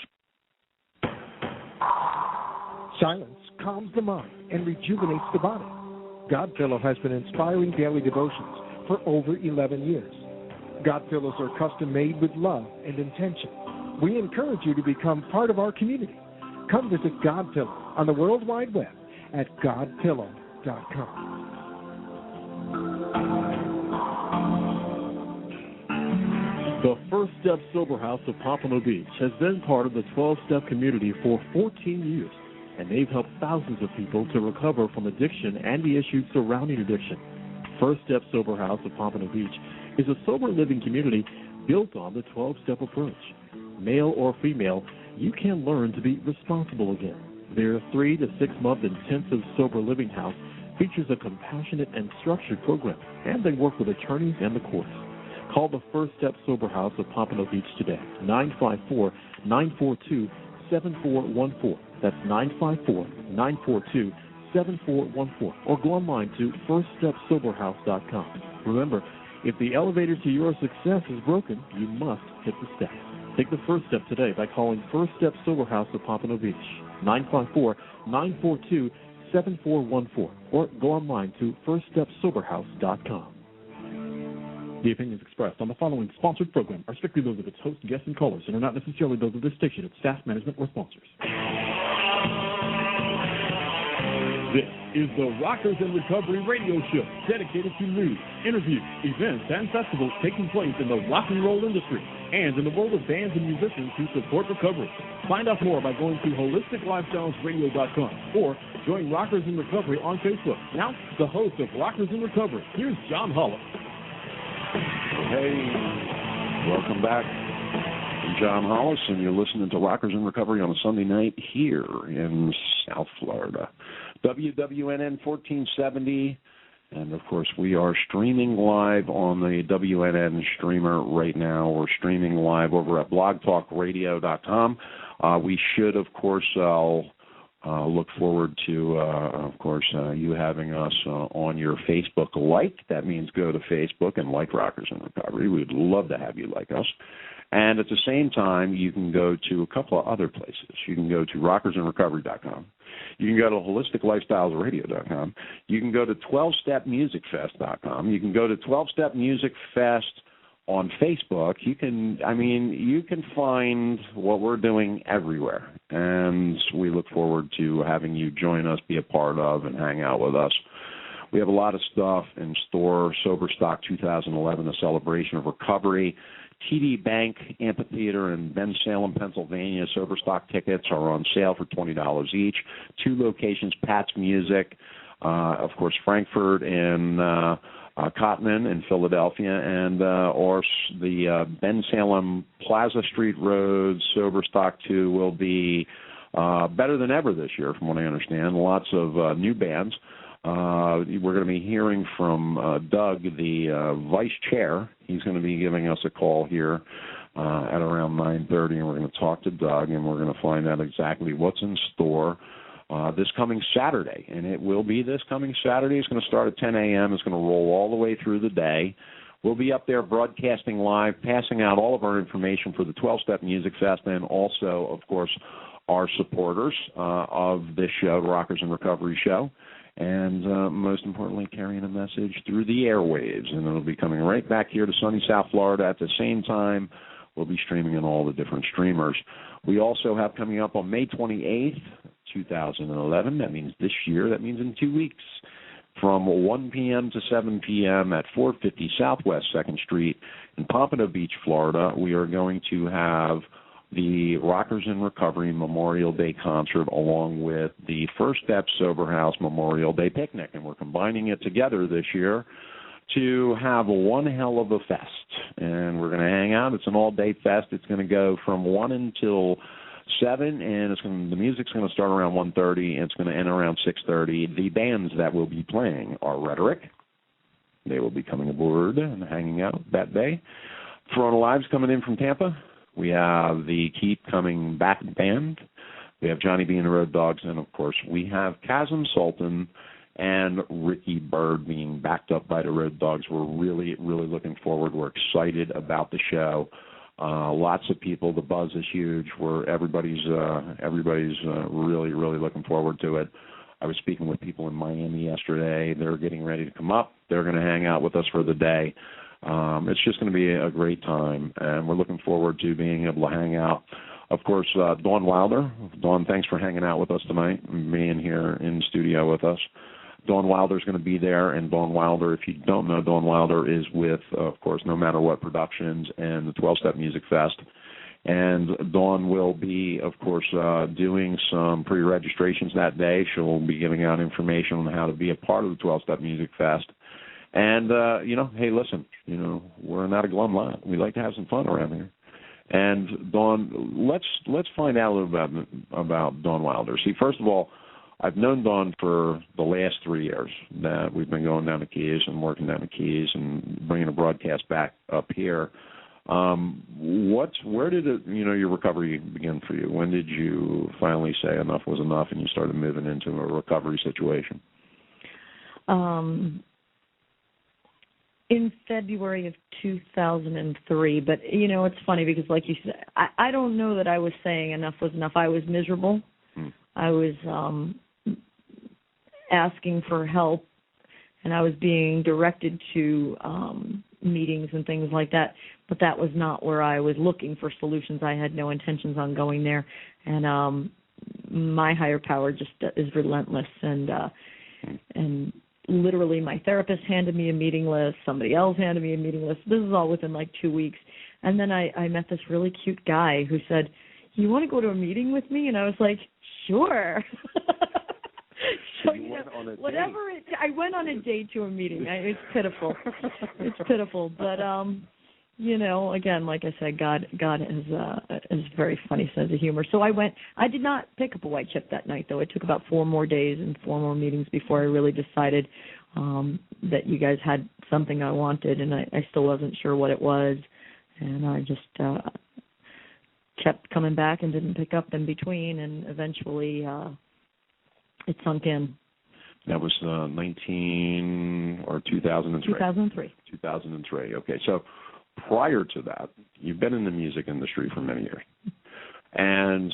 Silence calms the mind and rejuvenates the body. God Pillow has been inspiring daily devotions for over 11 years. God Pillows are custom made with love and intention. We encourage you to become part of our community. Come visit God Pillow on the World Wide Web at godpillow.com. The First Step Sober House of Pompano Beach has been part of the 12-Step community for 14 years, and they've helped thousands of people to recover from addiction and the issues surrounding addiction. First Step Sober House of Pompano Beach is a sober living community built on the 12-step approach. Male or female, you can learn to be responsible again. Their 3 to 6 month intensive sober living house features a compassionate and structured program, and they work with attorneys and the courts. Call the First Step Sober House of Pompano Beach today, 954-942-7414. That's 954-942-7414. Or go online to firststepsoberhouse.com. Remember, if the elevator to your success is broken, you must hit the steps. Take the first step today by calling First Step Sober House of Pompano Beach, 954-942-7414. Or go online to firststepsoberhouse.com. The opinions expressed on the following sponsored program are strictly those of its host, guests, and callers, and are not necessarily those of this station, its staff, management, or sponsors. This is the Rockers in Recovery radio show, dedicated to news, interviews, events, and festivals taking place in the rock and roll industry and in the world of bands and musicians who support recovery. Find out more by going to holisticlifestylesradio.com or join Rockers in Recovery on Facebook. Now, the host of Rockers in Recovery, here's John Hollis. Hey, Welcome back. I'm John Hollis, and you're listening to Rockers in Recovery on a Sunday night here in South Florida. WWNN 1470, and of course we are streaming live on the WNN streamer right now. We're streaming live over at blogtalkradio.com. We should, of course, look forward to, you having us on your Facebook like. That means go to Facebook and like Rockers in Recovery. We'd love to have you like us. And at the same time, you can go to a couple of other places. You can go to rockersinrecovery.com. You can go to holisticlifestylesradio.com. You can go to 12stepmusicfest.com. You can go to 12step Music Fest on Facebook. You can find what we're doing everywhere. And we look forward to having you join us, be a part of, and hang out with us. We have a lot of stuff in store. Sober Stock 2011, a celebration of recovery. TD Bank Amphitheater in Bensalem, Pennsylvania. Sober Stock tickets are on sale for $20 each. 2 locations, Pat's Music, of course, Frankfurt and Cottman in Philadelphia, and or the Bensalem Plaza Street Road Sober Stock 2 will be better than ever this year, from what I understand. Lots of new bands. We're going to be hearing from Doug, the vice chair. He's going to be giving us a call here at around 9:30, and we're going to talk to Doug, and we're going to find out exactly what's in store this coming Saturday. And it will be this coming Saturday. It's going to start at 10 a.m. It's going to roll all the way through the day. We'll be up there broadcasting live, passing out all of our information for the 12-Step Music Fest, and also, of course, our supporters of this show, the Rockers in Recovery show. And most importantly, carrying a message through the airwaves. And it'll be coming right back here to sunny South Florida at the same time. We'll be streaming on all the different streamers. We also have coming up on May 28th, 2011, that means this year, that means in 2 weeks, from 1 p.m. to 7 p.m. at 450 Southwest 2nd Street in Pompano Beach, Florida, we are going to have the Rockers in Recovery Memorial Day concert along with the First Step Sober House Memorial Day picnic, and we're combining it together this year to have one hell of a fest. And we're going to hang out. It's an all-day fest. It's going to go from 1 until 7, and the music's going to start around 1:30, and it's going to end around 6:30. The bands that will be playing are Rhetoric. They will be coming aboard and hanging out that day. Corona Live's coming in from Tampa. We have the Keep Coming Back band. We have Johnny B and the Road Dogs. And, of course, we have Kasim Sulton and Ricky Bird being backed up by the Road Dogs. We're really, really looking forward. We're excited about the show. Lots of people. The buzz is huge. Everybody's really, really looking forward to it. I was speaking with people in Miami yesterday. They're getting ready to come up. They're going to hang out with us for the day. It's just going to be a great time, and we're looking forward to being able to hang out. Of course, Dawn Wilder. Dawn, thanks for hanging out with us tonight, being here in studio with us. Dawn Wilder's going to be there, and Dawn Wilder, if you don't know, Dawn Wilder is with, of course, No Matter What Productions and the 12-Step Music Fest. And Dawn will be, of course, doing some pre-registrations that day. She'll be giving out information on how to be a part of the 12-Step Music Fest. And, hey, listen, we're not a glum lot. We like to have some fun around here. And, Dawn, let's find out a little bit about Dawn Wilder. See, first of all, I've known Dawn for the last 3 years that we've been going down the Keys and working down the Keys and bringing a broadcast back up here. Where did your recovery begin for you? When did you finally say enough was enough and you started moving into a recovery situation? In February of 2003, but it's funny because, like you said, I don't know that I was saying enough was enough. I was miserable. I was asking for help, and I was being directed to meetings and things like that, but that was not where I was looking for solutions. I had no intentions on going there, and my higher power just is relentless, and literally my therapist handed me a meeting list, somebody else handed me a meeting list. This is all within like 2 weeks. And then I met this really cute guy who said, "You want to go to a meeting with me?" And I was like, "Sure." So, I went on a date to a meeting. It's pitiful. It's pitiful. But again, like I said, God has a very funny sense of humor. So I did not pick up a white chip that night, though. It took about 4 more days and 4 more meetings before I really decided that you guys had something I wanted, and I still wasn't sure what it was. And I just kept coming back and didn't pick up in between, and eventually it sunk in. That was 2003. 2003. 2003. Okay, so prior to that, you've been in the music industry for many years. And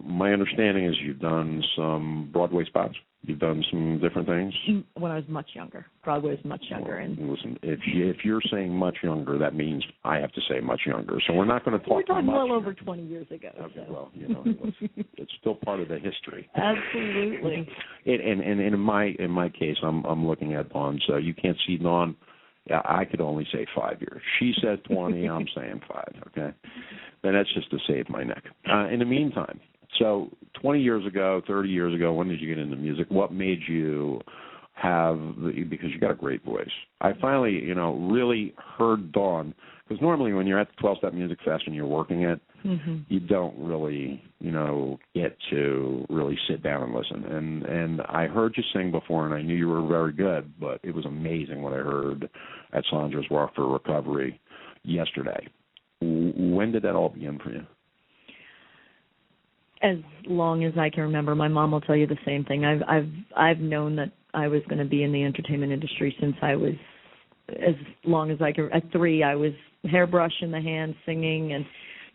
my understanding is you've done some Broadway spots. You've done some different things. When I was much younger. Broadway was much younger. And listen, if you're saying much younger, that means I have to say much younger. So we're not going to talk. We're talking much well over 20 years ago. Okay, so. well, it's still part of the history. Absolutely. And in my case, I'm looking at Dawn. So you can't see Dawn. Yeah, I could only say 5 years. She said 20. I'm saying 5. Okay, then that's just to save my neck. In the meantime, so 20 years ago, 30 years ago, when did you get into music? What made you because you got a great voice. I finally, really heard Dawn, because normally when you're at the 12-Step Music Fest and you're working it, you don't really, get to really sit down and listen. And I heard you sing before, and I knew you were very good, but it was amazing what I heard at Sandra's Walk for Recovery yesterday. When did that all begin for you? As long as I can remember. My mom will tell you the same thing. I've known that I was going to be in the entertainment industry since I was, as long as I can. At 3, I was hairbrush in the hand, singing, and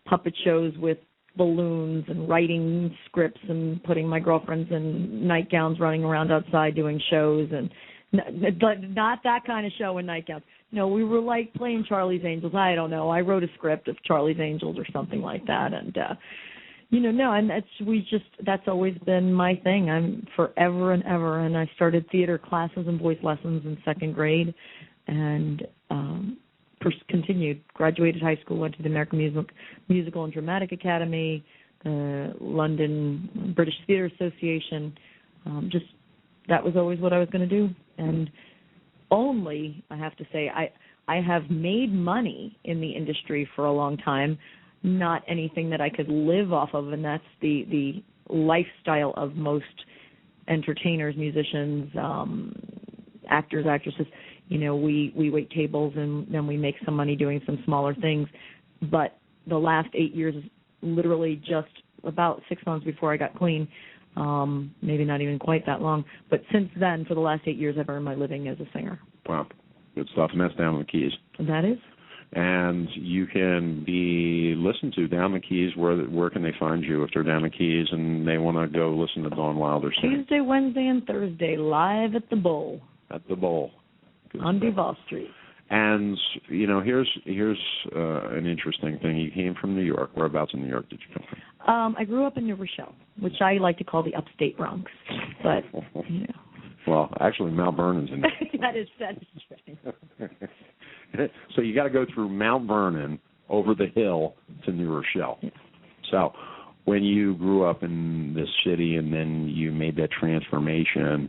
puppet shows with balloons, and writing scripts, and putting my girlfriends in nightgowns, running around outside doing shows, and not that kind of show in nightgowns. No, we were like playing Charlie's Angels. I don't know. I wrote a script of Charlie's Angels or something like that, and and that's always been my thing. I'm forever and ever, and I started theater classes and voice lessons in 2nd grade, and continued. Graduated high school, went to the American Musical and Dramatic Academy, the London British Theatre Association. That was always what I was going to do, and only, I have to say, I have made money in the industry for a long time. Not anything that I could live off of, and that's the lifestyle of most entertainers, musicians, actors, actresses. We wait tables, and then we make some money doing some smaller things. But the last 8 years, literally just about 6 months before I got clean, maybe not even quite that long, but since then, for the last 8 years, I've earned my living as a singer. Wow, good stuff, and that's down in the Keys. That is. And you can be listened to down the Keys. Where can they find you if they're down the Keys and they want to go listen to Dawn Wilder sing? Tuesday, Wednesday, and Thursday, live at the Bowl. At the Bowl. Good on stuff. Duval Street. And, here's an interesting thing. You came from New York. Whereabouts in New York did you come from? I grew up in New Rochelle, which I like to call the upstate Bronx. But, Well, actually, Mount Vernon's in there. That is true. So you got to go through Mount Vernon, over the hill to New Rochelle. Yeah. So when you grew up in this city and then you made that transformation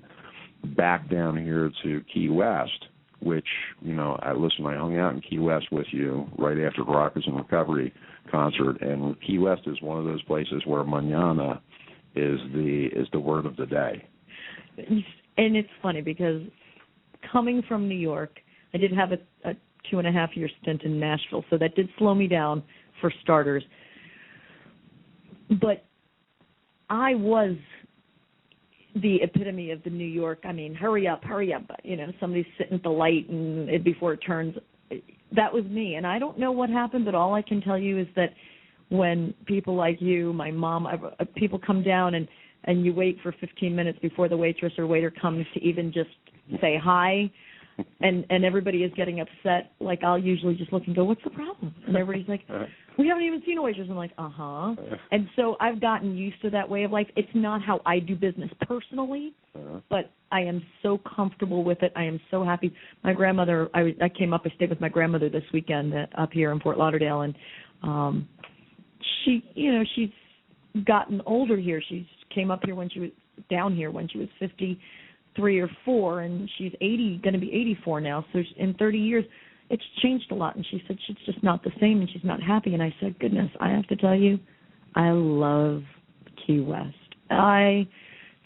back down here to Key West, which, I hung out in Key West with you right after the Rockers in Recovery concert, and Key West is one of those places where mañana is the word of the day. And it's funny because coming from New York, I did have a 2.5-year stint in Nashville, so that did slow me down for starters. But I was the epitome of the New York, hurry up, somebody's sitting at the light and before it turns. That was me, and I don't know what happened, but all I can tell you is that when people like you, my mom, people come down and you wait for 15 minutes before the waitress or waiter comes to even just say hi, and everybody is getting upset, like I'll usually just look and go, what's the problem? And everybody's like, we haven't even seen a waitress. I'm like, uh-huh. And so I've gotten used to that way of life. It's not how I do business personally, but I am so comfortable with it. I am so happy. My grandmother, I stayed with my grandmother this weekend up here in Fort Lauderdale, and she's gotten older here. She came up here when she was down here when she was 53 or 4, and she's 80, going to be 84 now. So in 30 years, it's changed a lot. And she said she's just not the same and she's not happy. And I said, goodness, I have to tell you, I love Key West.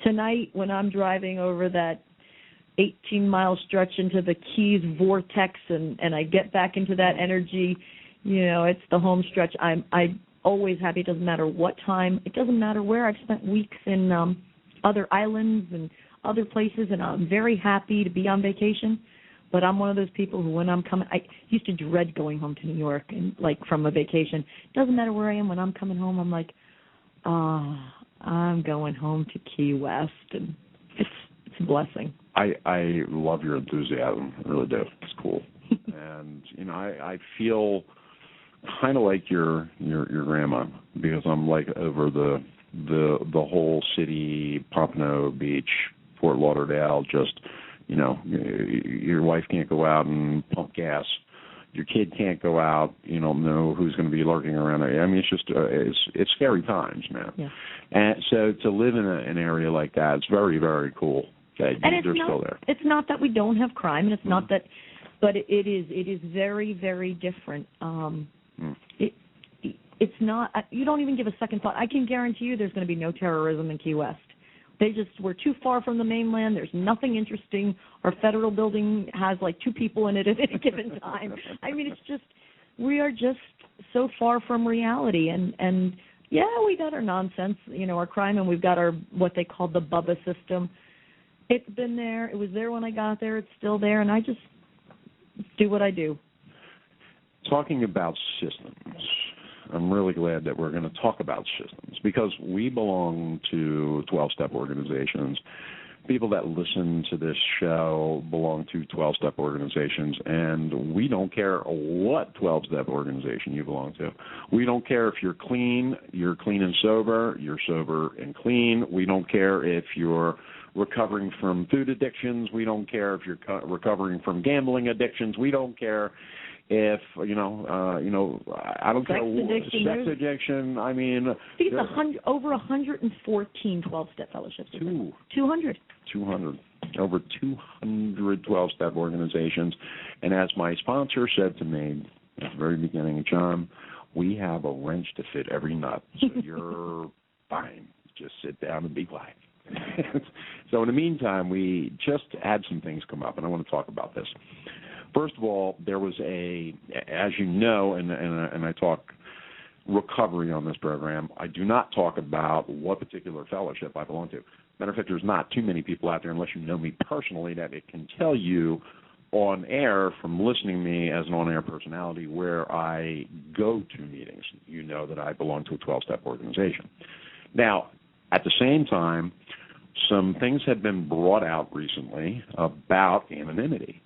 Tonight when I'm driving over that 18-mile stretch into the Keys vortex and I get back into that energy, it's the home stretch. I'm always happy. It doesn't matter what time. It doesn't matter where. I've spent weeks in other islands and other places, and I'm very happy to be on vacation. But I'm one of those people who, when I'm coming, I used to dread going home to New York and from a vacation. It doesn't matter where I am. When I'm coming home, I'm like, I'm going home to Key West, and it's a blessing. I love your enthusiasm. I really do. It's cool. And I feel kind of like your grandma, because I'm like over the whole city, Pompano Beach, Fort Lauderdale. Just your wife can't go out and pump gas. Your kid can't go out. You don't know who's going to be lurking around. I mean, it's just it's scary times, man. Yeah. And so to live in an area like that, it's very, very cool. That they're still there. It's not that we don't have crime, and it's not that, but it is very, very different. It's not. You don't even give a second thought. I can guarantee you, there's going to be no terrorism in Key West. We're too far from the mainland. There's nothing interesting. Our federal building has like 2 people in it at any given time. I mean, we are just so far from reality. And yeah, we got our nonsense, our crime, and we've got our, what they call the Bubba system. It's been there. It was there when I got there. It's still there. And I just do what I do. Talking about systems, I'm really glad that we're going to talk about systems, because we belong to 12-step organizations. People that listen to this show belong to 12-step organizations, and we don't care what 12-step organization you belong to. We don't care if you're clean and sober, you're sober and clean. We don't care if you're recovering from food addictions. We don't care if you're recovering from gambling addictions. We don't care if I don't care. Sex addiction. I mean, over 114 12-step fellowships. 200. Over 200 12-step organizations, and as my sponsor said to me at the very beginning, John, we have a wrench to fit every nut, so you're fine. Just sit down and be quiet. So in the meantime, we just had some things come up, and I want to talk about this. First of all, there was as you know, and I talk recovery on this program, I do not talk about what particular fellowship I belong to. Matter of fact, there's not too many people out there, unless you know me personally, that it can tell you on air from listening to me as an on-air personality where I go to meetings. You know that I belong to a 12-step organization. Now, at the same time, some things have been brought out recently about anonymity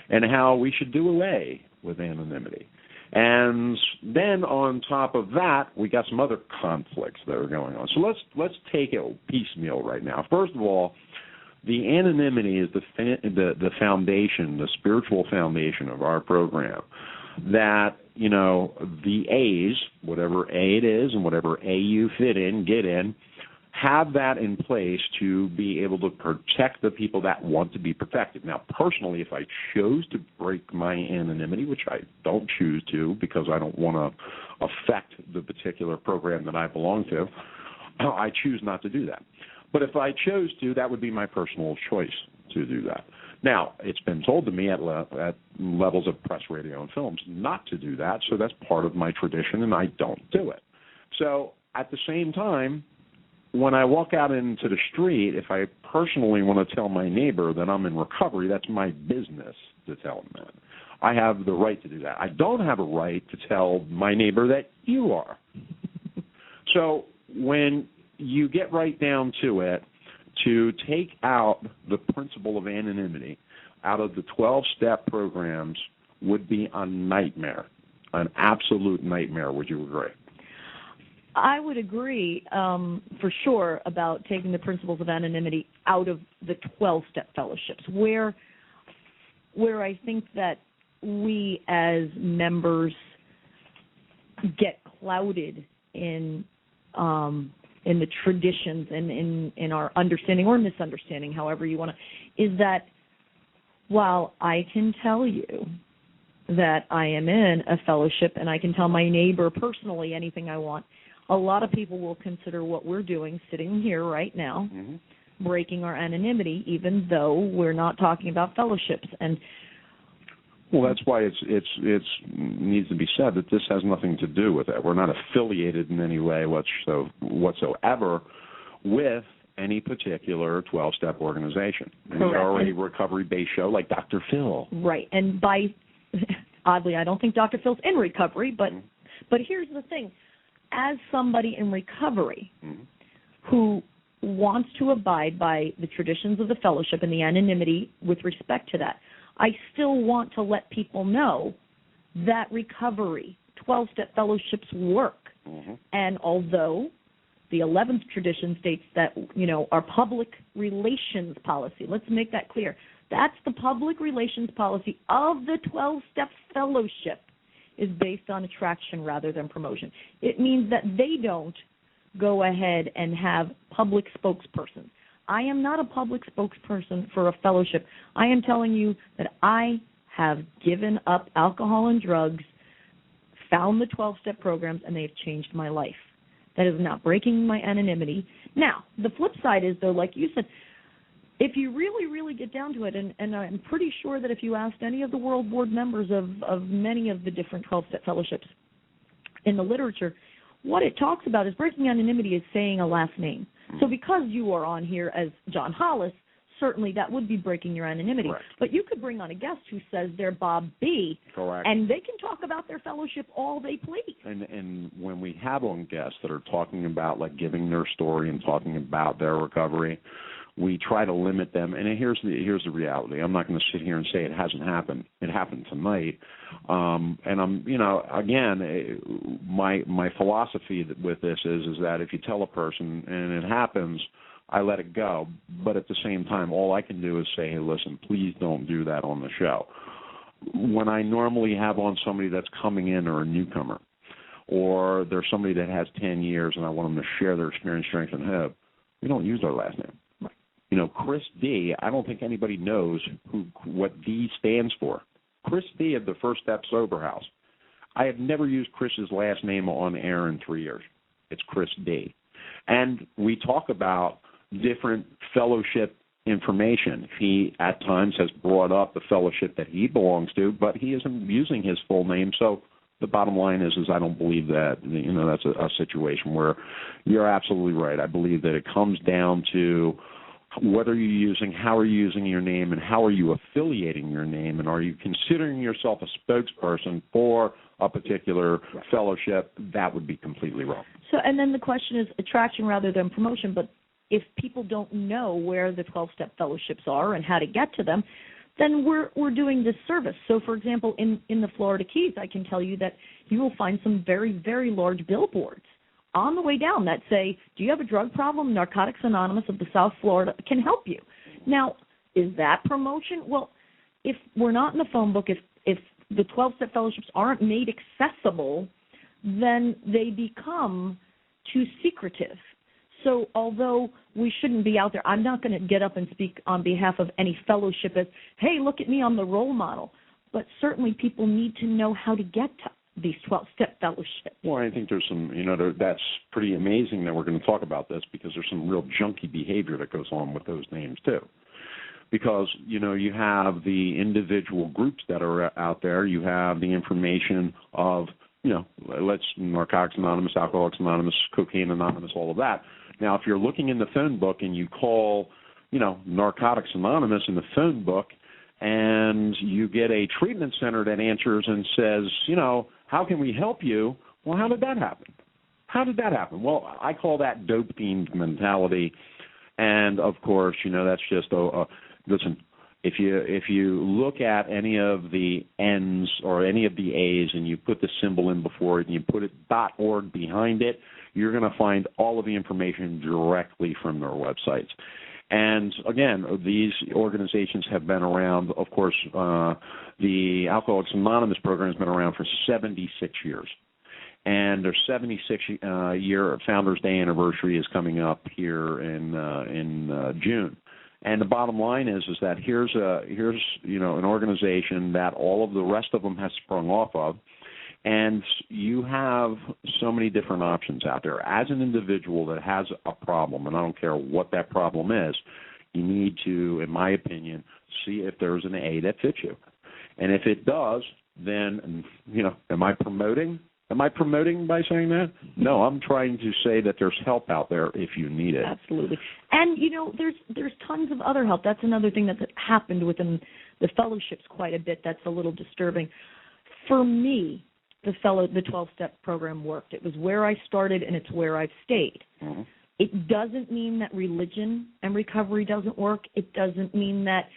and how we should do away with anonymity. And then on top of that, we got some other conflicts that are going on. So let's take it piecemeal right now. First of all, the anonymity is the foundation, the spiritual foundation of our program. That, the A's, whatever A it is and whatever A you fit in, get in, have that in place to be able to protect the people that want to be protected. Now, personally, if I chose to break my anonymity, which I don't choose to because I don't want to affect the particular program that I belong to, I choose not to do that. But if I chose to, that would be my personal choice to do that. Now, it's been told to me at levels of press, radio, and films not to do that, so that's part of my tradition, and I don't do it. So at the same time, when I walk out into the street, if I personally want to tell my neighbor that I'm in recovery, that's my business to tell him that. I have the right to do that. I don't have a right to tell my neighbor that you are. So when you get right down to it, to take out the principle of anonymity out of the 12-step programs would be a nightmare, an absolute nightmare. Would you agree? I would agree for sure about taking the principles of anonymity out of the 12-step fellowships, where I think that we as members get clouded in the traditions and in our understanding or misunderstanding, however you want to, is that while I can tell you that I am in a fellowship and I can tell my neighbor personally anything I want, a lot of people will consider what we're doing sitting here right now, breaking our anonymity, even though we're not talking about fellowships. And well, that's why it's needs to be said that this has nothing to do with it. We're not affiliated in any way whatsoever with any particular 12-step organization. We are a recovery-based show like Dr. Phil. Right, and oddly, I don't think Dr. Phil's in recovery, but here's the thing. As somebody in recovery who wants to abide by the traditions of the fellowship and the anonymity with respect to that, I still want to let people know that recovery, 12-step fellowships work. And although the 11th tradition states that, our public relations policy, let's make that clear, that's the public relations policy of the 12-step fellowship, is based on attraction rather than promotion. It means that they don't go ahead and have public spokespersons. I am not a public spokesperson for a fellowship. I am telling you that I have given up alcohol and drugs, found the 12-step programs, and they've changed my life. That is not breaking my anonymity. Now, the flip side is, though, like you said, if you really, really get down to it, and I'm pretty sure that if you asked any of the World Board members of many of the different 12-step fellowships in the literature, what it talks about is breaking anonymity is saying a last name. So because you are on here as John Hollis, certainly that would be breaking your anonymity. Correct. But you could bring on a guest who says they're Bob B. Correct. And they can talk about their fellowship all they please. And when we have on guests that are talking about, like, giving their story and talking about their recovery, we try to limit them. And here's the reality. I'm not going to sit here and say it hasn't happened. It happened tonight. And I'm, again, my philosophy with this is that if you tell a person and it happens, I let it go. But at the same time, all I can do is say, hey, listen, please don't do that on the show. When I normally have on somebody that's coming in or a newcomer, or there's somebody that has 10 years and I want them to share their experience, strength, and hope, we don't use their last name. Chris D., I don't think anybody knows what D stands for. Chris D. of the First Step Sober House. I have never used Chris's last name on air in 3 years. It's Chris D. And we talk about different fellowship information. He, at times, has brought up the fellowship that he belongs to, but he isn't using his full name. So the bottom line is I don't believe that, that's a situation where you're absolutely right. I believe that it comes down to what are you using, how are you using your name, and how are you affiliating your name, and are you considering yourself a spokesperson for a particular fellowship? That would be completely wrong. So, and then the question is attraction rather than promotion, but if people don't know where the 12-step fellowships are and how to get to them, then we're doing disservice. So, for example, in the Florida Keys, I can tell you that you will find some very, very large billboards on the way down that say, do you have a drug problem? Narcotics Anonymous of the South Florida can help you. Now, is that promotion? Well, if we're not in the phone book, if the 12-step fellowships aren't made accessible, then they become too secretive. So although we shouldn't be out there, I'm not going to get up and speak on behalf of any fellowship as, hey, look at me, I'm the role model. But certainly people need to know how to get to these 12-step fellowships. Well, I think there's some, that's pretty amazing that we're going to talk about this because there's some real junky behavior that goes on with those names too. Because, you have the individual groups that are out there. You have the information of, Narcotics Anonymous, Alcoholics Anonymous, Cocaine Anonymous, all of that. Now, if you're looking in the phone book and you call, Narcotics Anonymous in the phone book and you get a treatment center that answers and says, how can we help you? Well, how did that happen? How did that happen? Well, I call that dope-themed mentality. And, of course, that's just listen, if you look at any of the N's or any of the A's and you put the symbol in before it and you put it .org behind it, you're going to find all of the information directly from their websites. And, again, these organizations have been around. Of course, the Alcoholics Anonymous program has been around for 76 years. And their 76-year Founders Day anniversary is coming up here in June. And the bottom line is that here's an organization that all of the rest of them has sprung off of, and you have so many different options out there. As an individual that has a problem, and I don't care what that problem is, you need to, in my opinion, see if there's an A that fits you. And if it does, then, am I promoting? Am I promoting by saying that? No, I'm trying to say that there's help out there if you need it. Absolutely. And, there's tons of other help. That's another thing that happened within the fellowships quite a bit that's a little disturbing. For me, the 12-step program worked. It was where I started, and it's where I've stayed. Mm-hmm. It doesn't mean that religion and recovery doesn't work. It doesn't mean that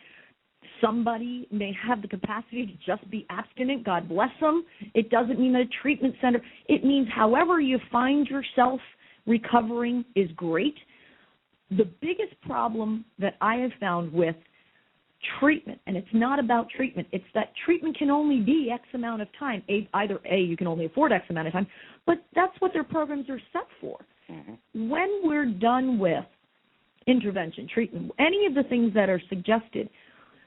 somebody may have the capacity to just be abstinent. God bless them. It doesn't mean that a treatment center. It means however you find yourself recovering is great. The biggest problem that I have found with treatment, and it's not about treatment, it's that treatment can only be X amount of time. Either you can only afford X amount of time, but that's what their programs are set for. Mm-hmm. When we're done with intervention, treatment, any of the things that are suggested,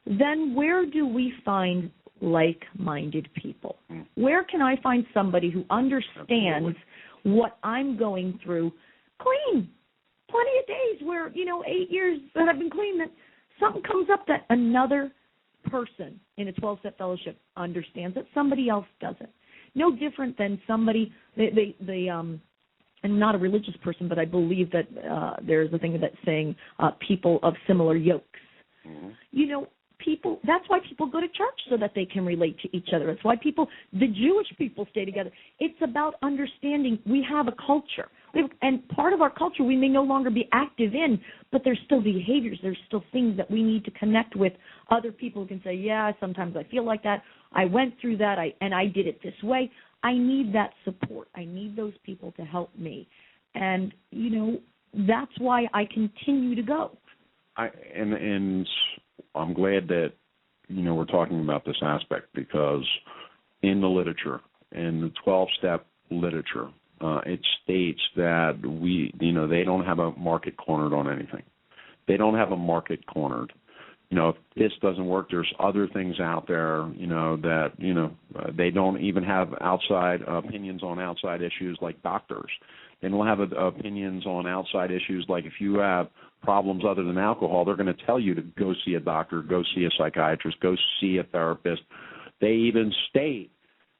then where do we find like-minded people? Where can I find somebody who understands what I'm going through clean? Plenty of days where, 8 years that I've been clean, that something comes up that another person in a 12-step fellowship understands that somebody else doesn't. No different than somebody, I'm not a religious person, but I believe that there's a thing that's saying people of similar yokes. Mm-hmm. People, that's why people go to church, so that they can relate to each other. That's why the Jewish people stay together. It's about understanding we have a culture. And part of our culture we may no longer be active in, but there's still behaviors. There's still things that we need to connect with other people who can say, yeah, sometimes I feel like that. I went through that, and I did it this way. I need that support. I need those people to help me. And, that's why I continue to go. And I'm glad that, we're talking about this aspect, because in the literature, in the 12-step literature, it states that they don't have a market cornered on anything. They don't have a market cornered. If this doesn't work, there's other things out there, that, they don't even have outside opinions on outside issues like doctors. They don't have opinions on outside issues like if you have problems other than alcohol, they're going to tell you to go see a doctor, go see a psychiatrist, go see a therapist. They even state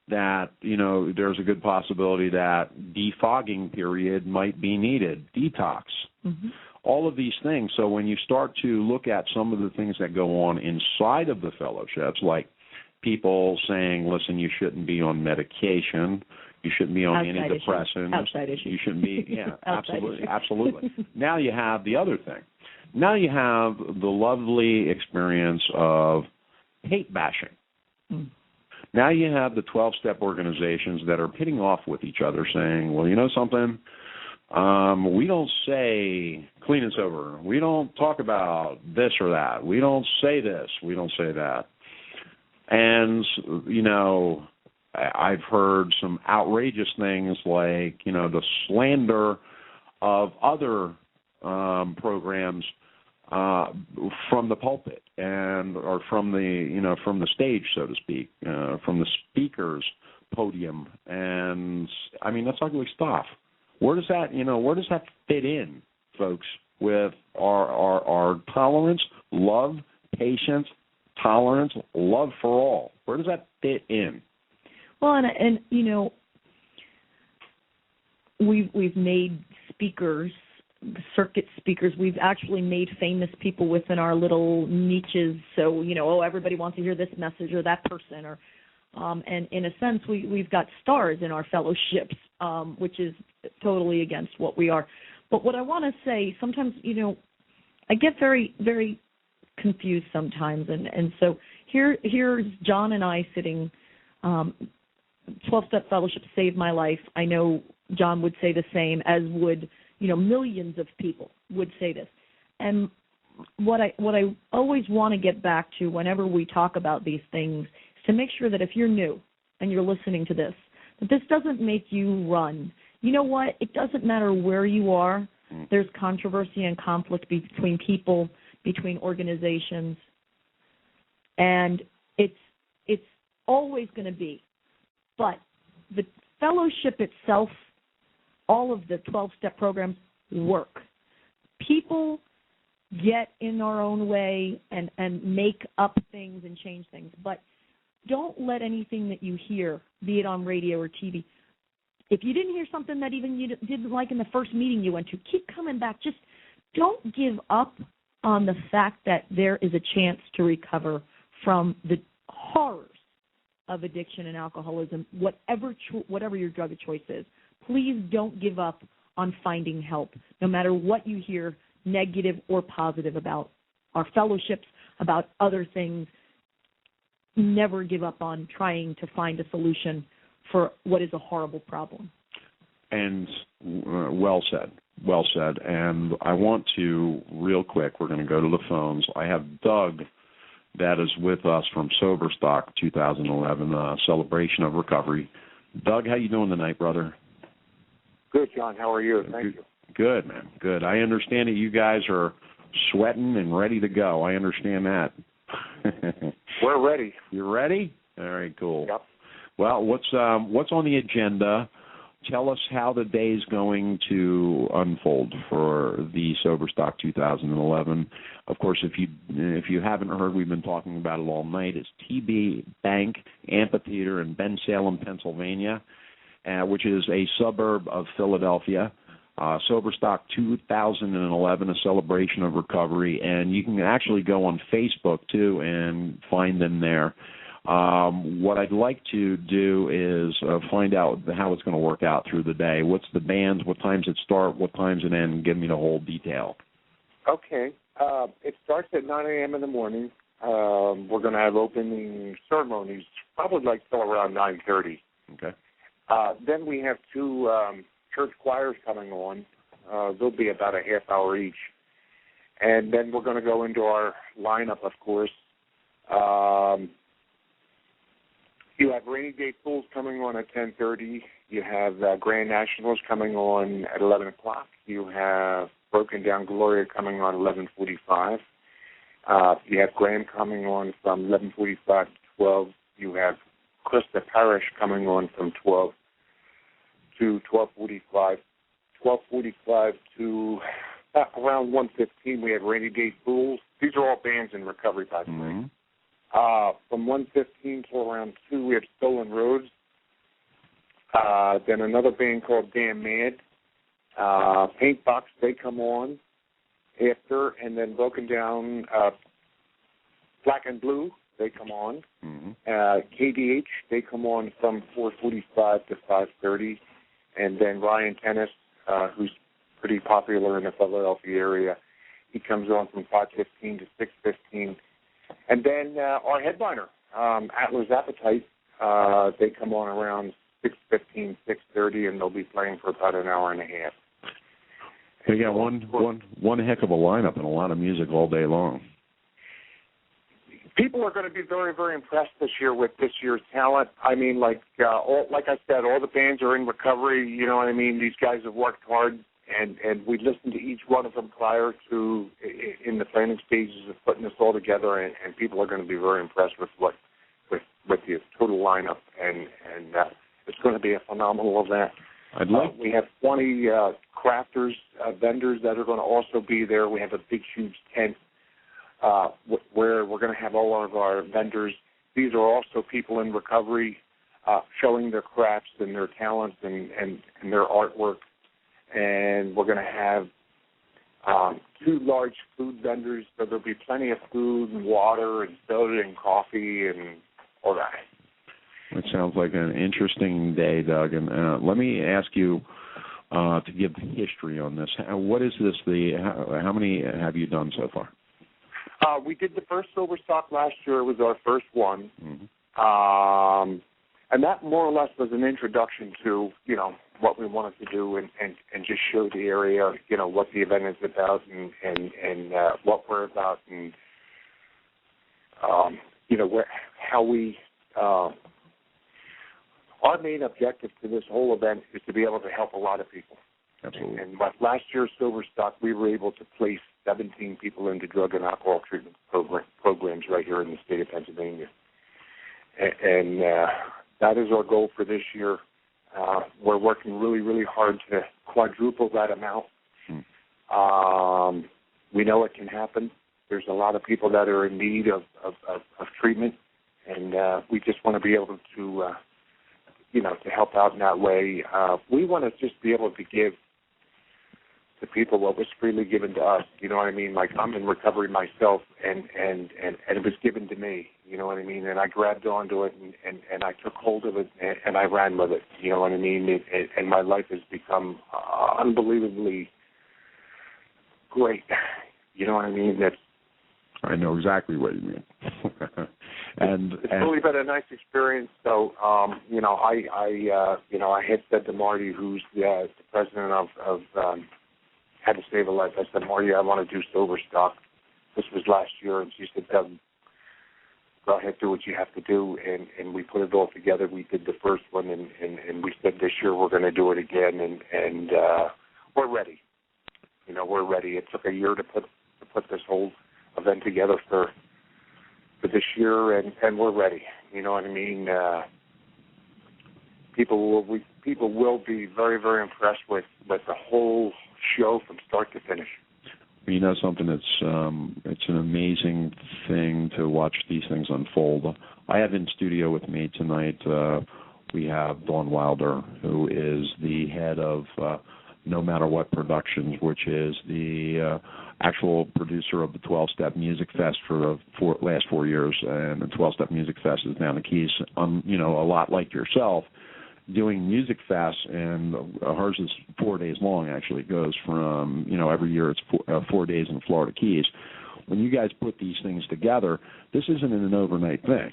that, there's a good possibility that defogging period might be needed, detox, all of these things. So when you start to look at some of the things that go on inside of the fellowships, like people saying, listen, you shouldn't be on medication, you shouldn't be on antidepressants. Outside issues. You shouldn't be, absolutely. Now you have the other thing. Now you have the lovely experience of hate bashing. Mm. Now you have the 12-step organizations that are pitting off with each other saying, well, you know something? We don't say clean and sober. We don't talk about this or that. We don't say this. We don't say that. And, I've heard some outrageous things like, the slander of other programs from the pulpit or from the stage, so to speak, from the speaker's podium. And, that's ugly stuff. Where does that fit in, folks, with our tolerance, love, patience, tolerance, love for all? Where does that fit in? Well, and we've made speakers, circuit speakers. We've actually made famous people within our little niches. So, everybody wants to hear this message or that person. Or, and in a sense, we've got stars in our fellowships, which is totally against what we are. But what I want to say, sometimes, I get very, very confused sometimes. And so here's John and I sitting. 12-step fellowship saved my life. I know John would say the same, as would, millions of people would say this. And what I always want to get back to whenever we talk about these things is to make sure that if you're new and you're listening to this, that this doesn't make you run. You know what? It doesn't matter where you are. There's controversy and conflict between people, between organizations, and it's always going to be. But the fellowship itself, all of the 12-step programs work. People get in our own way and make up things and change things, but don't let anything that you hear, be it on radio or TV, if you didn't hear something that even you didn't like in the first meeting you went to, keep coming back. Just don't give up on the fact that there is a chance to recover from the horrors of addiction and alcoholism, whatever your drug of choice is. Please don't give up on finding help, no matter what you hear, negative or positive, about our fellowships, about other things. Never give up on trying to find a solution for what is a horrible problem. And well said. And I want to, real quick, we're going to go to the phones. I have Doug that is with us from Sober Stock 2011, Celebration of Recovery. Doug, how you doing tonight, brother? Good, John. How are you? Thank you. Good, man. Good. I understand that you guys are sweating and ready to go. I understand that. We're ready. You ready? All right, cool. Yep. Well, what's on the agenda? Tell us how the day is going to unfold for the Sober Stock 2011. Of course, if you haven't heard, we've been talking about it all night. It's TB Bank Amphitheater in Bensalem, Pennsylvania, which is a suburb of Philadelphia. Sober Stock 2011, a celebration of recovery, and you can actually go on Facebook too and find them there. What I'd like to do is find out how it's going to work out through the day. What's the bands? What times it start? What times it end? Give me the whole detail. Okay. It starts at 9 a.m. in the morning. We're going to have opening ceremonies, probably like till around 9:30. Okay. Then we have two church choirs coming on. They'll be about a half hour each. And then we're going to go into our lineup, of course. You have Rainy Day Pools coming on at 10:30. You have Grand Nationals coming on at 11 o'clock. You have Broken Down Gloria coming on 11:45. You have Graham coming on from 11:45 to 12. You have Krista Parrish coming on from 12 to 12:45. 12:45 to around 1:15. We have Rainy Day Pools. These are all bands in recovery, by the way. From 1:15 till around 2, we have Stolen Roads. Then another band called Damn Mad. Paintbox, they come on after, and then Broken Down, Black and Blue, they come on. KDH, they come on from 4:45 to 5:30. And then Ryan Tennis, who's pretty popular in the Philadelphia area, he comes on from 5:15 to 6:15. And then our headliner, Atlas Appetite, they come on around 6:15, 6:30, and they'll be playing for about an hour and a half. They got one heck of a lineup and a lot of music all day long. People are going to be very, very impressed this year with this year's talent. I mean, like I said, all the bands are in recovery. You know what I mean? These guys have worked hard, and we listened to each one of them prior to in the planning stages of putting this all together, and people are going to be very impressed with the total lineup, and it's going to be a phenomenal event. We have 20 crafters, vendors that are going to also be there. We have a big, huge tent where we're going to have all of our vendors. These are also people in recovery showing their crafts and their talents and their artwork. And we're going to have 2 large food vendors, so there'll be plenty of food and water and soda and coffee and all that. It sounds like an interesting day, Doug. And let me ask you to give the history on this. What is this? How many have you done so far? We did the first Sober Stock last year. It was our first one. And that more or less was an introduction to, what we wanted to do and just show the area, what the event is about and what we're about and, how we our main objective to this whole event is to be able to help a lot of people. Absolutely. And last year's Overstock, we were able to place 17 people into drug and alcohol treatment programs right here in the state of Pennsylvania. And that is our goal for this year. We're working really, really hard to quadruple that amount. We know it can happen. There's a lot of people that are in need of treatment, and we just want to be able to, to help out in that way. We want to just be able to give to people what was freely given to us. You know what I mean? Like, I'm in recovery myself, and it was given to me. You know what I mean? And I grabbed onto it, and I took hold of it, and I ran with it. You know what I mean? And my life has become unbelievably great. You know what I mean? I know exactly what you mean. and it's really been a nice experience. So, I had said to Marty, who's the president of Had to Save a Life, I said, Marty, I want to do Sober Stock. This was last year, and she said, Doug, go ahead, do what you have to do. And we put it all together. We did the first one, and we said this year we're going to do it again, and we're ready. We're ready. It took a year to put this whole event together for this year, and we're ready. You know what I mean? People will be very, very impressed with the whole show from start to finish. You know something? It's an amazing thing to watch these things unfold. I have in studio with me tonight. We have Dawn Wilder, who is the head of No Matter What Productions, which is the actual producer of the 12-Step Music Fest for the last 4 years, and the 12-Step Music Fest is down the Keys. A lot like yourself, doing music fests, and hers is 4 days long. Actually, it goes from every year it's 4 days in Florida Keys. When you guys put these things together, this isn't an overnight thing.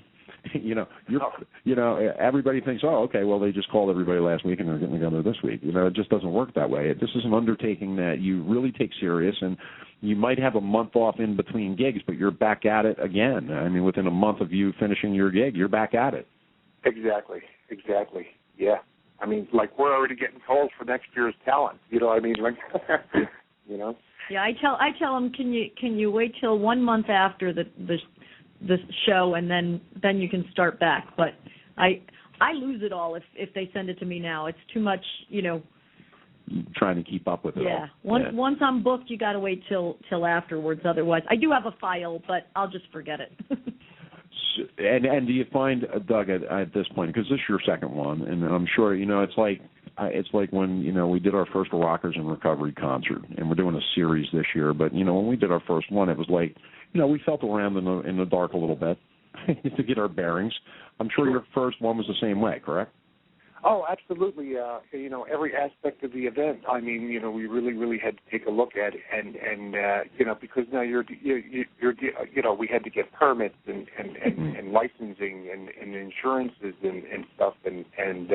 Everybody thinks, oh, okay, well, they just called everybody last week and they're getting together this week. It just doesn't work that way. This is an undertaking that you really take serious, and you might have a month off in between gigs, but you're back at it again. I mean, within a month of you finishing your gig, you're back at it. Exactly. Yeah. I mean, like, we're already getting calls for next year's talent. You know what I mean? Like, Yeah, I tell them, can you wait till 1 month after the show, and then you can start back. But I lose it all if they send it to me now. It's too much, Trying to keep up with it all. Once I'm booked, you got to wait till afterwards. Otherwise, I do have a file, but I'll just forget it. And do you find, Doug, at this point, because this is your second one, and I'm sure it's like when we did our first Rockers in Recovery concert, and we're doing a series this year. But when we did our first one, it was like we felt around in the dark a little bit to get our bearings. I'm sure your first one was the same way, correct? Oh, absolutely. Every aspect of the event. I mean, we really, really had to take a look at it, and because now you're we had to get permits and licensing and insurances and stuff, and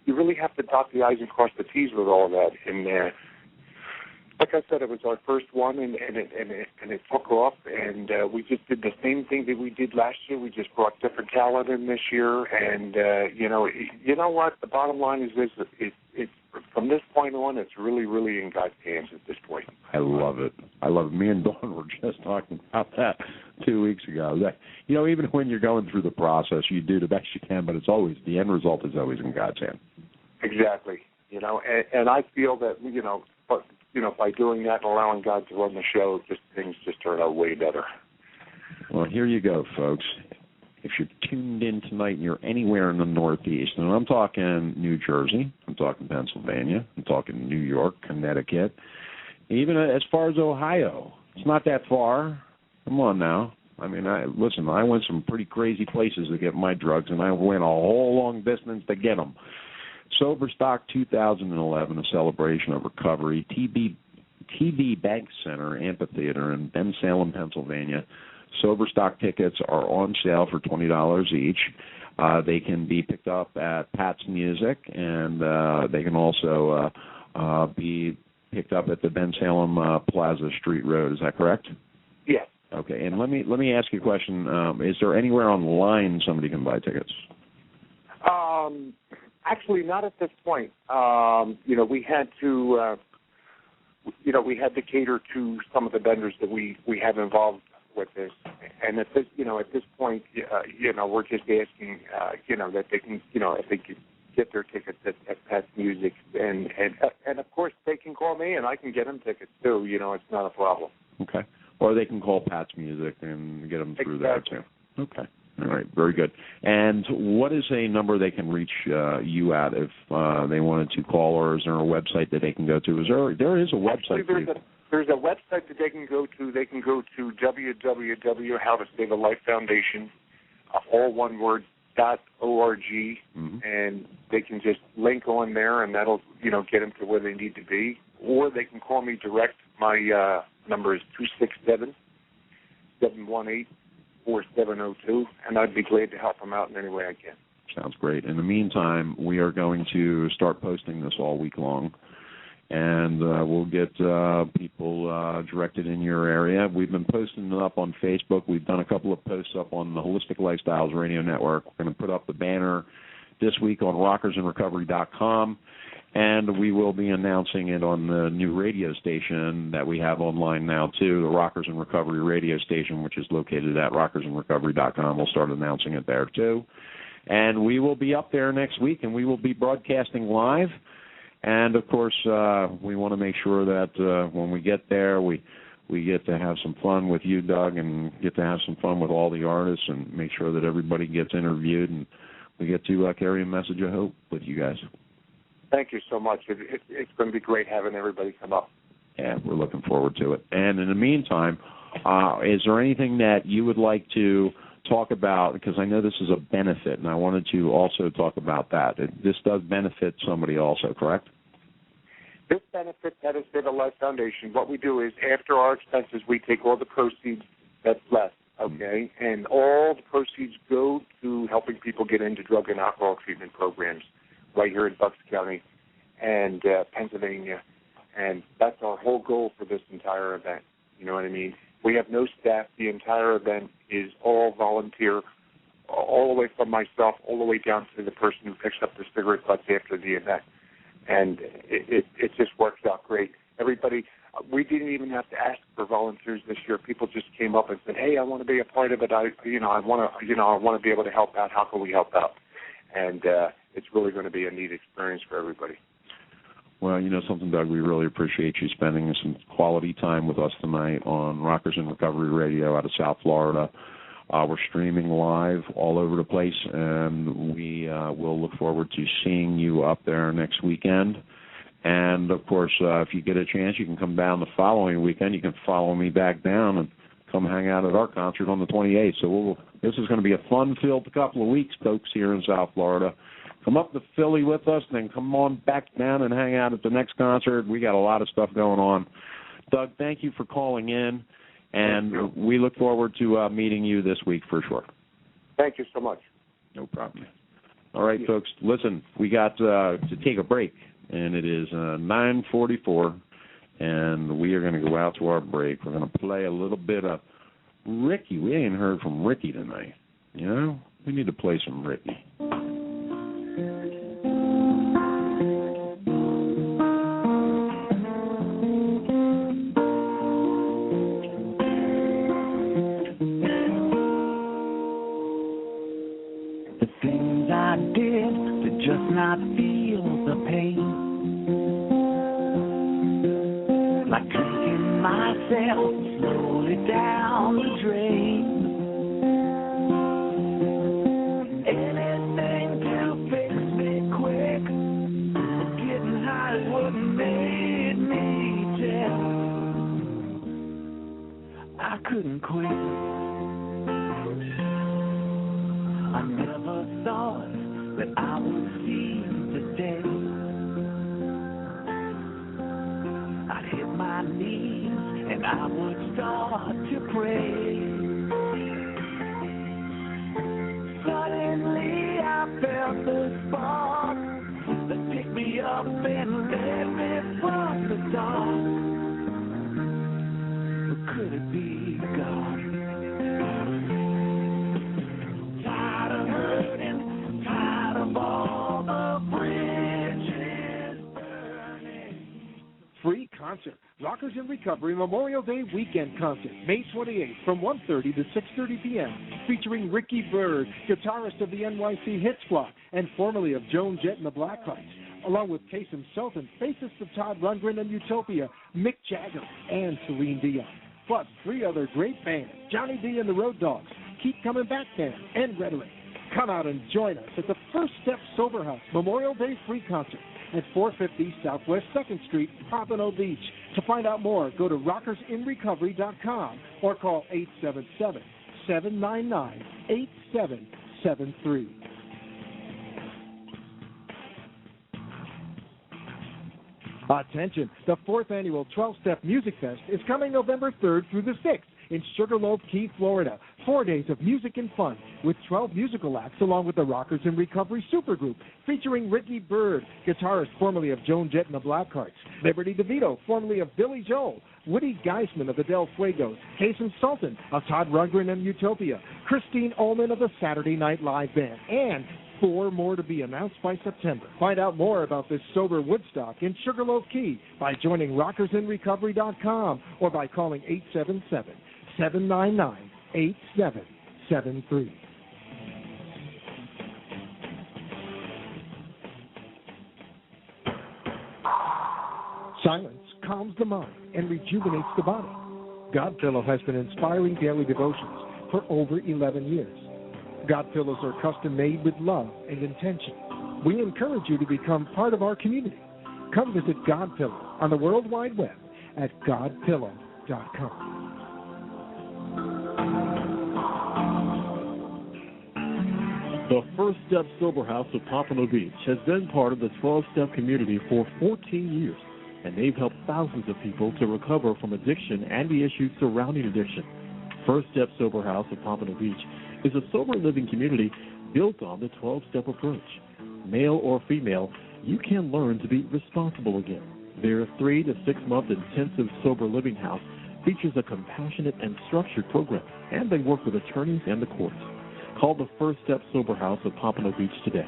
you really have to dot the I's and cross the T's with all of that. And like I said, it was our first one, and it took off, and we just did the same thing that we did last year. We just brought different talent in this year, and you know what? The bottom line is this: it's from this point on, it's really, really in God's hands at this point. I love it. Me and Dawn were just talking about that 2 weeks ago. That, even when you're going through the process, you do the best you can, but it's always the end result is always in God's hand. Exactly. And I feel that by doing that and allowing God to run the show, things just turn out way better. Well, here you go, folks. If you're tuned in tonight and you're anywhere in the Northeast, and I'm talking New Jersey, I'm talking Pennsylvania, I'm talking New York, Connecticut, even as far as Ohio. It's not that far. Come on now. I mean, I went some pretty crazy places to get my drugs, and I went a whole long distance to get them. Sober Stock 2011, a celebration of recovery, TD Bank Center Amphitheater in Bensalem, Pennsylvania. Sober Stock tickets are on sale for $20 each. They can be picked up at Pat's Music, and they can also be picked up at the Bensalem Plaza Street Road. Is that correct? Yes. Okay, and let me ask you a question. Is there anywhere online somebody can buy tickets? Actually, not at this point. We had to we had to cater to some of the vendors that we have involved with this. And at this point, we're just asking, that they can, if they could get their tickets at Pat's Music, and of course they can call me and I can get them tickets too. It's not a problem. Okay. Or they can call Pat's Music and get them through there too. Okay. All right. Very good. And what is a number they can reach you at if they wanted to call, or is there a website that they can go to? There is a website. Actually, there's a website that they can go to. They can go to www.howtosavealife.foundation, all one word, .org, and they can just link on there, and that'll get them to where they need to be. Or they can call me direct. My number is 267-718-4702, and I'd be glad to help them out in any way I can. Sounds great. In the meantime, we are going to start posting this all week long, and we'll get people directed in your area. We've been posting it up on Facebook. We've done a couple of posts up on the Holistic Lifestyles Radio Network. We're going to put up the banner this week on rockersandrecovery.com, and we will be announcing it on the new radio station that we have online now, too, the Rockers and Recovery radio station, which is located at rockersandrecovery.com. We'll start announcing it there, too. And we will be up there next week, and we will be broadcasting live. And, of course, we want to make sure that when we get there, we get to have some fun with you, Doug, and get to have some fun with all the artists and make sure that everybody gets interviewed, and we get to carry a message of hope with you guys. Thank you so much. It's going to be great having everybody come up. Yeah, we're looking forward to it. And in the meantime, is there anything that you would like to talk about? Because I know this is a benefit, and I wanted to also talk about that. This does benefit somebody also, correct? This benefits How to Save a Life Foundation. What we do is, after our expenses, we take all the proceeds that's left, okay? And all the proceeds go to helping people get into drug and alcohol treatment programs right here in Bucks County and Pennsylvania. And that's our whole goal for this entire event. You know what I mean? We have no staff. The entire event is all volunteer, all the way from myself, all the way down to the person who picks up the cigarette butts after the event. And it just works out great. Everybody, we didn't even have to ask for volunteers this year. People just came up and said, "Hey, I want to be a part of it. I want to be able to help out. How can we help out?" And it's really going to be a neat experience for everybody. Well, you know something, Doug, we really appreciate you spending some quality time with us tonight on Rockers in Recovery Radio out of South Florida. We're streaming live all over the place, and we will look forward to seeing you up there next weekend. And, of course, if you get a chance, you can come down the following weekend. You can follow me back down and come hang out at our concert on the 28th. So this is going to be a fun-filled couple of weeks, folks, here in South Florida. Come up to Philly with us, then come on back down and hang out at the next concert. We got a lot of stuff going on. Doug, thank you for calling in, and we look forward to meeting you this week for sure. Thank you so much. No problem. All right, folks, listen, we got to take a break, and it is 9:44, and we are going to go out to our break. We're going to play a little bit of Ricky. We ain't heard from Ricky tonight. You know, we need to play some Ricky. Not feel the pain, like drinking myself slowly down the drain. Anything to fix me quick, getting high is what made me tell. I couldn't quit. I never thought that I would see the day I'd hit my knees and I would start to pray. Suddenly I felt the spark that picked me up and led me from the dark. But could it be God? Tired of hurting, of all the bridges burning. free concert. Rockers in Recovery Memorial Day Weekend Concert, May 28th from 1:30 to 6:30 p.m., featuring Ricky Byrd, guitarist of the NYC Hit Squad and formerly of Joan Jett and the Blackhearts, along with Kasim Sulton, bassist of Todd Rungren and Utopia, Mick Jagger, and Celine Dion. Plus, 3 other great bands, Johnny D and the Road Dogs, Keep Coming Back Band, and Rhetoric. Come out and join us at the First Step Sober House Memorial Day Free Concert at 450 Southwest 2nd Street, Pompano Beach. To find out more, go to rockersinrecovery.com or call 877-799-8773. Attention, the 4th annual 12-Step Music Fest is coming November 3rd through the 6th in Sugarloaf Key, Florida. 4 days of music and fun with 12 musical acts along with the Rockers in Recovery Supergroup featuring Ricky Byrd, guitarist formerly of Joan Jett and the Blackhearts, Liberty DeVito, formerly of Billy Joel, Woody Giesmann of the Del Fuegos, Kasim Sulton of Todd Rundgren and Utopia, Christine Ullman of the Saturday Night Live Band, and 4 more to be announced by September. Find out more about this sober Woodstock in Sugarloaf Key by joining rockersinrecovery.com or by calling 877-799-8773. Silence calms the mind and rejuvenates the body. Godpillow has been inspiring daily devotions for over 11 years. Godpillows are custom made with love and intention. We encourage you to become part of our community. Come visit Godpillow on the World Wide Web at godpillow.com. The First Step Sober House of Pompano Beach has been part of the 12-Step community for 14 years, and they've helped thousands of people to recover from addiction and the issues surrounding addiction. First Step Sober House of Pompano Beach is a sober living community built on the 12-step approach. Male or female, you can learn to be responsible again. Their 3 to 6 month intensive sober living house features a compassionate and structured program, and they work with attorneys and the courts. Call the First Step Sober House of Pompano Beach today,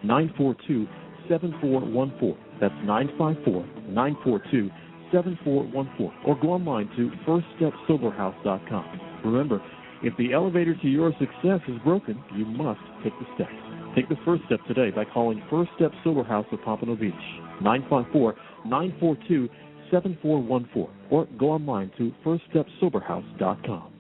954-942-7414. That's 954-942-7414. Or go online to firststepsoberhouse.com. Remember, if the elevator to your success is broken, you must take the steps. Take the first step today by calling First Step Sober House of Pompano Beach, 954-942-7414. Or go online to firststepsoberhouse.com.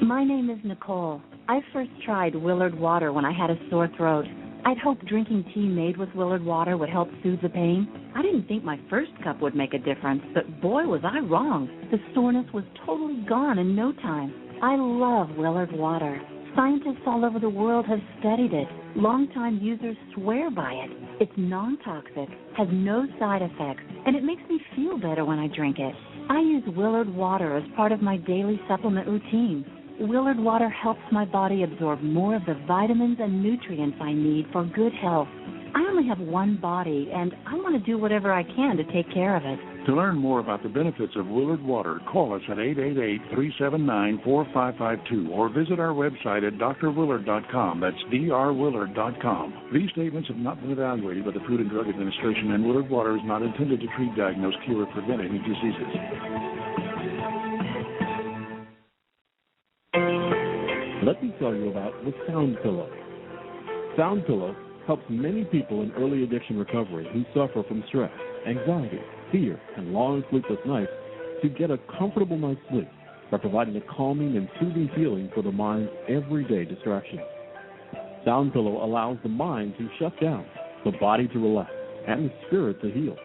My name is Nicole. I first tried Willard Water when I had a sore throat. I'd hoped drinking tea made with Willard Water would help soothe the pain. I didn't think my first cup would make a difference, but boy, was I wrong. The soreness was totally gone in no time. I love Willard Water. Scientists all over the world have studied it. Longtime users swear by it. It's non-toxic, has no side effects, and it makes me feel better when I drink it. I use Willard Water as part of my daily supplement routine. Willard Water helps my body absorb more of the vitamins and nutrients I need for good health. I only have one body, and I want to do whatever I can to take care of it. To learn more about the benefits of Willard Water, call us at 888-379-4552 or visit our website at drwillard.com. That's drwillard.com. These statements have not been evaluated by the Food and Drug Administration, and Willard Water is not intended to treat, diagnose, cure, or prevent any diseases. Let me tell you about the Sound Pillow. Sound Pillow helps many people in early addiction recovery who suffer from stress, anxiety, fear, and long sleepless nights to get a comfortable night's sleep by providing a calming and soothing feeling for the mind's everyday distractions. Sound Pillow allows the mind to shut down, the body to relax, and the spirit to heal.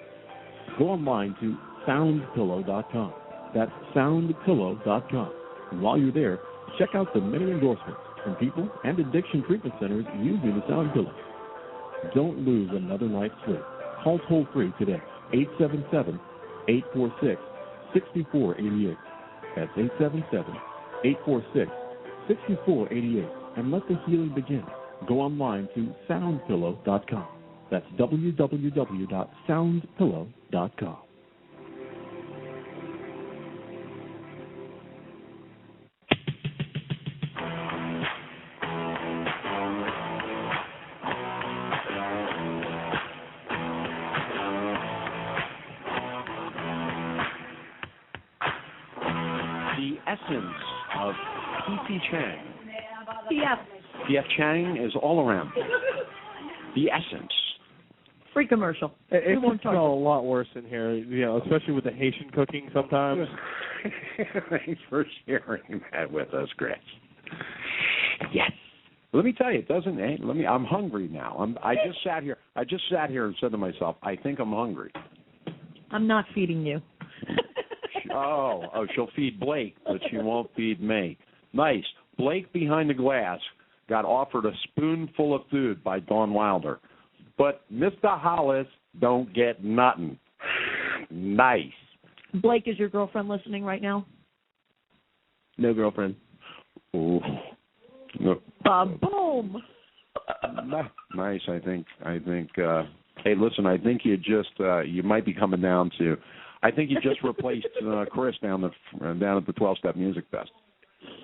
Go online to soundpillow.com. That's soundpillow.com. And while you're there, check out the many endorsements from people and addiction treatment centers using the Sound Pillow. Don't lose another night's sleep. Call toll-free today, 877-846-6488. That's 877-846-6488. And let the healing begin. Go online to soundpillow.com. That's www.soundpillow.com. essence of P.C. Chang. Yes. P.F. Chang is all around. The essence. Free commercial. It can smell a lot worse in here, especially with the Haitian cooking sometimes. Thanks for sharing that with us, Chris. Yes. Let me tell you, it doesn't. I'm hungry now. I just sat here and said to myself, I think I'm hungry. I'm not feeding you. Oh, she'll feed Blake, but she won't feed me. Nice. Blake behind the glass got offered a spoonful of food by Dawn Wilder, but Mr. Hollis don't get nothing. Nice. Blake, is your girlfriend listening right now? No girlfriend. Ooh. No. Boom. Nice. I think. Hey, listen. I think you might be coming down to. I think you just replaced Chris down at the 12-Step Music Fest.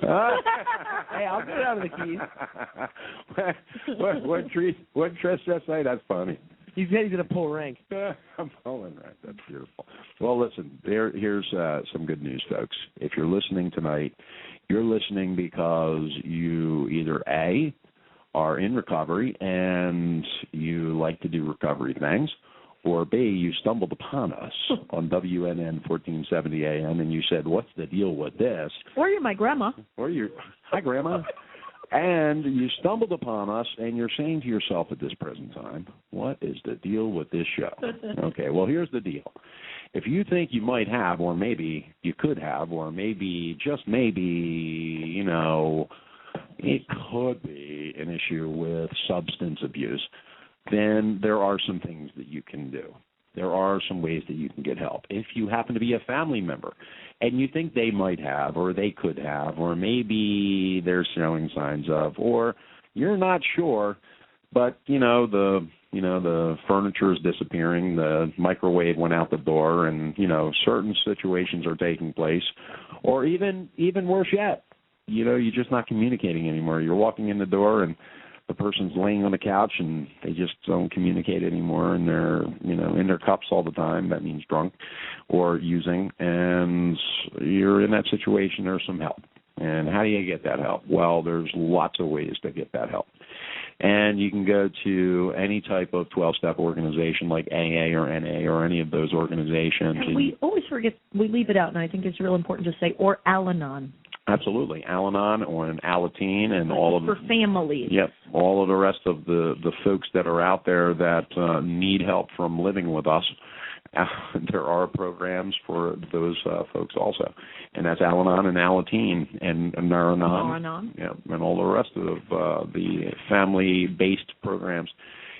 Hey, I'll get out of the keys. What Chris just say? That's funny. He's going to pull rank. I'm pulling rank. That's beautiful. Well, listen. Here's some good news, folks. If you're listening tonight, you're listening because you either A, are in recovery and you like to do recovery things, or B, you stumbled upon us on WNN 1470 AM and you said, what's the deal with this? Or you're my grandma. Hi, Grandma. And you stumbled upon us and you're saying to yourself at this present time, what is the deal with this show? Okay, well, here's the deal. If you think you might have, or maybe you could have, or maybe, just maybe, it could be an issue with substance abuse, then there are some things that you can do. There are some ways that you can get help. If you happen to be a family member and you think they might have, or they could have, or maybe they're showing signs of, or you're not sure, but, the furniture is disappearing, the microwave went out the door, and, certain situations are taking place, or even worse yet, you're just not communicating anymore. You're walking in the door and the person's laying on the couch and they just don't communicate anymore, and they're, in their cups all the time. That means drunk or using, and you're in that situation. There's some help. And how do you get that help? Well, there's lots of ways to get that help. And you can go to any type of 12-step organization like AA or NA or any of those organizations. And we always forget, we leave it out, and I think it's real important to say, or Al-Anon. Absolutely. Al-Anon or an Alateen and all of for families. Yep. All of the rest of the folks that are out there that need help from living with us. There are programs for those folks also. And that's Al-Anon and Alateen and Nar-Anon. Yeah, and all the rest of the family-based programs.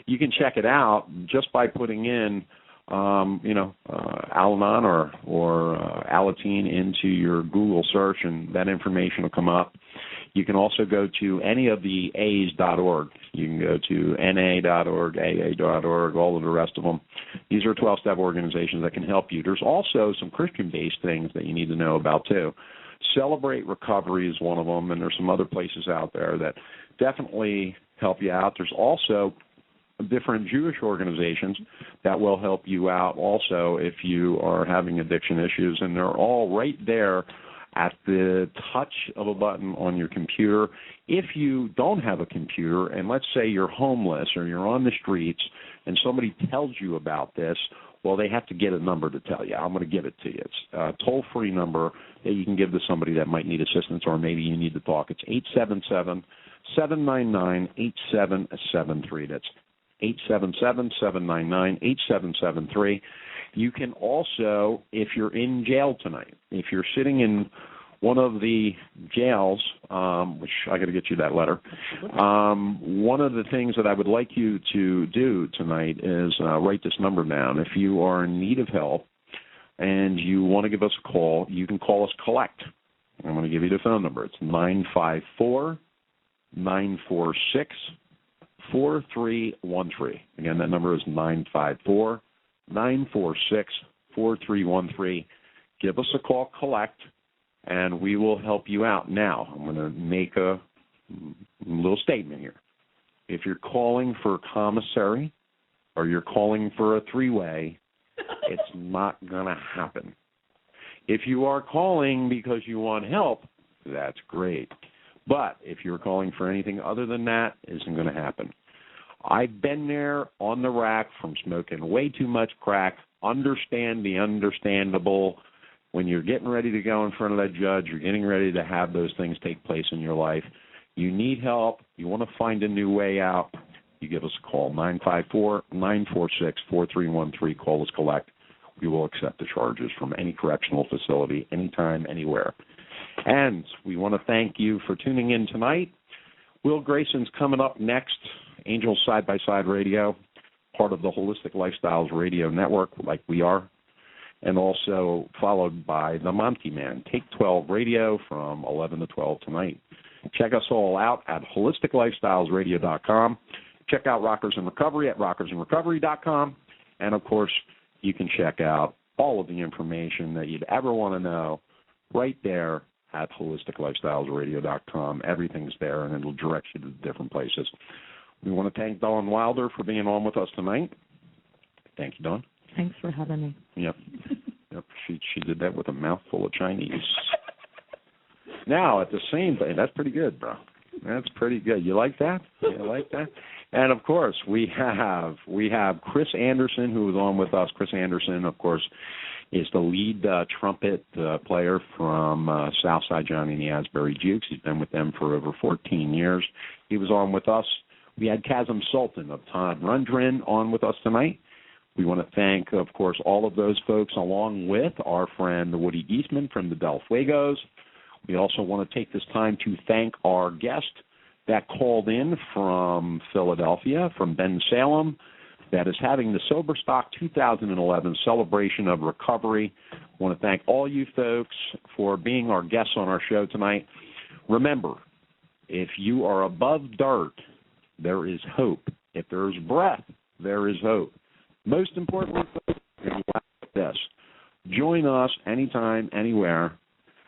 You can check it out just by putting in Al-Anon or Alateen into your Google search, and that information will come up. You can also go to any of the A's.org. You can go to NA.org, AA.org, all of the rest of them. These are 12-step organizations that can help you. There's also some Christian-based things that you need to know about, too. Celebrate Recovery is one of them, and there's some other places out there that definitely help you out. There's also different Jewish organizations that will help you out also if you are having addiction issues, and they're all right there at the touch of a button on your computer. If you don't have a computer, and let's say you're homeless or you're on the streets and somebody tells you about this, well, they have to get a number to tell you. I'm going to give it to you. It's a toll-free number that you can give to somebody that might need assistance, or maybe you need to talk. It's 877-799-8773. That's 877-799-8773. You can also, if you're in jail tonight, if you're sitting in one of the jails, which I got to get you that letter, one of the things that I would like you to do tonight is write this number down. If you are in need of help and you want to give us a call, you can call us Collect. I'm going to give you the phone number. It's 954-946-4313. Again, that number is 954-946-4313. Give us a call, Collect, and we will help you out. Now, I'm going to make a little statement here. If you're calling for commissary or you're calling for a three-way, it's not going to happen. If you are calling because you want help, that's great. But if you're calling for anything other than that, it isn't going to happen. I've been there on the rack from smoking way too much crack. Understand the understandable. When you're getting ready to go in front of that judge, you're getting ready to have those things take place in your life. You need help. You want to find a new way out. You give us a call, 954-946-4313. Call us collect. We will accept the charges from any correctional facility, anytime, anywhere. And we want to thank you for tuning in tonight. Will Grayson's coming up next, Angels Side by Side Radio, part of the Holistic Lifestyles Radio Network, like we are, and also followed by the Monty Man, Take 12 Radio from 11 to 12 tonight. Check us all out at holisticlifestylesradio.com. Check out Rockers in Recovery at rockersinrecovery.com. And, of course, you can check out all of the information that you'd ever want to know right there at holisticlifestylesradio.com. Everything's there, and it'll direct you to different places. We want to thank Dawn Wilder for being on with us tonight. Thank you, Dawn. Thanks for having me. Yep. She did that with a mouthful of Chinese. Now, at the same time, that's pretty good, bro. That's pretty good. You like that? You like that? And, of course, we have Chris Anderson, who was on with us. Chris Anderson, of course, is the lead trumpet player from Southside, Johnny and the Asbury Jukes. He's been with them for over 14 years. He was on with us. We had Kasim Sulton of Todd Rungren on with us tonight. We want to thank, of course, all of those folks, along with our friend Woody Giesmann from the Fuegos. We also want to take this time to thank our guest that called in from Philadelphia, from Ben Salem, that is having the Sober Stock 2011 celebration of recovery. I want to thank all you folks for being our guests on our show tonight. Remember, if you are above dirt, there is hope. If there is breath, there is hope. Most importantly, this. Join us anytime, anywhere,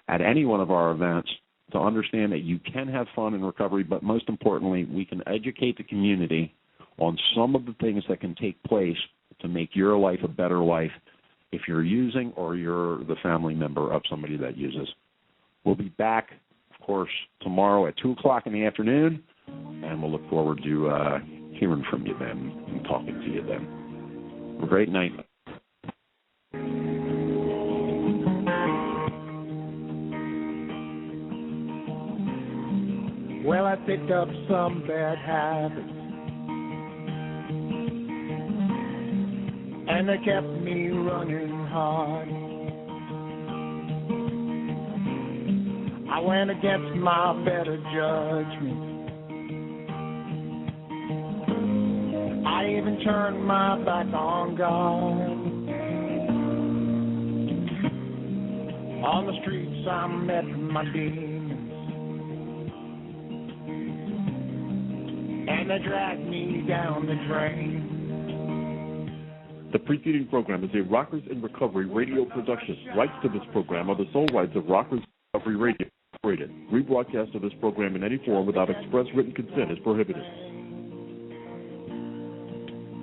at any one of our events to understand that you can have fun in recovery, but most importantly, we can educate the community on some of the things that can take place to make your life a better life if you're using or you're the family member of somebody that uses. We'll be back, of course, tomorrow at 2 o'clock in the afternoon, and we'll look forward to hearing from you then and talking to you then. Have a great night. Well, I picked up some bad habits, and they kept me running hard. I went against my better judgment. I even turned my back on God. On the streets I met my demons, and they dragged me down the drain. The preceding program is a Rockers in Recovery radio production. Rights to this program are the sole rights of Rockers in Recovery Radio. Rebroadcast of this program in any form without express written consent is prohibited.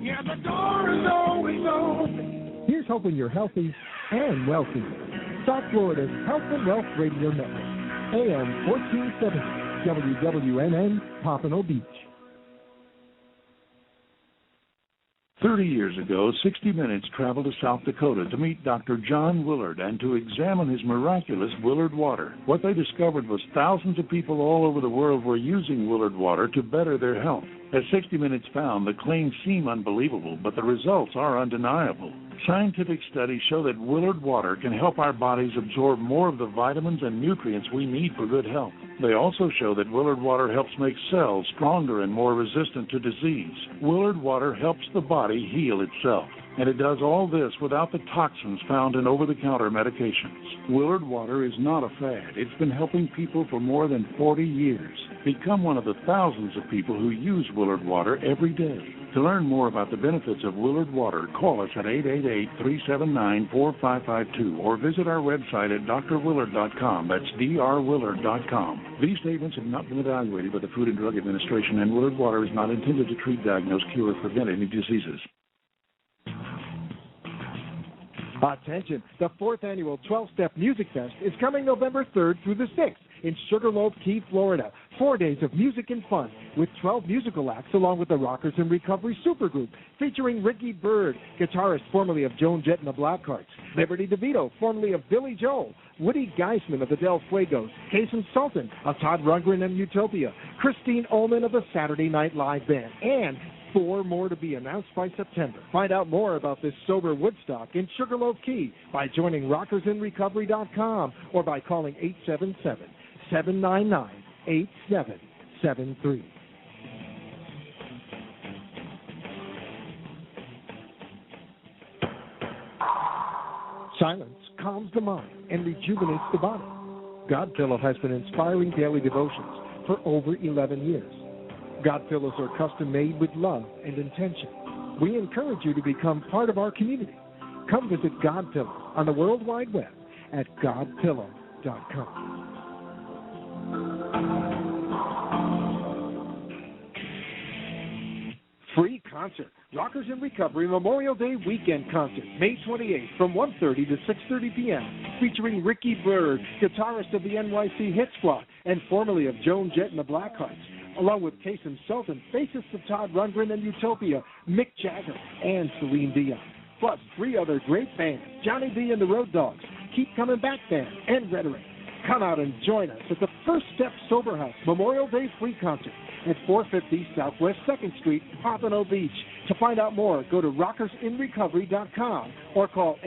Yeah, the door is always open. Here's hoping you're healthy and wealthy. South Florida's Health and Wealth Radio Network, AM 1470, WWNN, Pompano Beach. 30 years ago, 60 Minutes traveled to South Dakota to meet Dr. John Willard and to examine his miraculous Willard water. What they discovered was thousands of people all over the world were using Willard water to better their health. As 60 Minutes found, the claims seem unbelievable, but the results are undeniable. Scientific studies show that Willard water can help our bodies absorb more of the vitamins and nutrients we need for good health. They also show that Willard water helps make cells stronger and more resistant to disease. Willard water helps the body heal itself. And it does all this without the toxins found in over-the-counter medications. Willard water is not a fad. It's been helping people for more than 40 years. Become one of the thousands of people who use Willard water every day. To learn more about the benefits of Willard water, call us at 888-379-4552 or visit our website at drwillard.com. That's drwillard.com. These statements have not been evaluated by the Food and Drug Administration, and Willard water is not intended to treat, diagnose, cure, or prevent any diseases. Attention, the 4th annual 12-Step Music Fest is coming November 3rd through the 6th in Sugarloaf Key, Florida. 4 days of music and fun with 12 musical acts along with the Rockers in Recovery Supergroup featuring Ricky Byrd, guitarist formerly of Joan Jett and the Blackhearts, Liberty DeVito, formerly of Billy Joel, Woody Giesmann of the Del Fuegos, Kasim Sulton of Todd Rungren and Utopia, Christine Ullman of the Saturday Night Live Band, and 4 more to be announced by September. Find out more about this sober Woodstock in Sugarloaf Key by joining rockersinrecovery.com or by calling 877-799-8773. Silence calms the mind and rejuvenates the body. God Pillow has been inspiring daily devotions for over 11 years. God Pillows are custom made with love and intention. We encourage you to become part of our community. Come visit God Pillows on the World Wide Web at godpillow.com. Free concert. Rockers in Recovery Memorial Day Weekend Concert, May 28th from 1:30 to 6:30 p.m., featuring Ricky Byrd, guitarist of the NYC Hit Squad and formerly of Joan Jett and the Blackhearts, along with Kasim Sulton, bassist of Todd Rundgren and Utopia, Mick Jagger, and Celine Dion. Plus 3 other great bands, Johnny B and the Road Dogs, Keep Coming Back Band, and Rhetoric. Come out and join us at the First Step Sober House Memorial Day Free Concert at 450 Southwest 2nd Street, Pompano Beach. To find out more, go to rockersinrecovery.com or call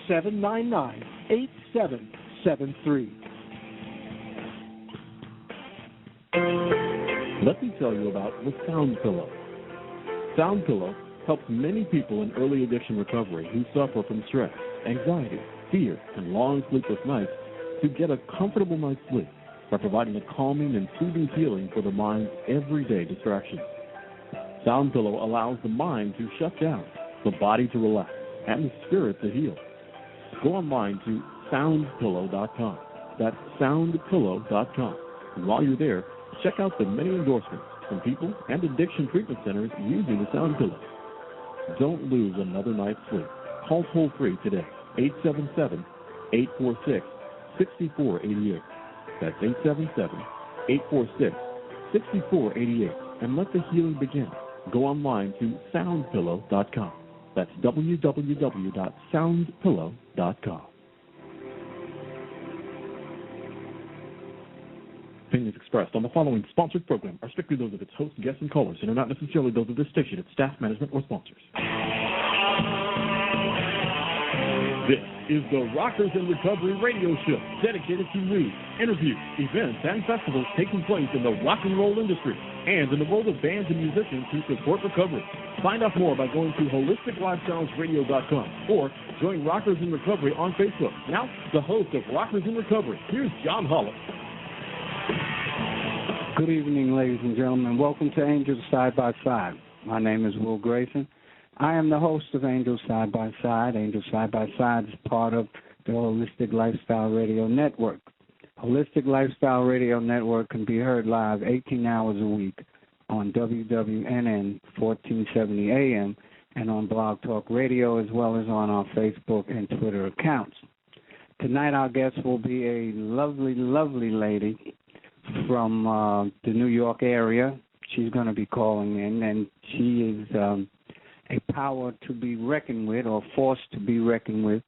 877-799-8773. Let me tell you about the Sound Pillow. Sound Pillow helps many people in early addiction recovery who suffer from stress, anxiety, fear, and long sleepless nights to get a comfortable night's sleep by providing a calming and soothing feeling for the mind's everyday distractions. Sound Pillow allows the mind to shut down, the body to relax, and the spirit to heal. Go online to soundpillow.com. That's soundpillow.com. And while you're there, check out the many endorsements from people and addiction treatment centers using the Sound Pillow. Don't lose another night's sleep. Call toll-free today, 877-846-6488. That's 877-846-6488. And let the healing begin. Go online to soundpillow.com. That's www.soundpillow.com. Opinions expressed on the following sponsored program are strictly those of its hosts, guests, and callers, and are not necessarily those of this station, its staff, management, or sponsors. This is the Rockers in Recovery radio show, dedicated to news, interviews, events, and festivals taking place in the rock and roll industry and in the world of bands and musicians who support recovery. Find out more by going to holisticlifestylesradio.com or join Rockers in Recovery on Facebook. Now, the host of Rockers in Recovery, here's John Hollis. Good evening, ladies and gentlemen. Welcome to Angels Side by Side. My name is Will Grayson. I am the host of Angels Side by Side. Angels Side by Side is part of the Holistic Lifestyle Radio Network. Holistic Lifestyle Radio Network can be heard live 18 hours a week on WWNN 1470 AM and on Blog Talk Radio, as well as on our Facebook and Twitter accounts. Tonight our guest will be a lovely, lovely lady from the New York area. She's going to be calling in, and she is a power to be reckoned with, or force to be reckoned with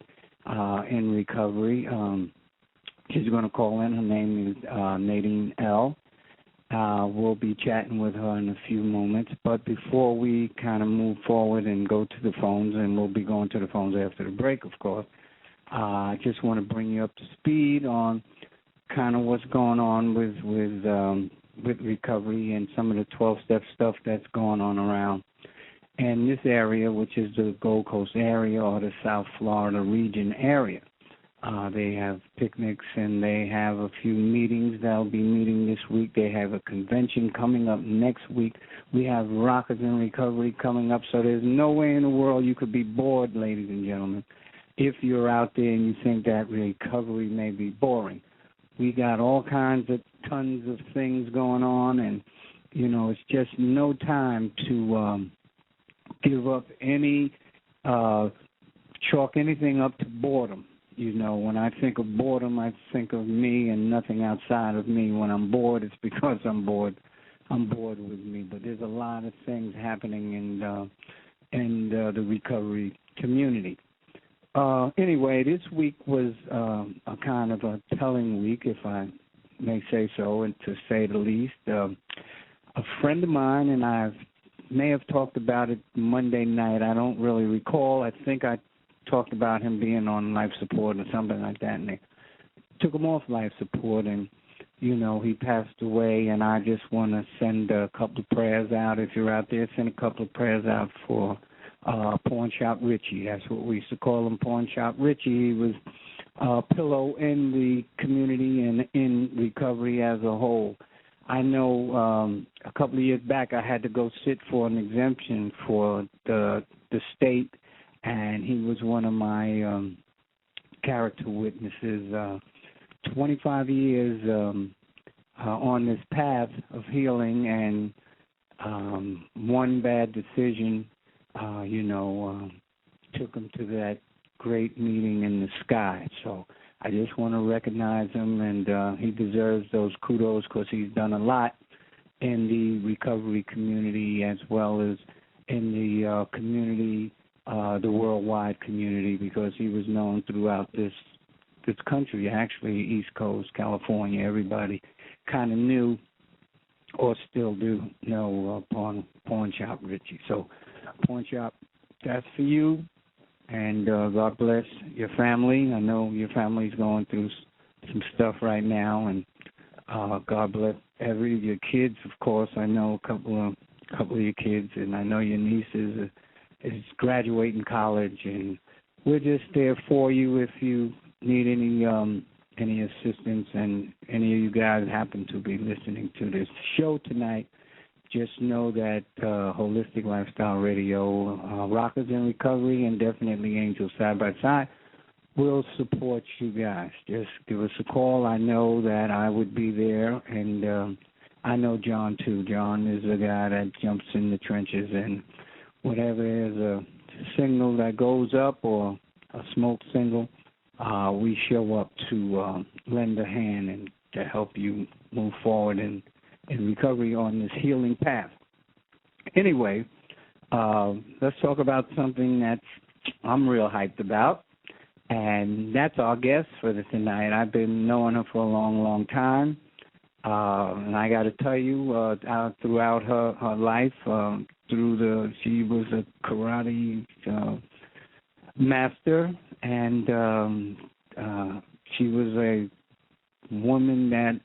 in recovery. She's going to call in. Her name is Nadine L. We'll be chatting with her in a few moments. But before we kind of move forward and go to the phones, and we'll be going to the phones after the break, of course, I just want to bring you up to speed on kind of what's going on with recovery and some of the 12-step stuff that's going on around. And this area, which is the Gold Coast area or the South Florida region area, they have picnics and they have a few meetings. They'll be meeting this week. They have a convention coming up next week. We have Rockers in Recovery coming up. So there's no way in the world you could be bored, ladies and gentlemen, if you're out there and you think that recovery may be boring. We got all kinds of tons of things going on, and, you know, it's just no time to give up any chalk anything up to boredom. You know, when I think of boredom, I think of me and nothing outside of me. When I'm bored, it's because I'm bored. I'm bored with me. But there's a lot of things happening in the recovery community. Anyway, this week was a kind of a telling week, if I may say so, and to say the least. A friend of mine and I may have talked about it Monday night. I don't really recall. I think I talked about him being on life support or something like that, and they took him off life support, and, you know, he passed away, and I just want to send a couple of prayers out. If you're out there, send a couple of prayers out for Pawn Shop Richie. That's what we used to call him, Pawn Shop Richie. He was a pillow in the community and in recovery as a whole. I know a couple of years back I had to go sit for an exemption for the state, and he was one of my character witnesses. 25 years on this path of healing, and one bad decision, took him to that great meeting in the sky. So I just want to recognize him, and he deserves those kudos because he's done a lot in the recovery community as well as in the community, the worldwide community, because he was known throughout this country, actually, East Coast, California. Everybody kind of knew or still do know Pawn Shop Richie. So, Pawn Shop, that's for you, and God bless your family. I know your family's going through some stuff right now, and God bless your kids, of course. I know a couple of your kids, and I know your niece is graduating college, and we're just there for you if you need any assistance, and any of you guys happen to be listening to this show tonight. Just know that Holistic Lifestyle Radio, Rockers in Recovery, and definitely Angels Side by Side will support you guys. Just give us a call. I know that I would be there, and I know John, too. John is a guy that jumps in the trenches, and whenever there's a signal that goes up or a smoke signal, we show up to lend a hand and to help you move forward in recovery on this healing path. Anyway, let's talk about something that I'm real hyped about, and that's our guest for tonight. I've been knowing her for a long, long time, and I got to tell you, throughout her life, she was a karate master, and she was a woman that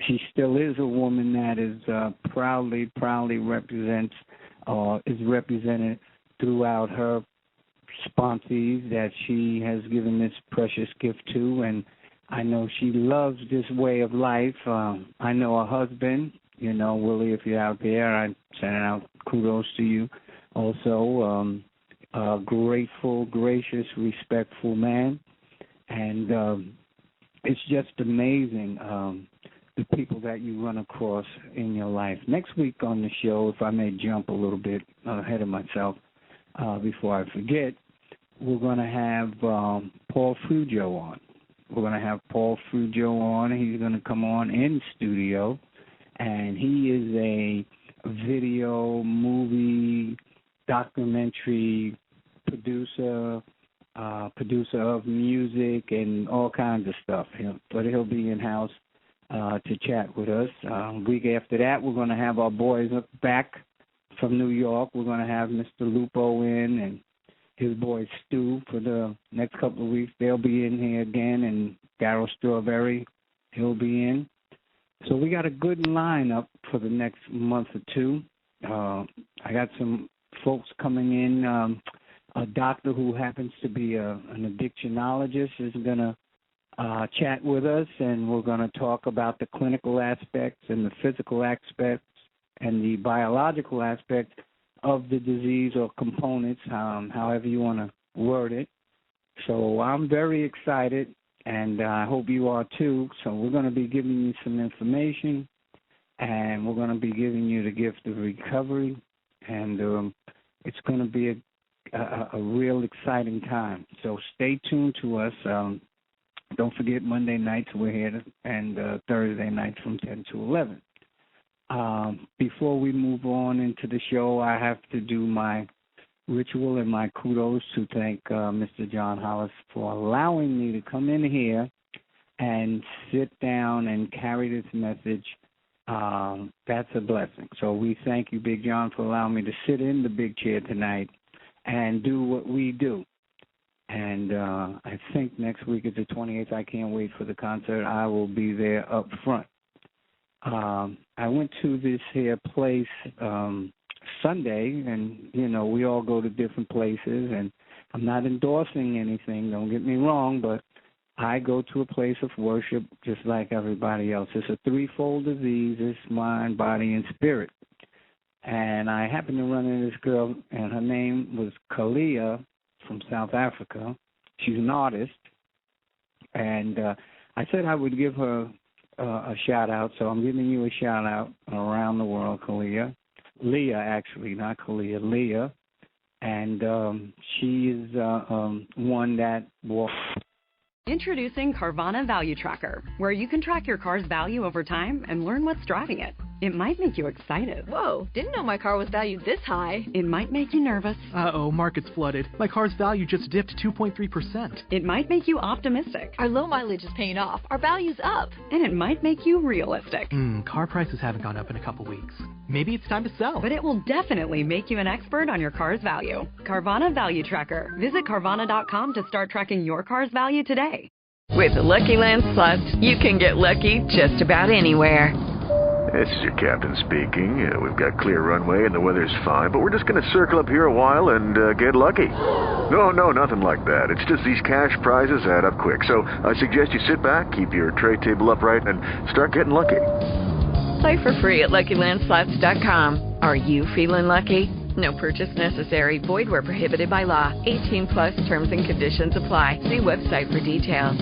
she still is a woman that is proudly represents is represented throughout her sponsees that she has given this precious gift to, and I know she loves this way of life. I know her husband, Willie, if you're out there, I'm sending out kudos to you. Also, a grateful, gracious, respectful man, and it's just amazing the people that you run across in your life. Next week on the show, if I may jump a little bit ahead of myself before I forget, we're going to have Paul Fuegos on. We're going to have Paul Fuegos on. He's going to come on in studio, and he is a video, movie, documentary producer of music and all kinds of stuff. He'll be in-house to chat with us. Week after that, we're going to have our boys back from New York. We're going to have Mr. Lupo in and his boy Stu for the next couple of weeks. They'll be in here again, and Darryl Strawberry, he'll be in. So we got a good lineup for the next month or two. I got some folks coming in. A doctor who happens to be an addictionologist is going to chat with us, and we're going to talk about the clinical aspects and the physical aspects and the biological aspects of the disease or components, however you want to word it. So I'm very excited, and I hope you are too. So we're going to be giving you some information, and we're going to be giving you the gift of recovery, and it's going to be a real exciting time. So stay tuned to us. Don't forget Monday nights we're here, and Thursday nights from 10 to 11. Before we move on into the show, I have to do my ritual and my kudos to thank Mr. John Hollis for allowing me to come in here and sit down and carry this message. That's a blessing. So we thank you, Big John, for allowing me to sit in the big chair tonight and do what we do. And I think next week is the 28th. I can't wait for the concert. I will be there up front. I went to this here place Sunday, and, you know, we all go to different places, and I'm not endorsing anything, don't get me wrong, but I go to a place of worship just like everybody else. It's a threefold disease. It's mind, body, and spirit. And I happened to run into this girl, and her name was Kalia from South Africa. She's an artist. And I said I would give her a shout-out, so I'm giving you a shout-out around the world, Kalia. Leah, actually, not Kalia, Leah. And she is one that walks. Introducing Carvana Value Tracker, where you can track your car's value over time and learn what's driving it. It might make you excited. Whoa, didn't know my car was valued this high. It might make you nervous. Uh-oh, market's flooded. My car's value just dipped 2.3%. It might make you optimistic. Our low mileage is paying off. Our value's up. And it might make you realistic. Car prices haven't gone up in a couple weeks. Maybe it's time to sell. But it will definitely make you an expert on your car's value. Carvana Value Tracker. Visit Carvana.com to start tracking your car's value today. With the Lucky Land Slots, you can get lucky just about anywhere. This is your captain speaking. We've got clear runway and the weather's fine, but we're just going to circle up here a while and get lucky. No, nothing like that. It's just these cash prizes add up quick. So I suggest you sit back, keep your tray table upright, and start getting lucky. Play for free at LuckyLandSlots.com. Are you feeling lucky? No purchase necessary. Void where prohibited by law. 18+ terms and conditions apply. See website for details.